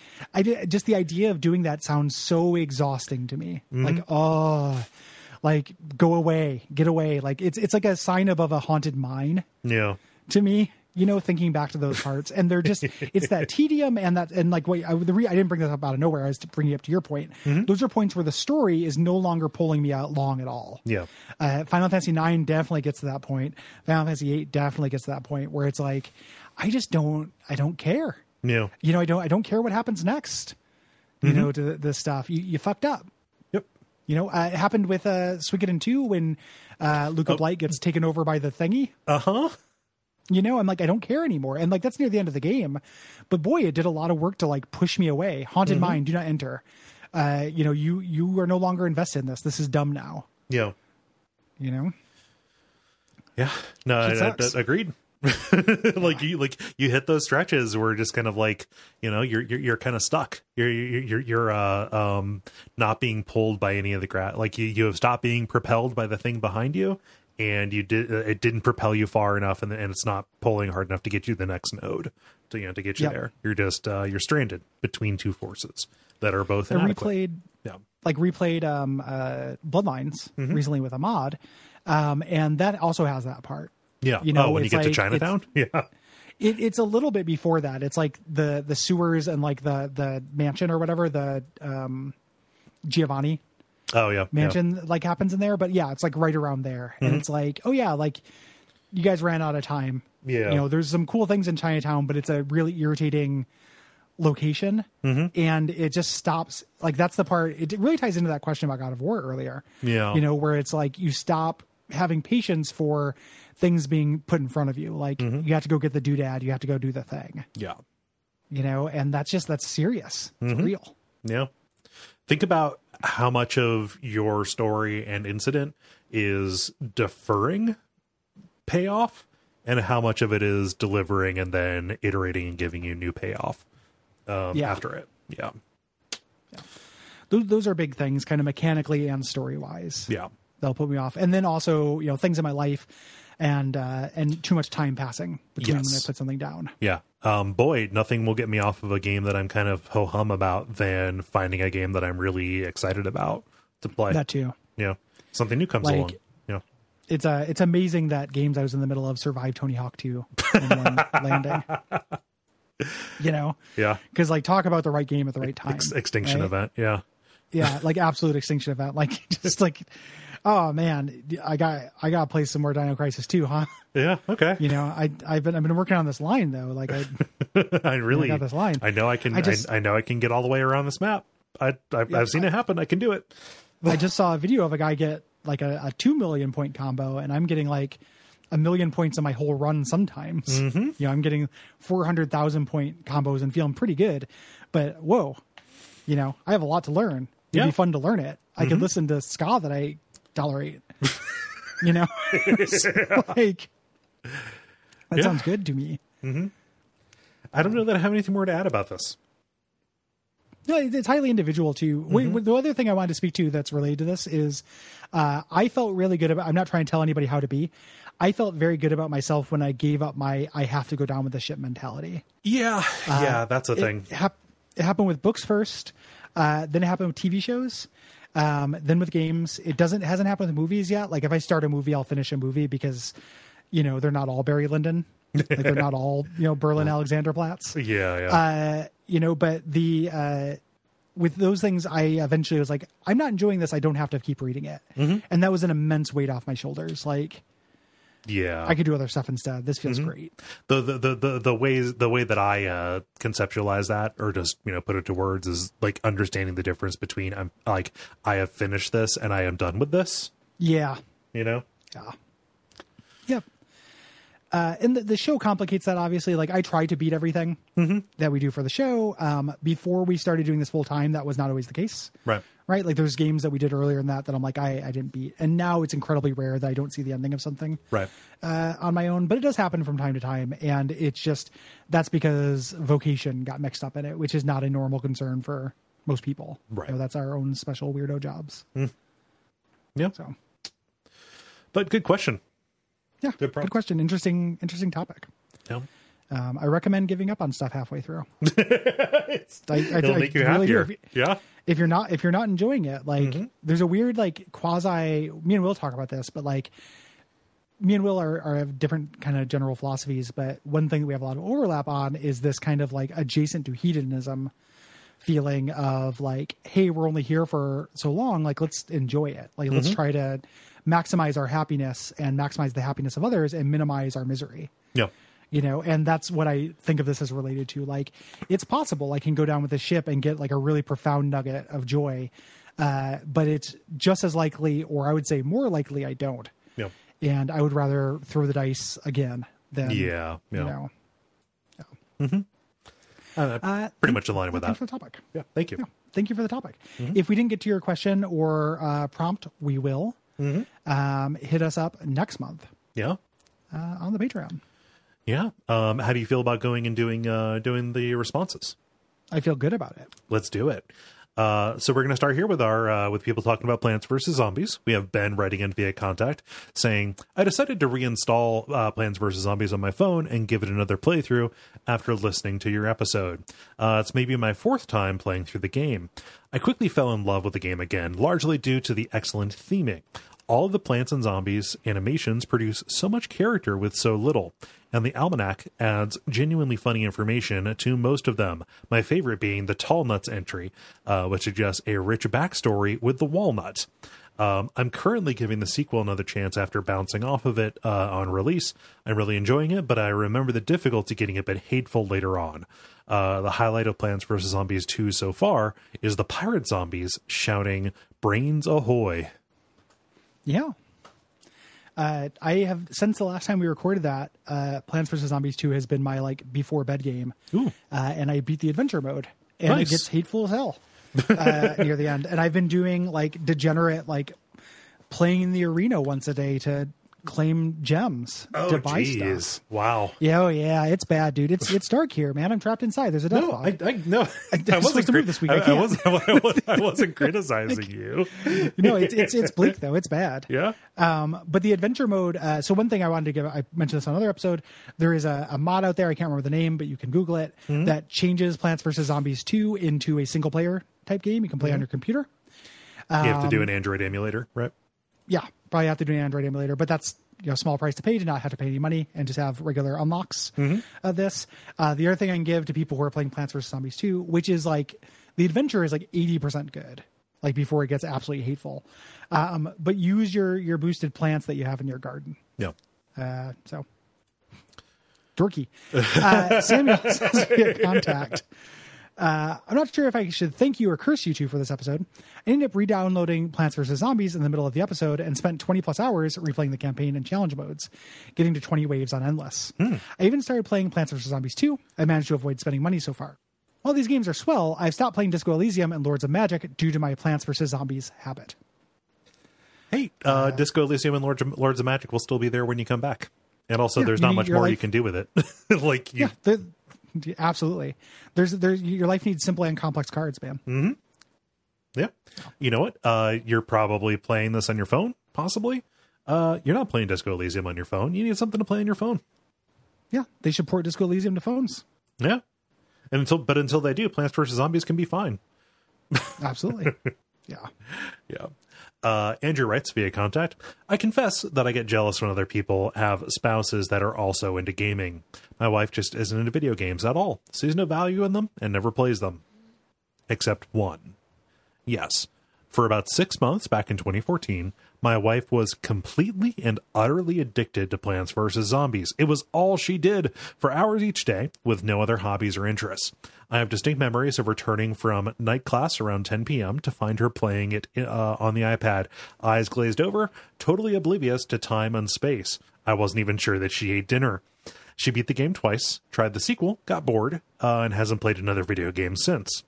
just the idea of doing that sounds so exhausting to me. Like, oh, like go away, get away. Like it's like a sign of a haunted mine. Yeah. To me, thinking back to those parts, and they're just, it's that tedium and like, wait, I didn't bring this up out of nowhere. I was bringing it up to your point. Those are points where the story is no longer pulling me out long at all. Yeah. Final Fantasy 9 definitely gets to that point. Final Fantasy 8 definitely gets to that point where it's like, I don't care. Yeah. I don't care what happens next, to this stuff. You fucked up. Yep. It happened with Suikoden 2 when Luca Blight gets taken over by the thingy. Uh-huh. I'm like, I don't care anymore. And like, that's near the end of the game, but boy, it did a lot of work to like push me away. Haunted Mind, do not enter. You are no longer invested in this. This is dumb now. Yeah. Yeah. No, I agreed. like you hit those stretches where just kind of like, you're kind of stuck. You're not being pulled by any of the like you have stopped being propelled by the thing behind you. And it didn't propel you far enough, and it's not pulling hard enough to get you the next node to get you there. You're just you're stranded between two forces that are both inadequate. Replayed Bloodlines recently with a mod, and that also has that part. Yeah. When you get to Chinatown. Yeah. It's a little bit before that. It's like the sewers and like the mansion or whatever, the Giovanni. Oh yeah, mansion like happens in there, but yeah, it's like right around there, and it's like, oh yeah, like you guys ran out of time. Yeah, there's some cool things in Chinatown, but it's a really irritating location, and it just stops. Like that's the part. It really ties into that question about God of War earlier. Yeah, where it's like you stop having patience for things being put in front of you. Like you have to go get the doodad, you have to go do the thing. Yeah, and that's serious. It's real. Yeah, think about how much of your story and incident is deferring payoff and how much of it is delivering and then iterating and giving you new payoff after it. Yeah. Those are big things kind of mechanically and story wise. Yeah. They'll put me off. And then also, things in my life and too much time passing between when I put something down. Yeah. Boy, nothing will get me off of a game that I'm kind of ho-hum about than finding a game that I'm really excited about to play. That too. Yeah. Something new comes along. Yeah. It's amazing that games I was in the middle of survived Tony Hawk 2 in one landing. Yeah. Because like talk about the right game at the right time. Extinction event. Yeah. Yeah. Like absolute extinction event. Like just like, oh man, I got to play some more Dino Crisis 2, huh? Yeah. Okay. I've been working on this line though. Like I really got this line. I know I can. I know I can get all the way around this map. I've seen it happen. I can do it. I just saw a video of a guy get like a 2 million point combo, and I'm getting like 1 million points in my whole run sometimes. I'm getting 400,000 point combos and feeling pretty good. But whoa, I have a lot to learn. It'd be fun to learn it. I could listen to ska that I tolerate. Like that sounds good to me. I don't know that I have anything more to add about this. No, it's highly individual too. The other thing I wanted to speak to that's related to this is I felt really good about, I'm not trying to tell anybody how to be. I felt very good about myself when I gave up my I have to go down with the ship mentality. Yeah. That's a thing. It happened with books first. Then it happened with TV shows. Then with games. It hasn't happened with movies yet. Like if I start a movie, I'll finish a movie because, they're not all Barry Lyndon. Like they're not all, Berlin Alexanderplatz. Yeah. But with those things, I eventually was like, I'm not enjoying this. I don't have to keep reading it. And that was an immense weight off my shoulders. Like, yeah, I could do other stuff instead. This feels great. The way that I conceptualize that, or just put it to words, is like understanding the difference between I have finished this and I am done with this. Yeah. Yeah. Yep. And the show complicates that, obviously. Like, I try to beat everything that we do for the show. Before we started doing this full time, that was not always the case. Right? Like, there's games that we did earlier in that I'm like, I didn't beat. And now it's incredibly rare that I don't see the ending of something on my own. But it does happen from time to time. And it's just, that's because vocation got mixed up in it, which is not a normal concern for most people. Right. You know, that's our own special weirdo jobs. Yeah. So, but good question. Yeah, good question. Interesting topic. Yeah. I recommend giving up on stuff halfway through. It'll make you happier. If you're not enjoying it, like there's a weird like quasi. Me and Will talk about this, but like me and Will are have different kind of general philosophies. But one thing that we have a lot of overlap on is this kind of like adjacent to hedonism feeling of like, hey, we're only here for so long. Like, let's enjoy it. Like, let's try to maximize our happiness and maximize the happiness of others and minimize our misery. Yeah. You know, and that's what I think of this as related to. Like, it's possible I can go down with a ship and get like a really profound nugget of joy. But it's just as likely, or I would say more likely, I don't. Yeah. And I would rather throw the dice again than, you know. Pretty much in line with that. Thanks for the topic. Yeah. Thank you. Yeah, thank you for the topic. If we didn't get to your question or prompt, we will. Hit us up next month. Yeah. On the Patreon. Yeah. How do you feel about going and doing the responses? I feel good about it. Let's do it. So we're going to start here with our with people talking about Plants vs. Zombies. We have Ben writing in via contact saying, I decided to reinstall Plants vs. Zombies on my phone and give it another playthrough after listening to your episode. It's maybe my fourth time playing through the game. I quickly fell in love with the game again, largely due to the excellent theming. All of the Plants and Zombies animations produce so much character with so little, and the almanac adds genuinely funny information to most of them, my favorite being the Tall Nuts entry, which suggests a rich backstory with the walnut. I'm currently giving the sequel another chance after bouncing off of it on release. I'm really enjoying it, but I remember the difficulty getting a bit hateful later on. The highlight of Plants vs. Zombies 2 so far is the pirate zombies shouting, "Brains ahoy!" Yeah. I have, since the last time we recorded that, Plants vs. Zombies 2 has been my like before bed game. And I beat the adventure mode, and it gets hateful as hell near the end. And I've been doing like degenerate, like playing in the arena once a day to claim gems to buy stuff. Wow. Yeah, oh yeah, it's bad, dude. It's dark here, man. I'm trapped inside. There's a death fog. I wasn't this week. I wasn't criticizing you. No, it's bleak though. It's bad. Yeah. But the adventure mode. So one thing I wanted to give, I mentioned this on another episode. There is a mod out there. I can't remember the name, but you can Google it. That changes Plants vs. Zombies 2 into a single player type game. You can play on your computer. You have to do an Android emulator, right? Yeah, probably have to do an Android emulator, but that's a small price to pay to not have to pay any money and just have regular unlocks of this. The other thing I can give to people who are playing Plants vs. Zombies 2, which is like the adventure is like 80% good, like before it gets absolutely hateful. But use your boosted plants that you have in your garden. Yeah. So dorky. Samuel says via contact. I'm not sure if I should thank you or curse you two for this episode. I ended up re-downloading Plants vs. Zombies in the middle of the episode and spent 20 plus hours replaying the campaign and challenge modes, getting to 20 waves on Endless. I even started playing Plants vs. Zombies 2. I managed to avoid spending money so far. While these games are swell, I've stopped playing Disco Elysium and Lords of Magic due to my Plants vs. Zombies habit. Hey, Disco Elysium and Lords of Magic will still be there when you come back. And also, there's not much more you can do with it. Absolutely. There's your life needs simple and complex cards, man. Yeah. You know what? You're probably playing this on your phone, possibly. You're not playing Disco Elysium on your phone. You need something to play on your phone. Yeah, they should port Disco Elysium to phones. Yeah. And until they do, Plants vs. Zombies can be fine. Absolutely. Yeah. Yeah. Andrew writes via contact, I confess that I get jealous when other people have spouses that are also into gaming. My wife just isn't into video games at all, sees no value in them, and never plays them. Except one. Yes. For about 6 months back in 2014, My wife was completely and utterly addicted to Plants vs. Zombies. It was all she did for hours each day with no other hobbies or interests. I have distinct memories of returning from night class around 10 p.m. to find her playing it on the iPad, eyes glazed over, totally oblivious to time and space. I wasn't even sure that she ate dinner. She beat the game twice, tried the sequel, got bored, and hasn't played another video game since.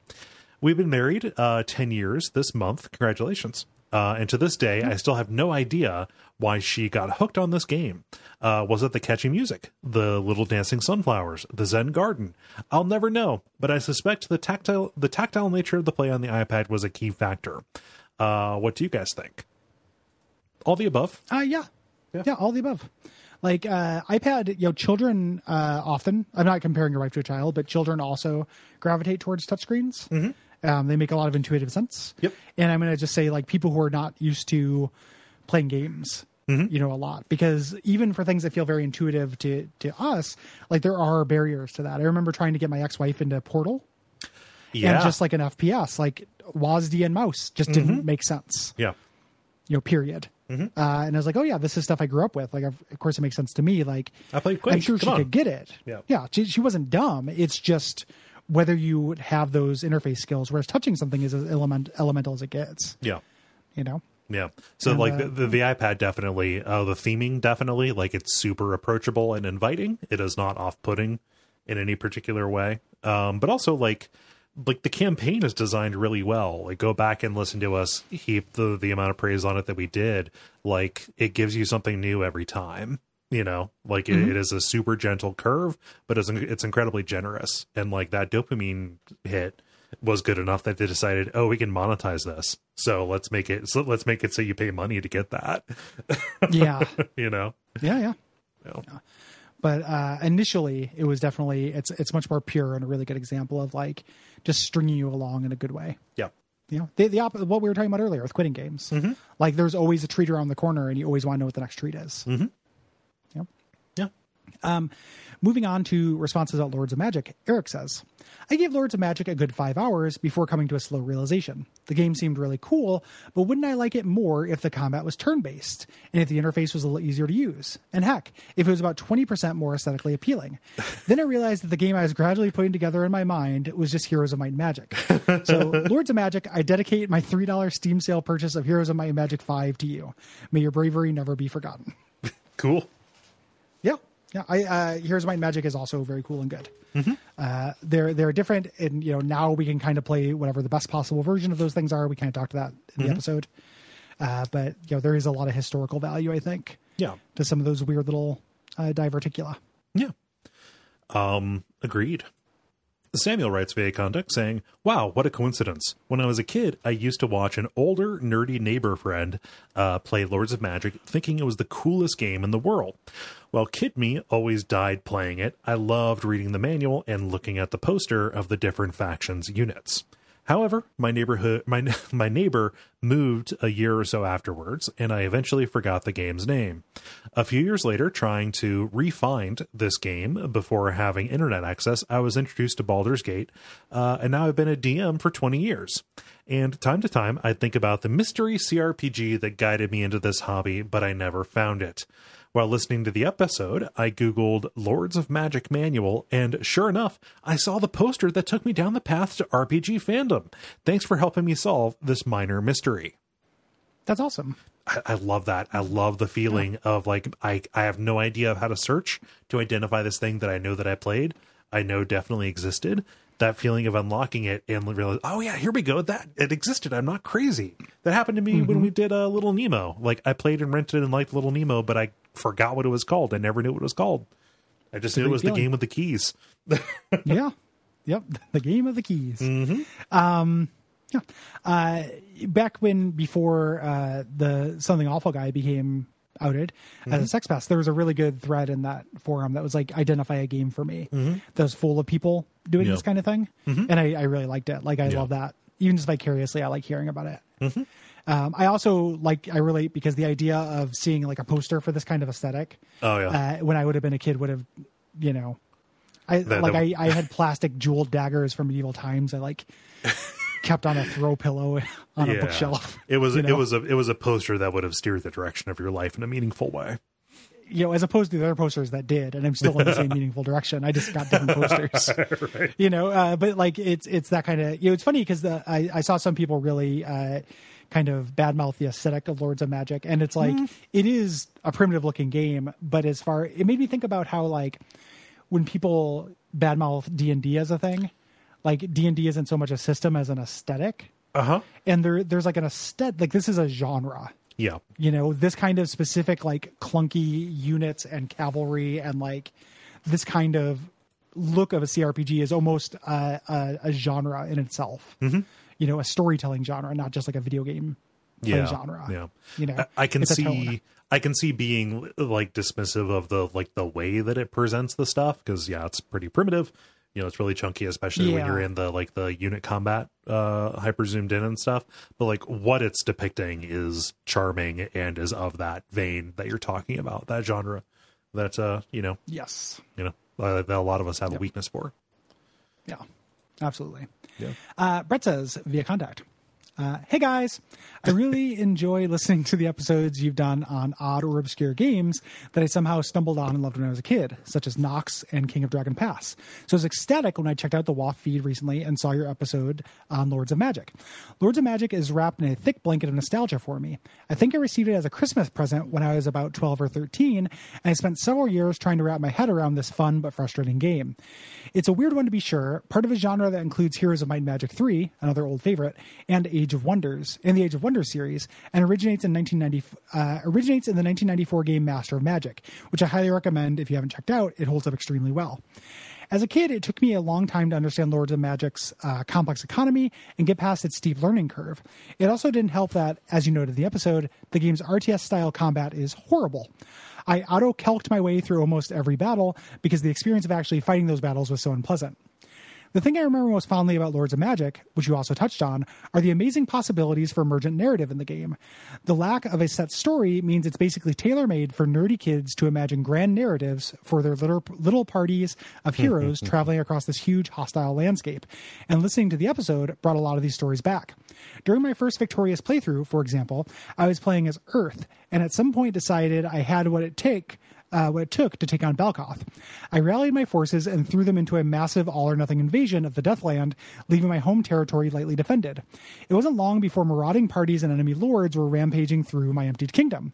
We've been married 10 years this month. Congratulations. And to this day, I still have no idea why she got hooked on this game. Was it the catchy music, the little dancing sunflowers, the Zen garden? I'll never know, but I suspect the tactile nature of the play on the iPad was a key factor. What do you guys think? All the above? Yeah, all the above. Like iPad, children often, I'm not comparing your wife to a child, but children also gravitate towards touchscreens. Mm-hmm. They make a lot of intuitive sense. Yep. And I'm going to just say, like, people who are not used to playing games, a lot, because even for things that feel very intuitive to us, like, there are barriers to that. I remember trying to get my ex-wife into Portal. Yeah. And just like an FPS, like WASD and mouse just didn't make sense. Yeah. Period. Mm-hmm. And I was like, oh yeah, this is stuff I grew up with. Like, of course it makes sense to me. Like, I played Quake. I'm sure she could get it. Yeah. Yeah. She wasn't dumb. It's just whether you have those interface skills, whereas touching something is as elemental as it gets. Yeah. Yeah. So and, like the iPad definitely, the theming definitely, like, it's super approachable and inviting. It is not off-putting in any particular way. But also like the campaign is designed really well. Like, go back and listen to us heap the amount of praise on it that we did. Like, it gives you something new every time. Like, it is a super gentle curve, but it's incredibly generous. And like, that dopamine hit was good enough that they decided, oh, we can monetize this. So let's make it so you pay money to get that. Yeah. Yeah. But initially it was definitely, it's much more pure and a really good example of like just stringing you along in a good way. Yeah. The what we were talking about earlier with quitting games. Mm-hmm. Like, there's always a treat around the corner and you always want to know what the next treat is. Mm-hmm. Yeah. Moving on to responses about Lords of Magic, Eric says, I gave Lords of Magic a good 5 hours before coming to a slow realization. The game seemed really cool, but wouldn't I like it more if the combat was turn-based and if the interface was a little easier to use? And heck, if it was about 20% more aesthetically appealing. Then I realized that the game I was gradually putting together in my mind was just Heroes of Might and Magic. So, Lords of Magic, I dedicate my $3 Steam sale purchase of Heroes of Might and Magic 5 to you. May your bravery never be forgotten. Cool. Yeah, Heroes of Might and Magic is also very cool and good. Mm-hmm. They're different, and now we can kind of play whatever the best possible version of those things are. We kind of talked to that in the episode, but there is a lot of historical value, I think. Yeah, to some of those weird little diverticula. Yeah, agreed. Samuel writes via contact saying, wow, what a coincidence. When I was a kid, I used to watch an older, nerdy neighbor friend play Lords of Magic, thinking it was the coolest game in the world. While kid me always died playing it, I loved reading the manual and looking at the poster of the different factions' units. However, my neighbor moved a year or so afterwards, and I eventually forgot the game's name. A few years later, trying to re-find this game before having internet access, I was introduced to Baldur's Gate, and now I've been a DM for 20 years. And time to time, I think about the mystery CRPG that guided me into this hobby, but I never found it. While listening to the episode, I Googled Lords of Magic Manual, and sure enough, I saw the poster that took me down the path to RPG fandom. Thanks for helping me solve this minor mystery. That's awesome. I love that. I love the feeling of like, I have no idea of how to search to identify this thing that I know that I played. I know definitely existed. That feeling of unlocking it and realize, oh yeah, here we go. That it existed. I'm not crazy. That happened to me when we did Little Nemo. Like, I played and rented and liked Little Nemo, but I forgot what it was called. I never knew what it was called. I just knew it was the game with the keys. Yeah. Yep. The game of the keys. Mm-hmm. Back before the Something Awful guy became outed as a sex pest, there was a really good thread in that forum that was like, identify a game for me that was full of people doing this kind of thing. And I really liked it. Like, I love that. Even just vicariously, I like hearing about it. I also I relate because the idea of seeing like a poster for this kind of aesthetic when I would have been a kid would have, I had plastic jeweled daggers from medieval times. I kept on a throw pillow on a bookshelf. It was it was a poster that would have steered the direction of your life in a meaningful way. As opposed to the other posters that did, and I'm still in the same meaningful direction. I just got different posters, right. But like it's that kind of, it's funny because I saw some people really kind of badmouth the aesthetic of Lords of Magic, and it's like it is a primitive looking game, but it made me think about how like when people badmouth D&D as a thing, like D&D isn't so much a system as an aesthetic, and there's like an aesthetic, like this is a genre. Yeah. This kind of specific like clunky units and cavalry and like this kind of look of a CRPG is almost a genre in itself. A storytelling genre, not just like a video game play genre. Yeah. I can see being like dismissive of the way that it presents the stuff, because it's pretty primitive. It's really chunky, especially when you're in the unit combat, hyper zoomed in and stuff. But like what it's depicting is charming and is of that vein that you're talking about, that genre that, yes, that a lot of us have a weakness for. Yeah, absolutely. Yeah. Brett says via contact, hey guys, I really enjoy listening to the episodes you've done on odd or obscure games that I somehow stumbled on and loved when I was a kid, such as Nox and King of Dragon Pass. So I was ecstatic when I checked out the WOFF feed recently and saw your episode on Lords of Magic. Lords of Magic is wrapped in a thick blanket of nostalgia for me. I think I received it as a Christmas present when I was about 12 or 13, and I spent several years trying to wrap my head around this fun but frustrating game. It's a weird one to be sure, part of a genre that includes Heroes of Might and Magic 3, another old favorite, and Age of Wonders, in the Age of Wonders series, and originates in the 1994 game Master of Magic, which I highly recommend if you haven't checked out. It holds up extremely well. As a kid, it took me a long time to understand Lords of Magic's complex economy and get past its steep learning curve. It also didn't help that, as you noted in the episode, the game's RTS-style combat is horrible. I auto-calced my way through almost every battle because the experience of actually fighting those battles was so unpleasant. The thing I remember most fondly about Lords of Magic, which you also touched on, are the amazing possibilities for emergent narrative in the game. The lack of a set story means it's basically tailor-made for nerdy kids to imagine grand narratives for their little parties of heroes traveling across this huge hostile landscape. And listening to the episode brought a lot of these stories back. During my first victorious playthrough, for example, I was playing as Earth, and at some point decided I had what it took to take on Belkoth. I rallied my forces and threw them into a massive all-or-nothing invasion of the Deathland, leaving my home territory lightly defended. It wasn't long before marauding parties and enemy lords were rampaging through my emptied kingdom.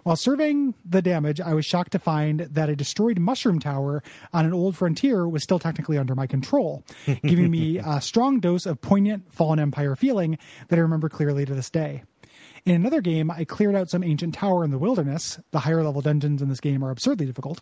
While surveying the damage, I was shocked to find that a destroyed mushroom tower on an old frontier was still technically under my control, giving me a strong dose of poignant Fallen Empire feeling that I remember clearly to this day. In another game, I cleared out some ancient tower in the wilderness. The higher level dungeons in this game are absurdly difficult,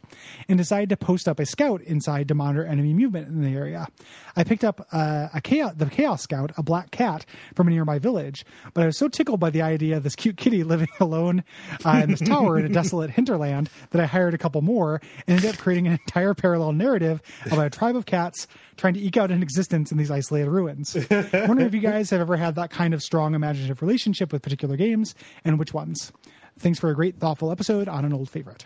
and decided to post up a scout inside to monitor enemy movement in the area. I picked up the Chaos Scout, a black cat, from a nearby village, but I was so tickled by the idea of this cute kitty living alone in this tower in a desolate hinterland that I hired a couple more and ended up creating an entire parallel narrative about a tribe of cats trying to eke out an existence in these isolated ruins. I wonder if you guys have ever had that kind of strong imaginative relationship with particular games, and which ones. Thanks for a great, thoughtful episode on an old favorite.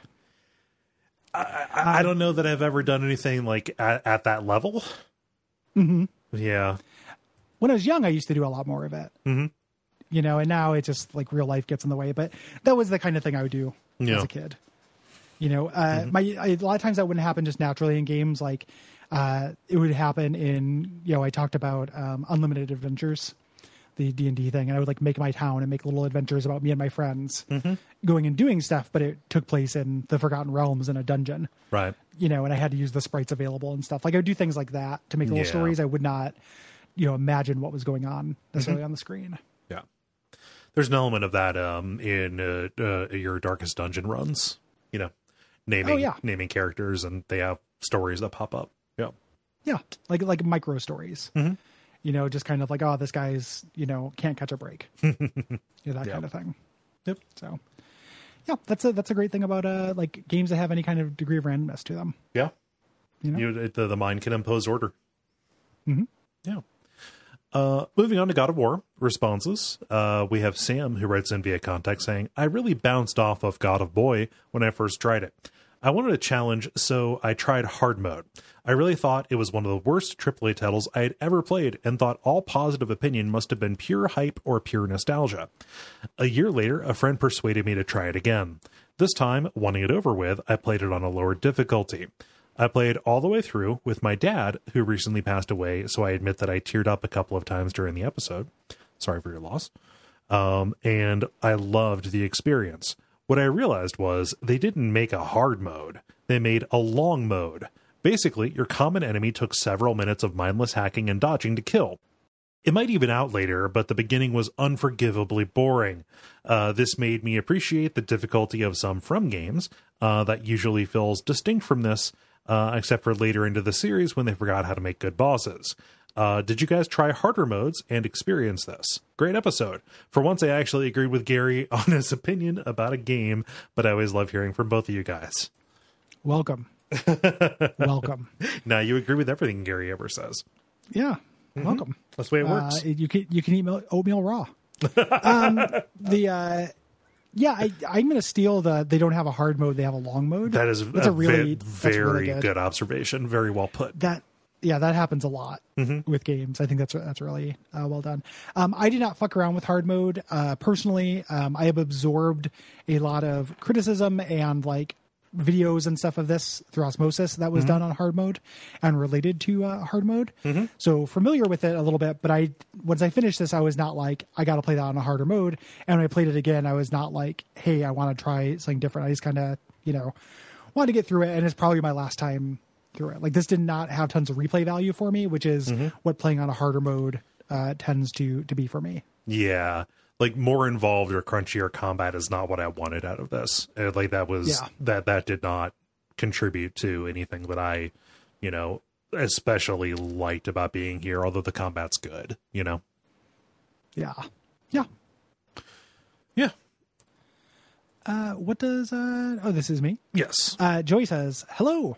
I don't know that I've ever done anything like at that level. Yeah. When I was young, I used to do a lot more of it. And now it's just like real life gets in the way. But that was the kind of thing I would do as a kid. A lot of times that wouldn't happen just naturally in games. Like it would happen in, I talked about Unlimited Adventures, the D&D thing, and I would like make my town and make little adventures about me and my friends going and doing stuff, but it took place in the Forgotten Realms in a dungeon. Right. And I had to use the sprites available and stuff. Like I would do things like that to make little stories. I would not, imagine what was going on necessarily on the screen. Yeah. There's an element of that in your Darkest Dungeon runs, naming characters, and they have stories that pop up. Yeah. Yeah. Like micro stories. Just kind of like, oh, this guy's, can't catch a break. That kind of thing. Yep. So, yeah, that's a great thing about like games that have any kind of degree of randomness to them. Yeah. The mind can impose order. Yeah. Moving on to God of War responses. We have Sam, who writes in via contact saying, I really bounced off of God of Boy when I first tried it. I wanted a challenge, so I tried hard mode. I really thought it was one of the worst AAA titles I had ever played and thought all positive opinion must have been pure hype or pure nostalgia. A year later, a friend persuaded me to try it again. This time, wanting it over with, I played it on a lower difficulty. I played all the way through with my dad, who recently passed away, so I admit that I teared up a couple of times during the episode. Sorry for your loss. And I loved the experience. What I realized was they didn't make a hard mode. They made a long mode. Basically, your common enemy took several minutes of mindless hacking and dodging to kill. It might even out later, but the beginning was unforgivably boring. This made me appreciate the difficulty of some From games that usually feels distinct from this, except for later into the series when they forgot how to make good bosses. Did you guys try harder modes and experience this? Great episode. For once, I actually agreed with Gary on his opinion about a game, but I always love hearing from both of you guys. Welcome. Welcome. Now you agree with everything Gary ever says. Yeah. Welcome. That's the way it works. You can eat oatmeal raw. I'm going to steal they don't have a hard mode. They have a long mode. That is a really very good observation. Very well put. That happens a lot with games. I think that's really well done. I did not fuck around with hard mode. Personally, I have absorbed a lot of criticism and like videos and stuff of this through osmosis that was done on hard mode and related to hard mode. So familiar with it a little bit, but once I finished this, I was not like, I got to play that on a harder mode. And when I played it again, I was not like, hey, I want to try something different. I just kind of, wanted to get through it. And it's probably my last time through it. Like this did not have tons of replay value for me, which is what playing on a harder mode tends to be for me. Yeah. Like more involved or crunchier combat is not what I wanted out of this. Like that was that did not contribute to anything that I, especially liked about being here, although the combat's good, Yeah. What does this is me. Yes. Joey says, hello.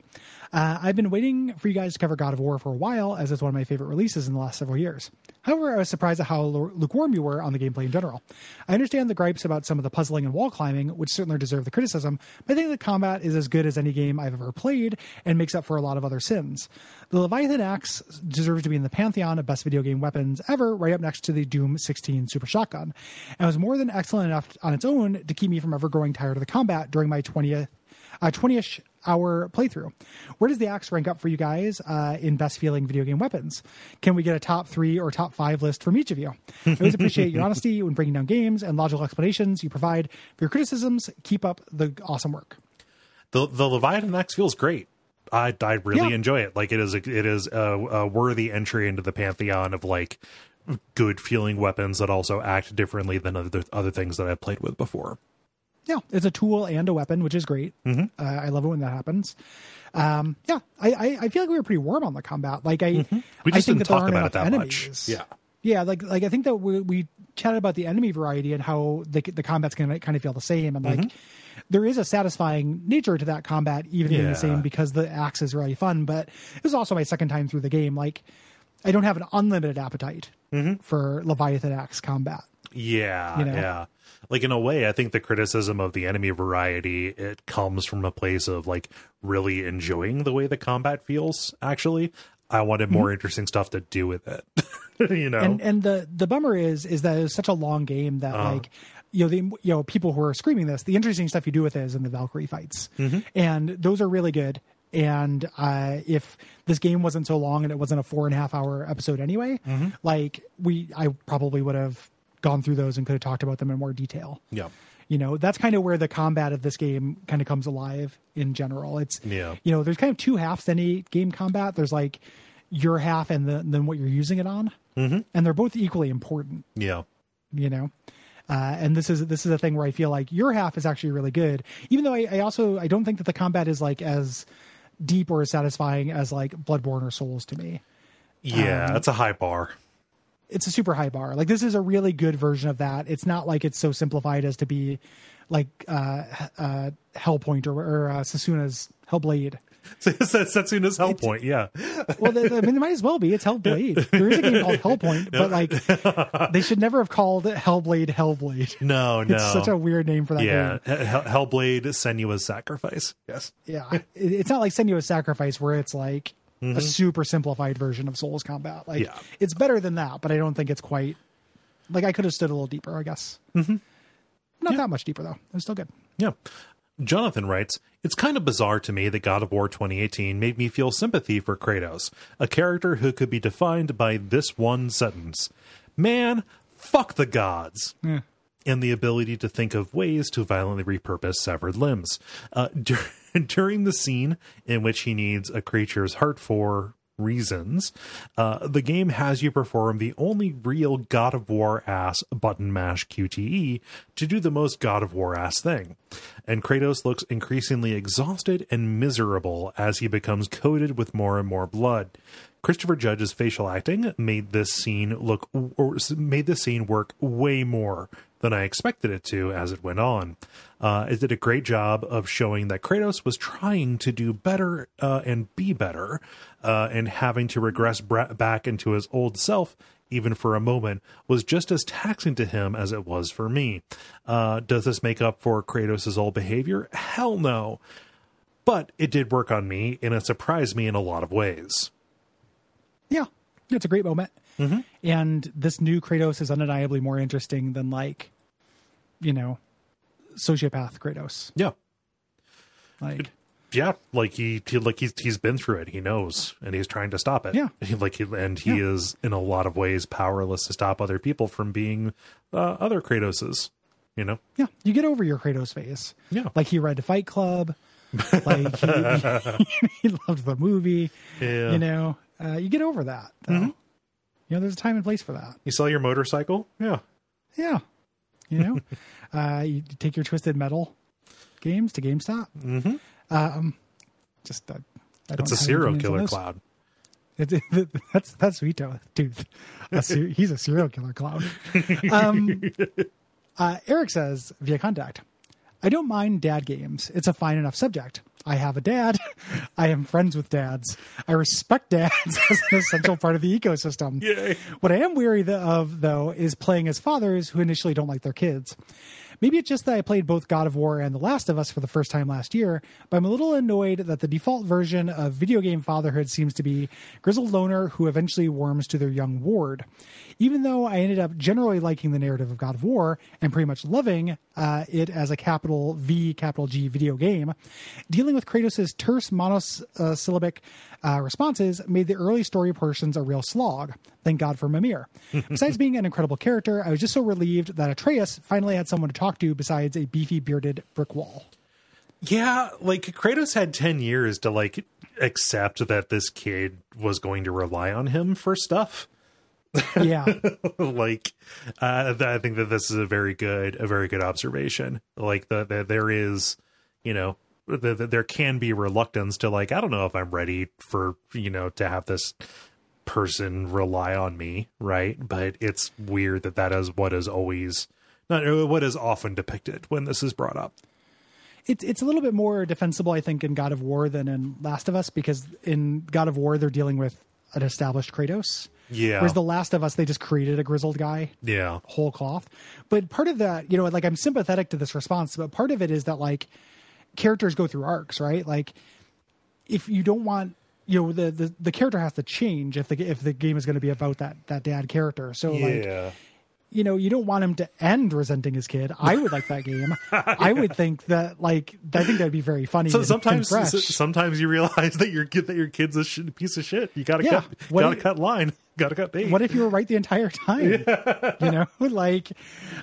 I've been waiting for you guys to cover God of War for a while, as it's one of my favorite releases in the last several years. However, I was surprised at how lukewarm you were on the gameplay in general. I understand the gripes about some of the puzzling and wall climbing, which certainly deserve the criticism, but I think the combat is as good as any game I've ever played and makes up for a lot of other sins. The Leviathan Axe deserves to be in the pantheon of best video game weapons ever, right up next to the Doom 16 Super Shotgun, and was more than excellent enough on its own to keep me from ever growing tired of the combat during my 20-ish hour playthrough. Where does the axe rank up for you guys in best feeling video game weapons? Can we get a top 3 or top 5 list from each of you? I always appreciate your honesty when breaking down games and logical explanations you provide for your criticisms. Keep up the awesome work. The Leviathan Axe feels great. I really enjoy it. Like it is a worthy entry into the pantheon of like good feeling weapons that also act differently than other things that I've played with before. Yeah, it's a tool and a weapon, which is great. I love it when that happens. I feel like we were pretty warm on the combat. Like we just didn't talk about it that much. Yeah. Like I think that we chatted about the enemy variety and how the combat's going to kind of feel the same, and like there is a satisfying nature to that combat, even being the same, because the axe is really fun. But it was also my second time through the game. Like I don't have an unlimited appetite for Leviathan Axe combat. Yeah. Like in a way, I think the criticism of the enemy variety, it comes from a place of like really enjoying the way the combat feels. Actually, I wanted more interesting stuff to do with it. And the bummer is that it's such a long game that like people who are screaming this, the interesting stuff you do with it is in the Valkyrie fights, and those are really good. And if this game wasn't so long and it wasn't a 4.5 hour episode anyway, I probably would have gone through those and could have talked about them in more detail. Yeah. That's kind of where the combat of this game kind of comes alive in general. It's, there's kind of two halves to any game combat. There's like your half and then what you're using it on. And they're both equally important. Yeah. And this is a thing where I feel like your half is actually really good, even though I don't think that the combat is like as deep or as satisfying as like Bloodborne or Souls to me. Yeah. That's a high bar. It's a super high bar. Like this is a really good version of that. It's not like it's so simplified as to be like Hellpoint or Susuna's Hellblade. Setsuna's Hellpoint, yeah. Well, I mean, it might as well be. It's Hellblade. There is a game called Hellpoint, but like they should never have called it Hellblade. No. It's such a weird name for that game. Hellblade Senua's Sacrifice. Yes. Yeah. It's not like Senua's Sacrifice where it's like a super simplified version of Souls combat. Like it's better than that, but I don't think it's quite like I could have stood a little deeper, I guess. Not that much deeper though. It was still good. Yeah. Jonathan writes, "It's kind of bizarre to me that God of War 2018 made me feel sympathy for Kratos, a character who could be defined by this one sentence. Man, fuck the gods." And the ability to think of ways to violently repurpose severed limbs. During the scene in which he needs a creature's heart for reasons, the game has you perform the only real God of War ass button mash QTE to do the most God of War ass thing. And Kratos looks increasingly exhausted and miserable as he becomes coated with more and more blood. Christopher Judge's facial acting made this scene work way more than I expected it to as it went on. It did a great job of showing that Kratos was trying to do better and be better, and having to regress back into his old self, even for a moment, was just as taxing to him as it was for me. Does this make up for Kratos' old behavior? Hell no. But it did work on me, and it surprised me in a lot of ways. Yeah, it's a great moment. And this new Kratos is undeniably more interesting than like, sociopath Kratos. Yeah. Like, yeah, like he's been through it. He knows, and he's trying to stop it. Yeah. He is in a lot of ways powerless to stop other people from being other Kratoses. Yeah, you get over your Kratos phase. Yeah, like he read Fight Club. Like he loved the movie. Yeah. You get over that. Though. There's a time and place for that. You sell your motorcycle? Yeah. Yeah. You take your Twisted Metal games to GameStop. It's a serial killer cloud. That's Sweet Tooth. He's a serial killer cloud. Eric says via contact, "I don't mind dad games. It's a fine enough subject. I have a dad. I am friends with dads. I respect dads as an essential part of the ecosystem. Yay. What I am weary of, though, is playing as fathers who initially don't like their kids. Maybe it's just that I played both God of War and The Last of Us for the first time last year, but I'm a little annoyed that the default version of video game fatherhood seems to be grizzled loner who eventually warms to their young ward. Even though I ended up generally liking the narrative of God of War and pretty much loving it as a capital V, capital G video game, dealing with Kratos' terse monosyllabic responses made the early story portions a real slog. Thank God for Mimir. Besides being an incredible character, I was just so relieved that Atreus finally had someone to talk to besides a beefy bearded brick wall. Yeah, like Kratos had 10 years to like accept that this kid was going to rely on him for stuff. Yeah. Like I think that this is a very good observation. Like there is, there can be reluctance to like, I don't know if I'm ready for, to have this person rely on me, right? But it's weird that is what is always not what is often depicted when this is brought up. It's a little bit more defensible, I think, in God of War than in Last of Us, because in God of War they're dealing with an established Kratos. Yeah. Whereas The Last of Us, they just created a grizzled guy. Yeah. Whole cloth. But part of that, like I'm sympathetic to this response, but part of it is that like characters go through arcs, right? Like if you don't want, the character has to change if the game is going to be about that dad character. So like, you don't want him to end resenting his kid. I would like that game. I would think that I think that'd be very funny. So sometimes you realize that your kid's a piece of shit. You gotta cut line. Gotta cut bait. What if you were right the entire time? Yeah.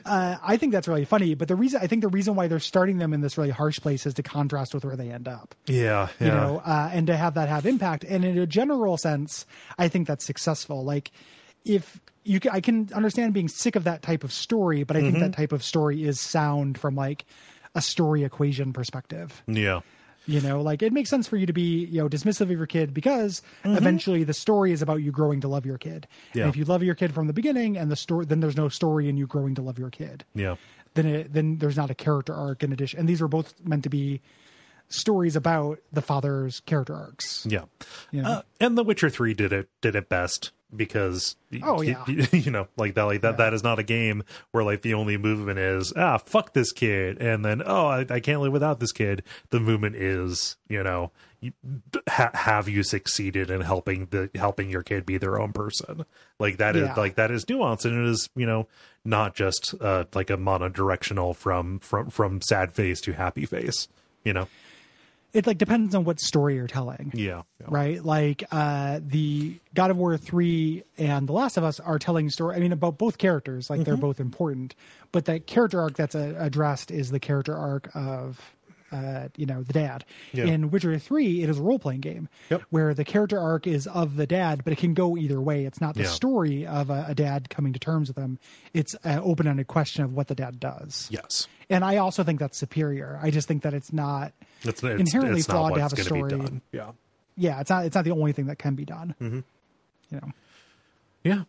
I think that's really funny. But the reason why they're starting them in this really harsh place is to contrast with where they end up. Yeah. And to have that have impact. And in a general sense, I think that's successful. Like I can understand being sick of that type of story, but I think that type of story is sound from like a story equation perspective. Yeah. It makes sense for you to be, dismissive of your kid because eventually the story is about you growing to love your kid. Yeah. And if you love your kid from the beginning and then there's no story in you growing to love your kid. Yeah. Then there's not a character arc in addition. And these are both meant to be stories about the father's character arcs. Yeah. You know? And The Witcher 3 did it best because you know, that is not a game where like the only movement is fuck this kid, and then I can't live without this kid. The movement is, you know, have you succeeded in helping your kid be their own person. Like that is that is nuance, and it is, you know, not just like a monodirectional from sad face to happy face, you know. It like depends on what story you're telling. Yeah. Right. Like the God of War 3 and The Last of Us are telling story. I mean, about both characters, like they're both important, but that character arc that's addressed is the character arc of, you know, the dad. Yeah. In Witcher 3, it is a role-playing game where the character arc is of the dad, but it can go either way. It's not the story of a dad coming to terms with him. It's an open-ended question of what the dad does. Yes. And I also think that's superior. I just think that it's not inherently flawed to have a story. Yeah. Yeah, it's not the only thing that can be done. Mm-hmm. You know. Yeah.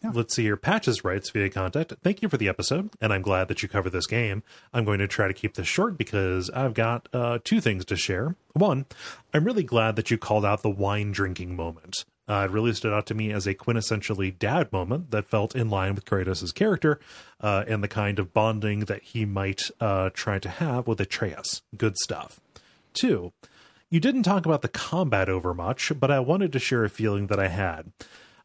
Let's see here. Patches writes via contact. Thank you for the episode, and I'm glad that you cover this game. I'm going to try to keep this short because I've got two things to share. One, I'm really glad that you called out the wine drinking moment. It really stood out to me as a quintessentially dad moment that felt in line with Kratos' character and the kind of bonding that he might try to have with Atreus. Good stuff. Two, you didn't talk about the combat over much, but I wanted to share a feeling that I had.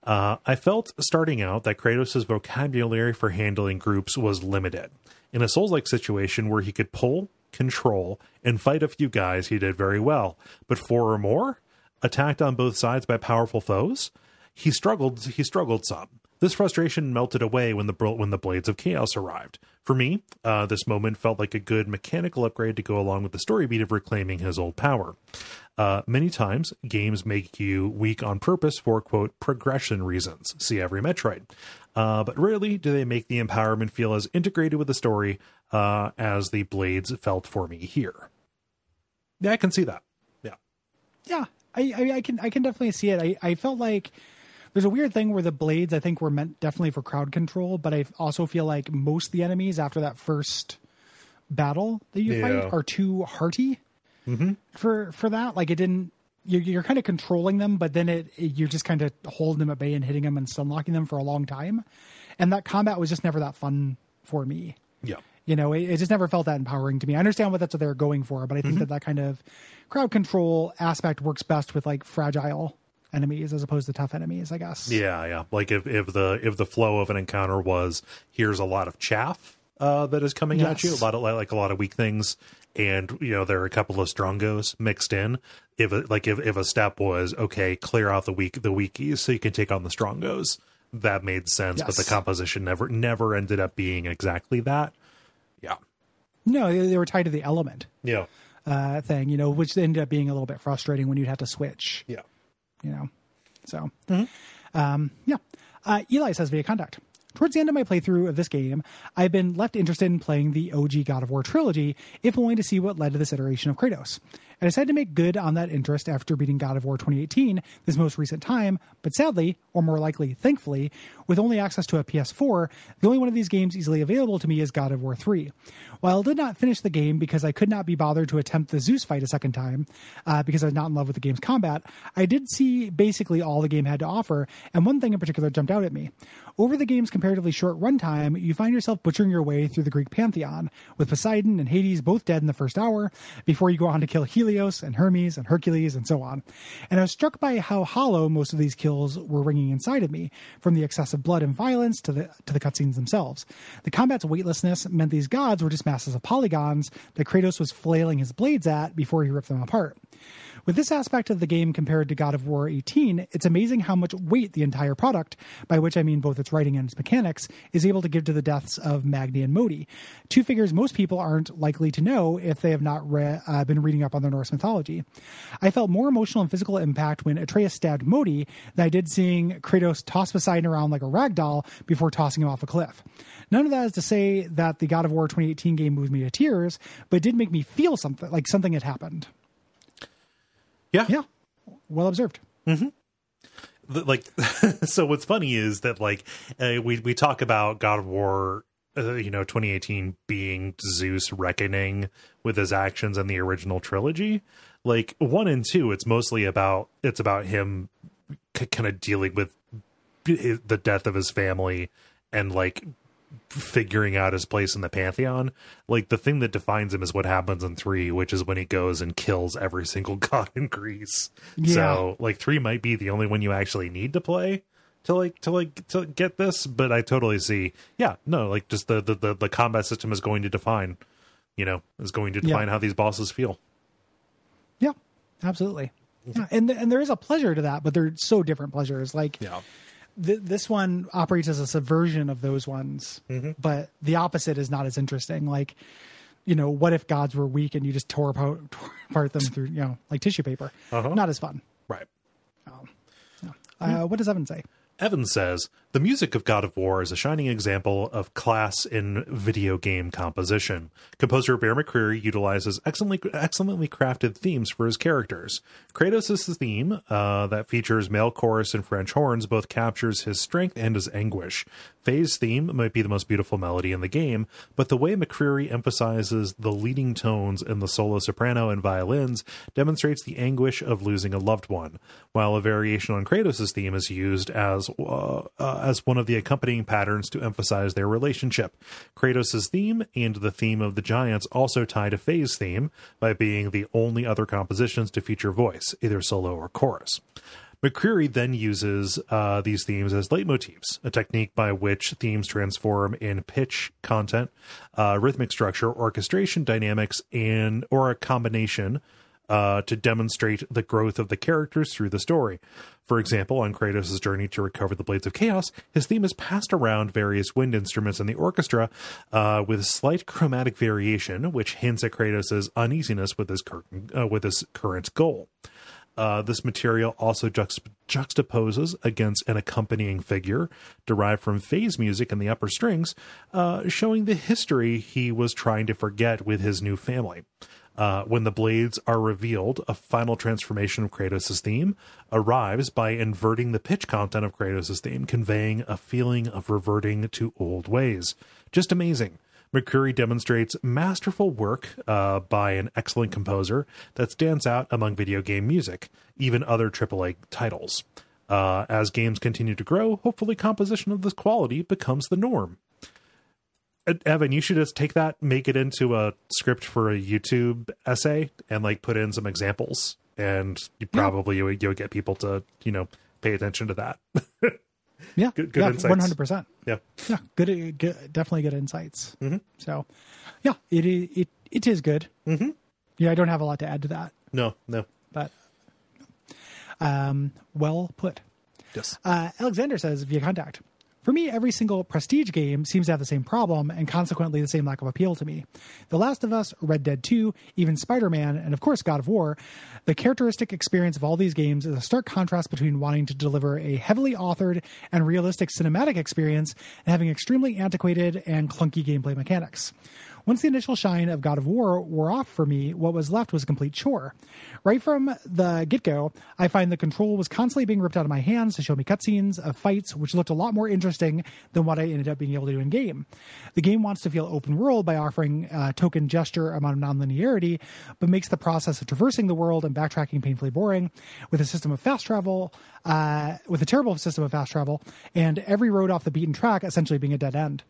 I felt starting out that Kratos' vocabulary for handling groups was limited. In a Souls-like situation where he could pull, control, and fight a few guys, he did very well. But four or more, attacked on both sides by powerful foes, he struggled some. This frustration melted away when the Blades of Chaos arrived. For me, this moment felt like a good mechanical upgrade to go along with the story beat of reclaiming his old power. Many times, games make you weak on purpose for, quote, progression reasons. See every Metroid. But rarely do they make the empowerment feel as integrated with the story as the Blades felt for me here. Yeah, I can see that. Yeah. Yeah, I can definitely see it. I felt like there's a weird thing where the Blades, I think, were meant definitely for crowd control, but I also feel like most of the enemies after that first battle that you fight are too hearty for that. Like, it didn't, you're kind of controlling them, but then you're just kind of holding them at bay and hitting them and stunlocking them for a long time. And that combat was just never that fun for me. Yeah. You know, it just never felt that empowering to me. I understand that's what they're going for, but I think that kind of crowd control aspect works best with like fragile enemies as opposed to tough enemies, I guess. Yeah. Like if the flow of an encounter was, here's a lot of chaff that is coming at you, a lot of weak things, and you know there are a couple of strongos mixed in. If a step was, okay, clear out the weakies so you can take on the strongos, that made sense. But the composition never ended up being exactly that. Yeah. No, they were tied to the element. Yeah. Thing, you know, which ended up being a little bit frustrating when you'd have to switch. Yeah. You know, so, Eli says via contact. Towards the end of my playthrough of this game, I've been left interested in playing the OG God of War trilogy, if only to see what led to this iteration of Kratos. I decided to make good on that interest after beating God of War 2018, this most recent time, but sadly, or more likely, thankfully, with only access to a PS4, the only one of these games easily available to me is God of War 3. While I did not finish the game because I could not be bothered to attempt the Zeus fight a second time, because I was not in love with the game's combat, I did see basically all the game had to offer, and one thing in particular jumped out at me. Over the game's comparatively short runtime, you find yourself butchering your way through the Greek pantheon, with Poseidon and Hades both dead in the first hour, before you go on to kill Helios and Hermes and Hercules and so on. And I was struck by how hollow most of these kills were ringing inside of me, from the excessive blood and violence to the cutscenes themselves. The combat's weightlessness meant these gods were just masses of polygons that Kratos was flailing his blades at before he ripped them apart. With this aspect of the game compared to God of War 18, it's amazing how much weight the entire product, by which I mean both its writing and its mechanics, is able to give to the deaths of Magni and Modi, two figures most people aren't likely to know if they have not been reading up on the Norse mythology. I felt more emotional and physical impact when Atreus stabbed Modi than I did seeing Kratos toss Poseidon around like a rag doll before tossing him off a cliff. None of that is to say that the God of War 2018 game moved me to tears, but it did make me feel something, like something had happened. Yeah. Well observed. So what's funny is that we talk about God of War 2018 being Zeus reckoning with his actions in the original trilogy. Like 1 and 2, it's mostly about him kind of dealing with the death of his family and like figuring out his place in the pantheon. Like the thing that defines him is what happens in 3, which is when he goes and kills every single god in Greece. Yeah. So like 3 might be the only one you actually need to play to get this, but I totally see. Yeah, no, like just the combat system is going to define how these bosses feel. Yeah, absolutely. Yeah, and there is a pleasure to that, but they're so different pleasures. Like, this one operates as a subversion of those ones, but the opposite is not as interesting. Like, what if gods were weak and you just tore apart them through, like tissue paper? Not as fun. Right. What does Evan say? Evan says, the music of God of War is a shining example of class in video game composition. Composer Bear McCreary utilizes excellently crafted themes for his characters. Kratos' theme, that features male chorus and French horns, both captures his strength and his anguish. Faye's theme might be the most beautiful melody in the game, but the way McCreary emphasizes the leading tones in the solo soprano and violins demonstrates the anguish of losing a loved one, while a variation on Kratos' theme is used as one of the accompanying patterns to emphasize their relationship. Kratos' theme and the theme of the Giants also tie to Faye's theme by being the only other compositions to feature voice, either solo or chorus. McCreary then uses these themes as leitmotifs, a technique by which themes transform in pitch, content, rhythmic structure, orchestration dynamics, or a combination to demonstrate the growth of the characters through the story. For example, on Kratos' journey to recover the Blades of Chaos, his theme is passed around various wind instruments in the orchestra with slight chromatic variation, which hints at Kratos' uneasiness with his current goal. This material also juxtaposes against an accompanying figure derived from Faye's music in the upper strings, showing the history he was trying to forget with his new family. When the blades are revealed, a final transformation of Kratos' theme arrives by inverting the pitch content of Kratos' theme, conveying a feeling of reverting to old ways. Just amazing. McCreary demonstrates masterful work by an excellent composer that stands out among video game music, even other AAA titles. As games continue to grow, hopefully composition of this quality becomes the norm. Evan, you should just take that, make it into a script for a YouTube essay, and like put in some examples, and you'll get people to pay attention to that. Yeah, good insights. 100%. Yeah, good, definitely good insights. So, yeah, it is good. Yeah, I don't have a lot to add to that. No, but well put. Yes. Alexander says via contact. For me, every single prestige game seems to have the same problem and consequently the same lack of appeal to me. The Last of Us, Red Dead 2, even Spider-Man, and of course God of War, the characteristic experience of all these games is a stark contrast between wanting to deliver a heavily authored and realistic cinematic experience and having extremely antiquated and clunky gameplay mechanics. Once the initial shine of God of War wore off for me, what was left was a complete chore. Right from the get-go, I find the control was constantly being ripped out of my hands to show me cutscenes of fights, which looked a lot more interesting than what I ended up being able to do in-game. The game wants to feel open world by offering a token gesture amount of non-linearity, but makes the process of traversing the world and backtracking painfully boring, with a system of fast travel, with a terrible system of fast travel, and every road off the beaten track essentially being a dead end.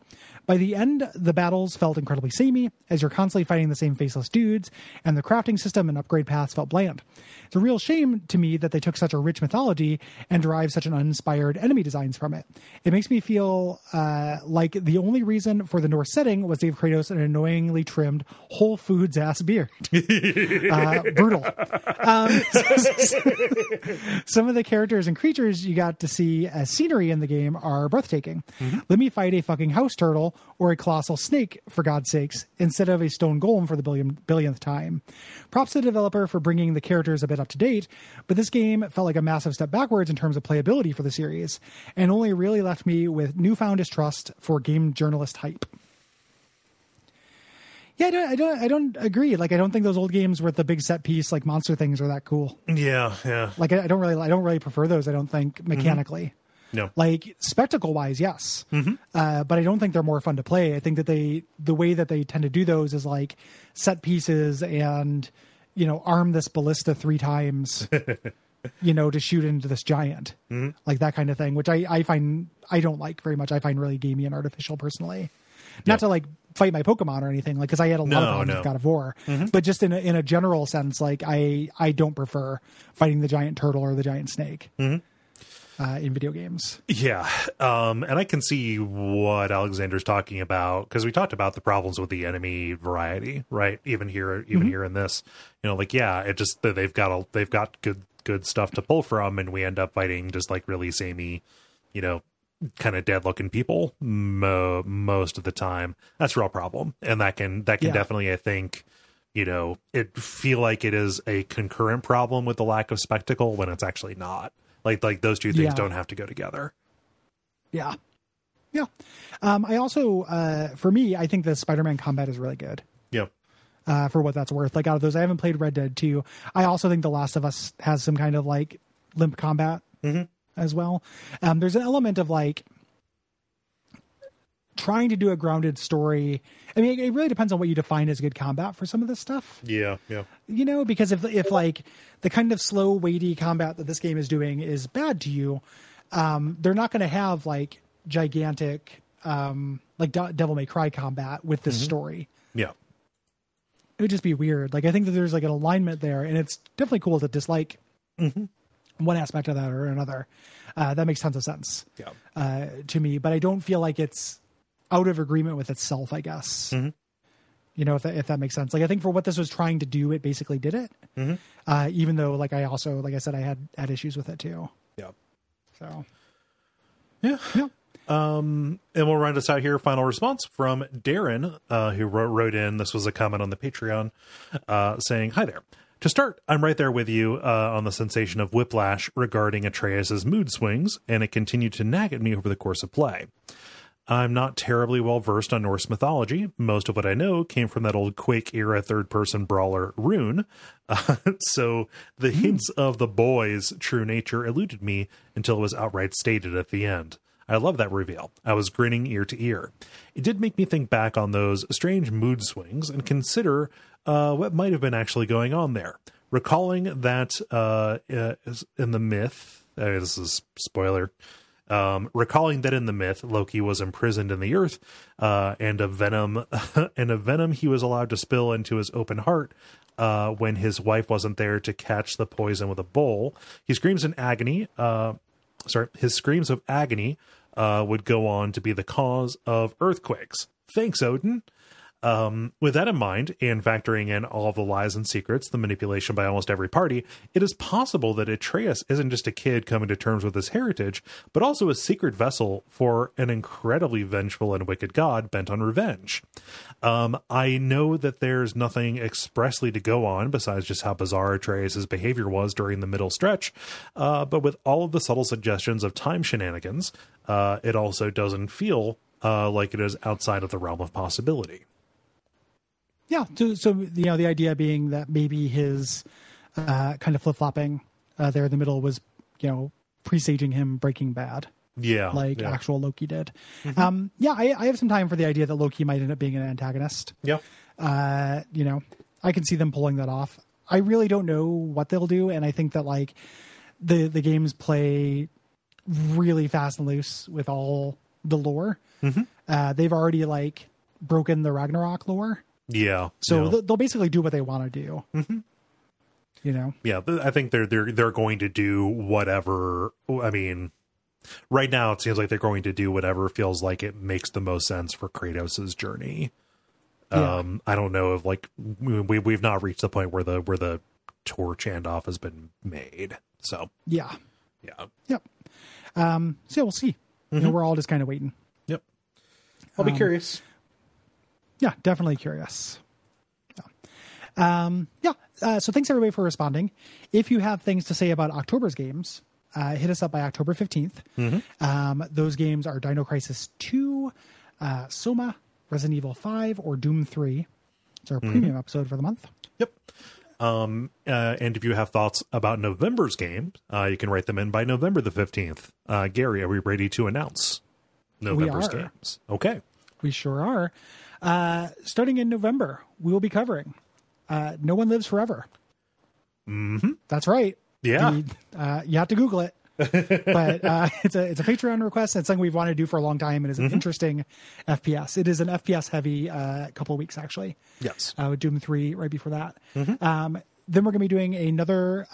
By the end, the battles felt incredibly samey, as you're constantly fighting the same faceless dudes, and the crafting system and upgrade paths felt bland. It's a real shame to me that they took such a rich mythology and derived such an uninspired enemy designs from it. It makes me feel like the only reason for the Norse setting was to give Kratos an annoyingly trimmed Whole Foods-ass beard. Brutal. Some of the characters and creatures you got to see as scenery in the game are breathtaking. Let me fight a fucking house turtle or a colossal snake, for God's sakes, instead of a stone golem for the billionth time. Props to the developer for bringing the characters a bit up to date, but this game felt like a massive step backwards in terms of playability for the series, and only really left me with newfound distrust for game journalist hype. Yeah, I don't agree. Like, I don't think those old games with the big set piece, like monster things, are that cool. Yeah. Like, I don't really prefer those. I don't think mechanically. No. Like spectacle wise, yes. But I don't think they're more fun to play. I think that the way that they tend to do those is like set pieces and, arm this ballista 3 times, to shoot into this giant, like that kind of thing, which I find, I don't like very much. I find really gamey and artificial personally. Not to like fight my Pokemon or anything, like, cause I had a lot of problems with God of War, but just in a general sense, like I don't prefer fighting the giant turtle or the giant snake in video games. Yeah. And I can see what Alexander's talking about, because we talked about the problems with the enemy variety, right? Even here in this, it just, they've got good stuff to pull from, and we end up fighting just like really samey, kind of dead looking people most of the time. That's a real problem. And that can definitely, I think, it feel like it is a concurrent problem with the lack of spectacle when it's actually not. Like those two things don't have to go together. Yeah. Yeah. I also, for me, I think the Spider-Man combat is really good. Yeah. For what that's worth. Like out of those, I haven't played Red Dead 2. I also think The Last of Us has some kind of like limp combat as well. There's an element of like trying to do a grounded story. I mean, it really depends on what you define as good combat for some of this stuff. Yeah. Yeah. Because if like the kind of slow, weighty combat that this game is doing is bad to you, they're not going to have like gigantic, like Devil May Cry combat with this story. Yeah. It would just be weird. Like, I think that there's like an alignment there, and it's definitely cool to dislike one aspect of that or another. That makes tons of sense to me, but I don't feel like it's out of agreement with itself, I guess. If that makes sense. Like, I think for what this was trying to do, it basically did it. Even though, like I said, I had issues with it too. Yeah. So. Yeah. And we'll round us out here. Final response from Darren, who wrote in. This was a comment on the Patreon, saying, "Hi there. To start, I'm right there with you on the sensation of whiplash regarding Atreus's mood swings, and it continued to nag at me over the course of play. I'm not terribly well versed on Norse mythology. Most of what I know came from that old Quake-era third-person brawler Rune, so the hints of the boy's true nature eluded me until it was outright stated at the end. I love that reveal. I was grinning ear to ear. It did make me think back on those strange mood swings and consider what might have been actually going on there. Recalling that in the myth, this is spoiler, recalling that in the myth, Loki was imprisoned in the earth, and a venom he was allowed to spill into his open heart when his wife wasn't there to catch the poison with a bowl. His screams of agony would go on to be the cause of earthquakes. Thanks, Odin. With that in mind, and factoring in all of the lies and secrets, the manipulation by almost every party, it is possible that Atreus isn't just a kid coming to terms with his heritage, but also a secret vessel for an incredibly vengeful and wicked god bent on revenge. I know that there's nothing expressly to go on besides just how bizarre Atreus's behavior was during the middle stretch, but with all of the subtle suggestions of time shenanigans, it also doesn't feel like it is outside of the realm of possibility. Yeah, so the idea being that maybe his kind of flip-flopping there in the middle was, presaging him breaking bad. Yeah. Actual Loki did. I have some time for the idea that Loki might end up being an antagonist. Yeah. I can see them pulling that off. I really don't know what they'll do, and I think that, like, the games play really fast and loose with all the lore. They've already, like, broken the Ragnarok lore. Yeah. So they'll basically do what they want to do. Yeah, I think they're going to do whatever. I mean, right now it seems like they're going to do whatever feels like it makes the most sense for Kratos' journey. I don't know if we've not reached the point where the torch handoff has been made. So yeah. Yep. So we'll see. We're all just kind of waiting. Yep. I'll be curious. Yeah, definitely curious. So thanks everybody for responding. If you have things to say about October's games, hit us up by October 15th. Those games are Dino Crisis 2, Soma, Resident Evil 5, or Doom 3. It's our premium episode for the month. Yep. And if you have thoughts about November's game, you can write them in by November the 15th. Gary, are we ready to announce November's games? Okay. We sure are. Starting in November, we will be covering No One Lives Forever. Mm-hmm. That's right. Yeah. You have to Google it. But it's a Patreon request. It's something we've wanted to do for a long time. It is an interesting FPS. It is an FPS heavy couple of weeks, actually. Yes. With Doom 3 right before that. Mm-hmm. Then we're going to be doing another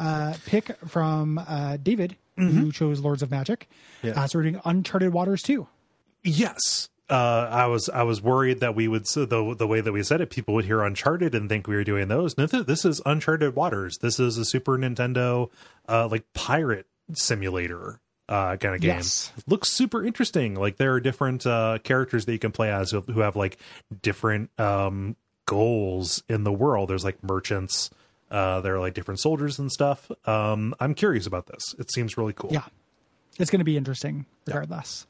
pick from David, who chose Lords of Magic. Yeah. So we're doing Uncharted Waters 2. Yes. I was worried that we would, so the way that we said it, people would hear Uncharted and think we were doing those. No, this is Uncharted Waters. This is a Super Nintendo like pirate simulator kind of game. Yes. Looks super interesting. Like there are different characters that you can play as who have like different goals in the world. There's like merchants, there are like different soldiers and stuff. I'm curious about this. It seems really cool. Yeah. It's going to be interesting regardless.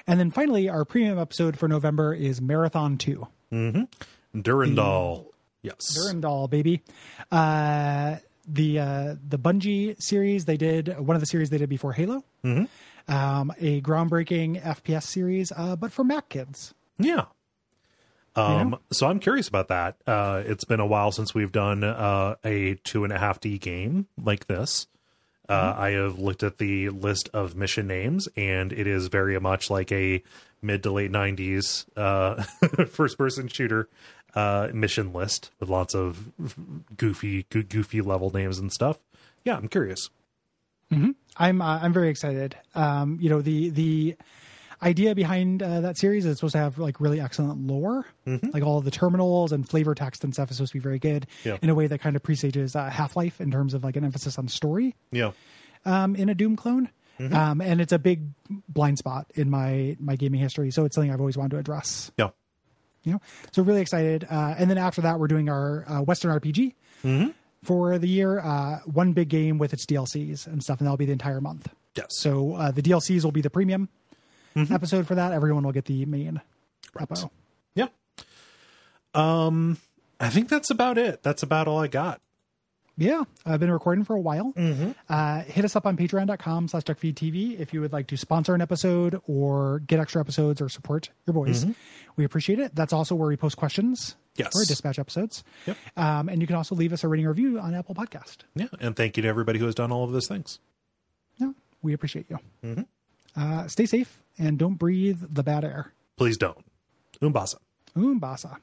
And then finally, our premium episode for November is Marathon 2. Mm-hmm. Durandal. Yes. Durandal, baby. The Bungie series they did, one of the series they did before Halo. Mm-hmm. A groundbreaking FPS series, but for Mac kids. Yeah. So I'm curious about that. It's been a while since we've done a 2.5D game like this. I have looked at the list of mission names, and it is very much like a mid to late 90s first-person shooter mission list with lots of goofy level names and stuff. Yeah, I'm curious. Mm-hmm. I'm very excited. The idea behind that series is supposed to have like really excellent lore, like all of the terminals and flavor text and stuff is supposed to be very good in a way that kind of presages Half-Life in terms of like an emphasis on story. Yeah. In a Doom clone. And it's a big blind spot in my gaming history. So it's something I've always wanted to address. Yeah. So really excited. And then after that, we're doing our Western RPG for the year. One big game with its DLCs and stuff. And that'll be the entire month. Yes. So the DLCs will be the premium episode for that. Everyone will get the main episode. Yeah. I think that's about it. That's about all I got. Yeah, I've been recording for a while. Hit us up on patreon.com/Duckfeed.tv if you would like to sponsor an episode or get extra episodes or support your boys. We appreciate it. That's also where we post questions for our dispatch episodes. Yep. And you can also leave us a rating or review on Apple Podcast. Yeah, and thank you to everybody who has done all of those things. Yeah, we appreciate you. Stay safe and don't breathe the bad air. Please don't. Umbasa. Umbasa.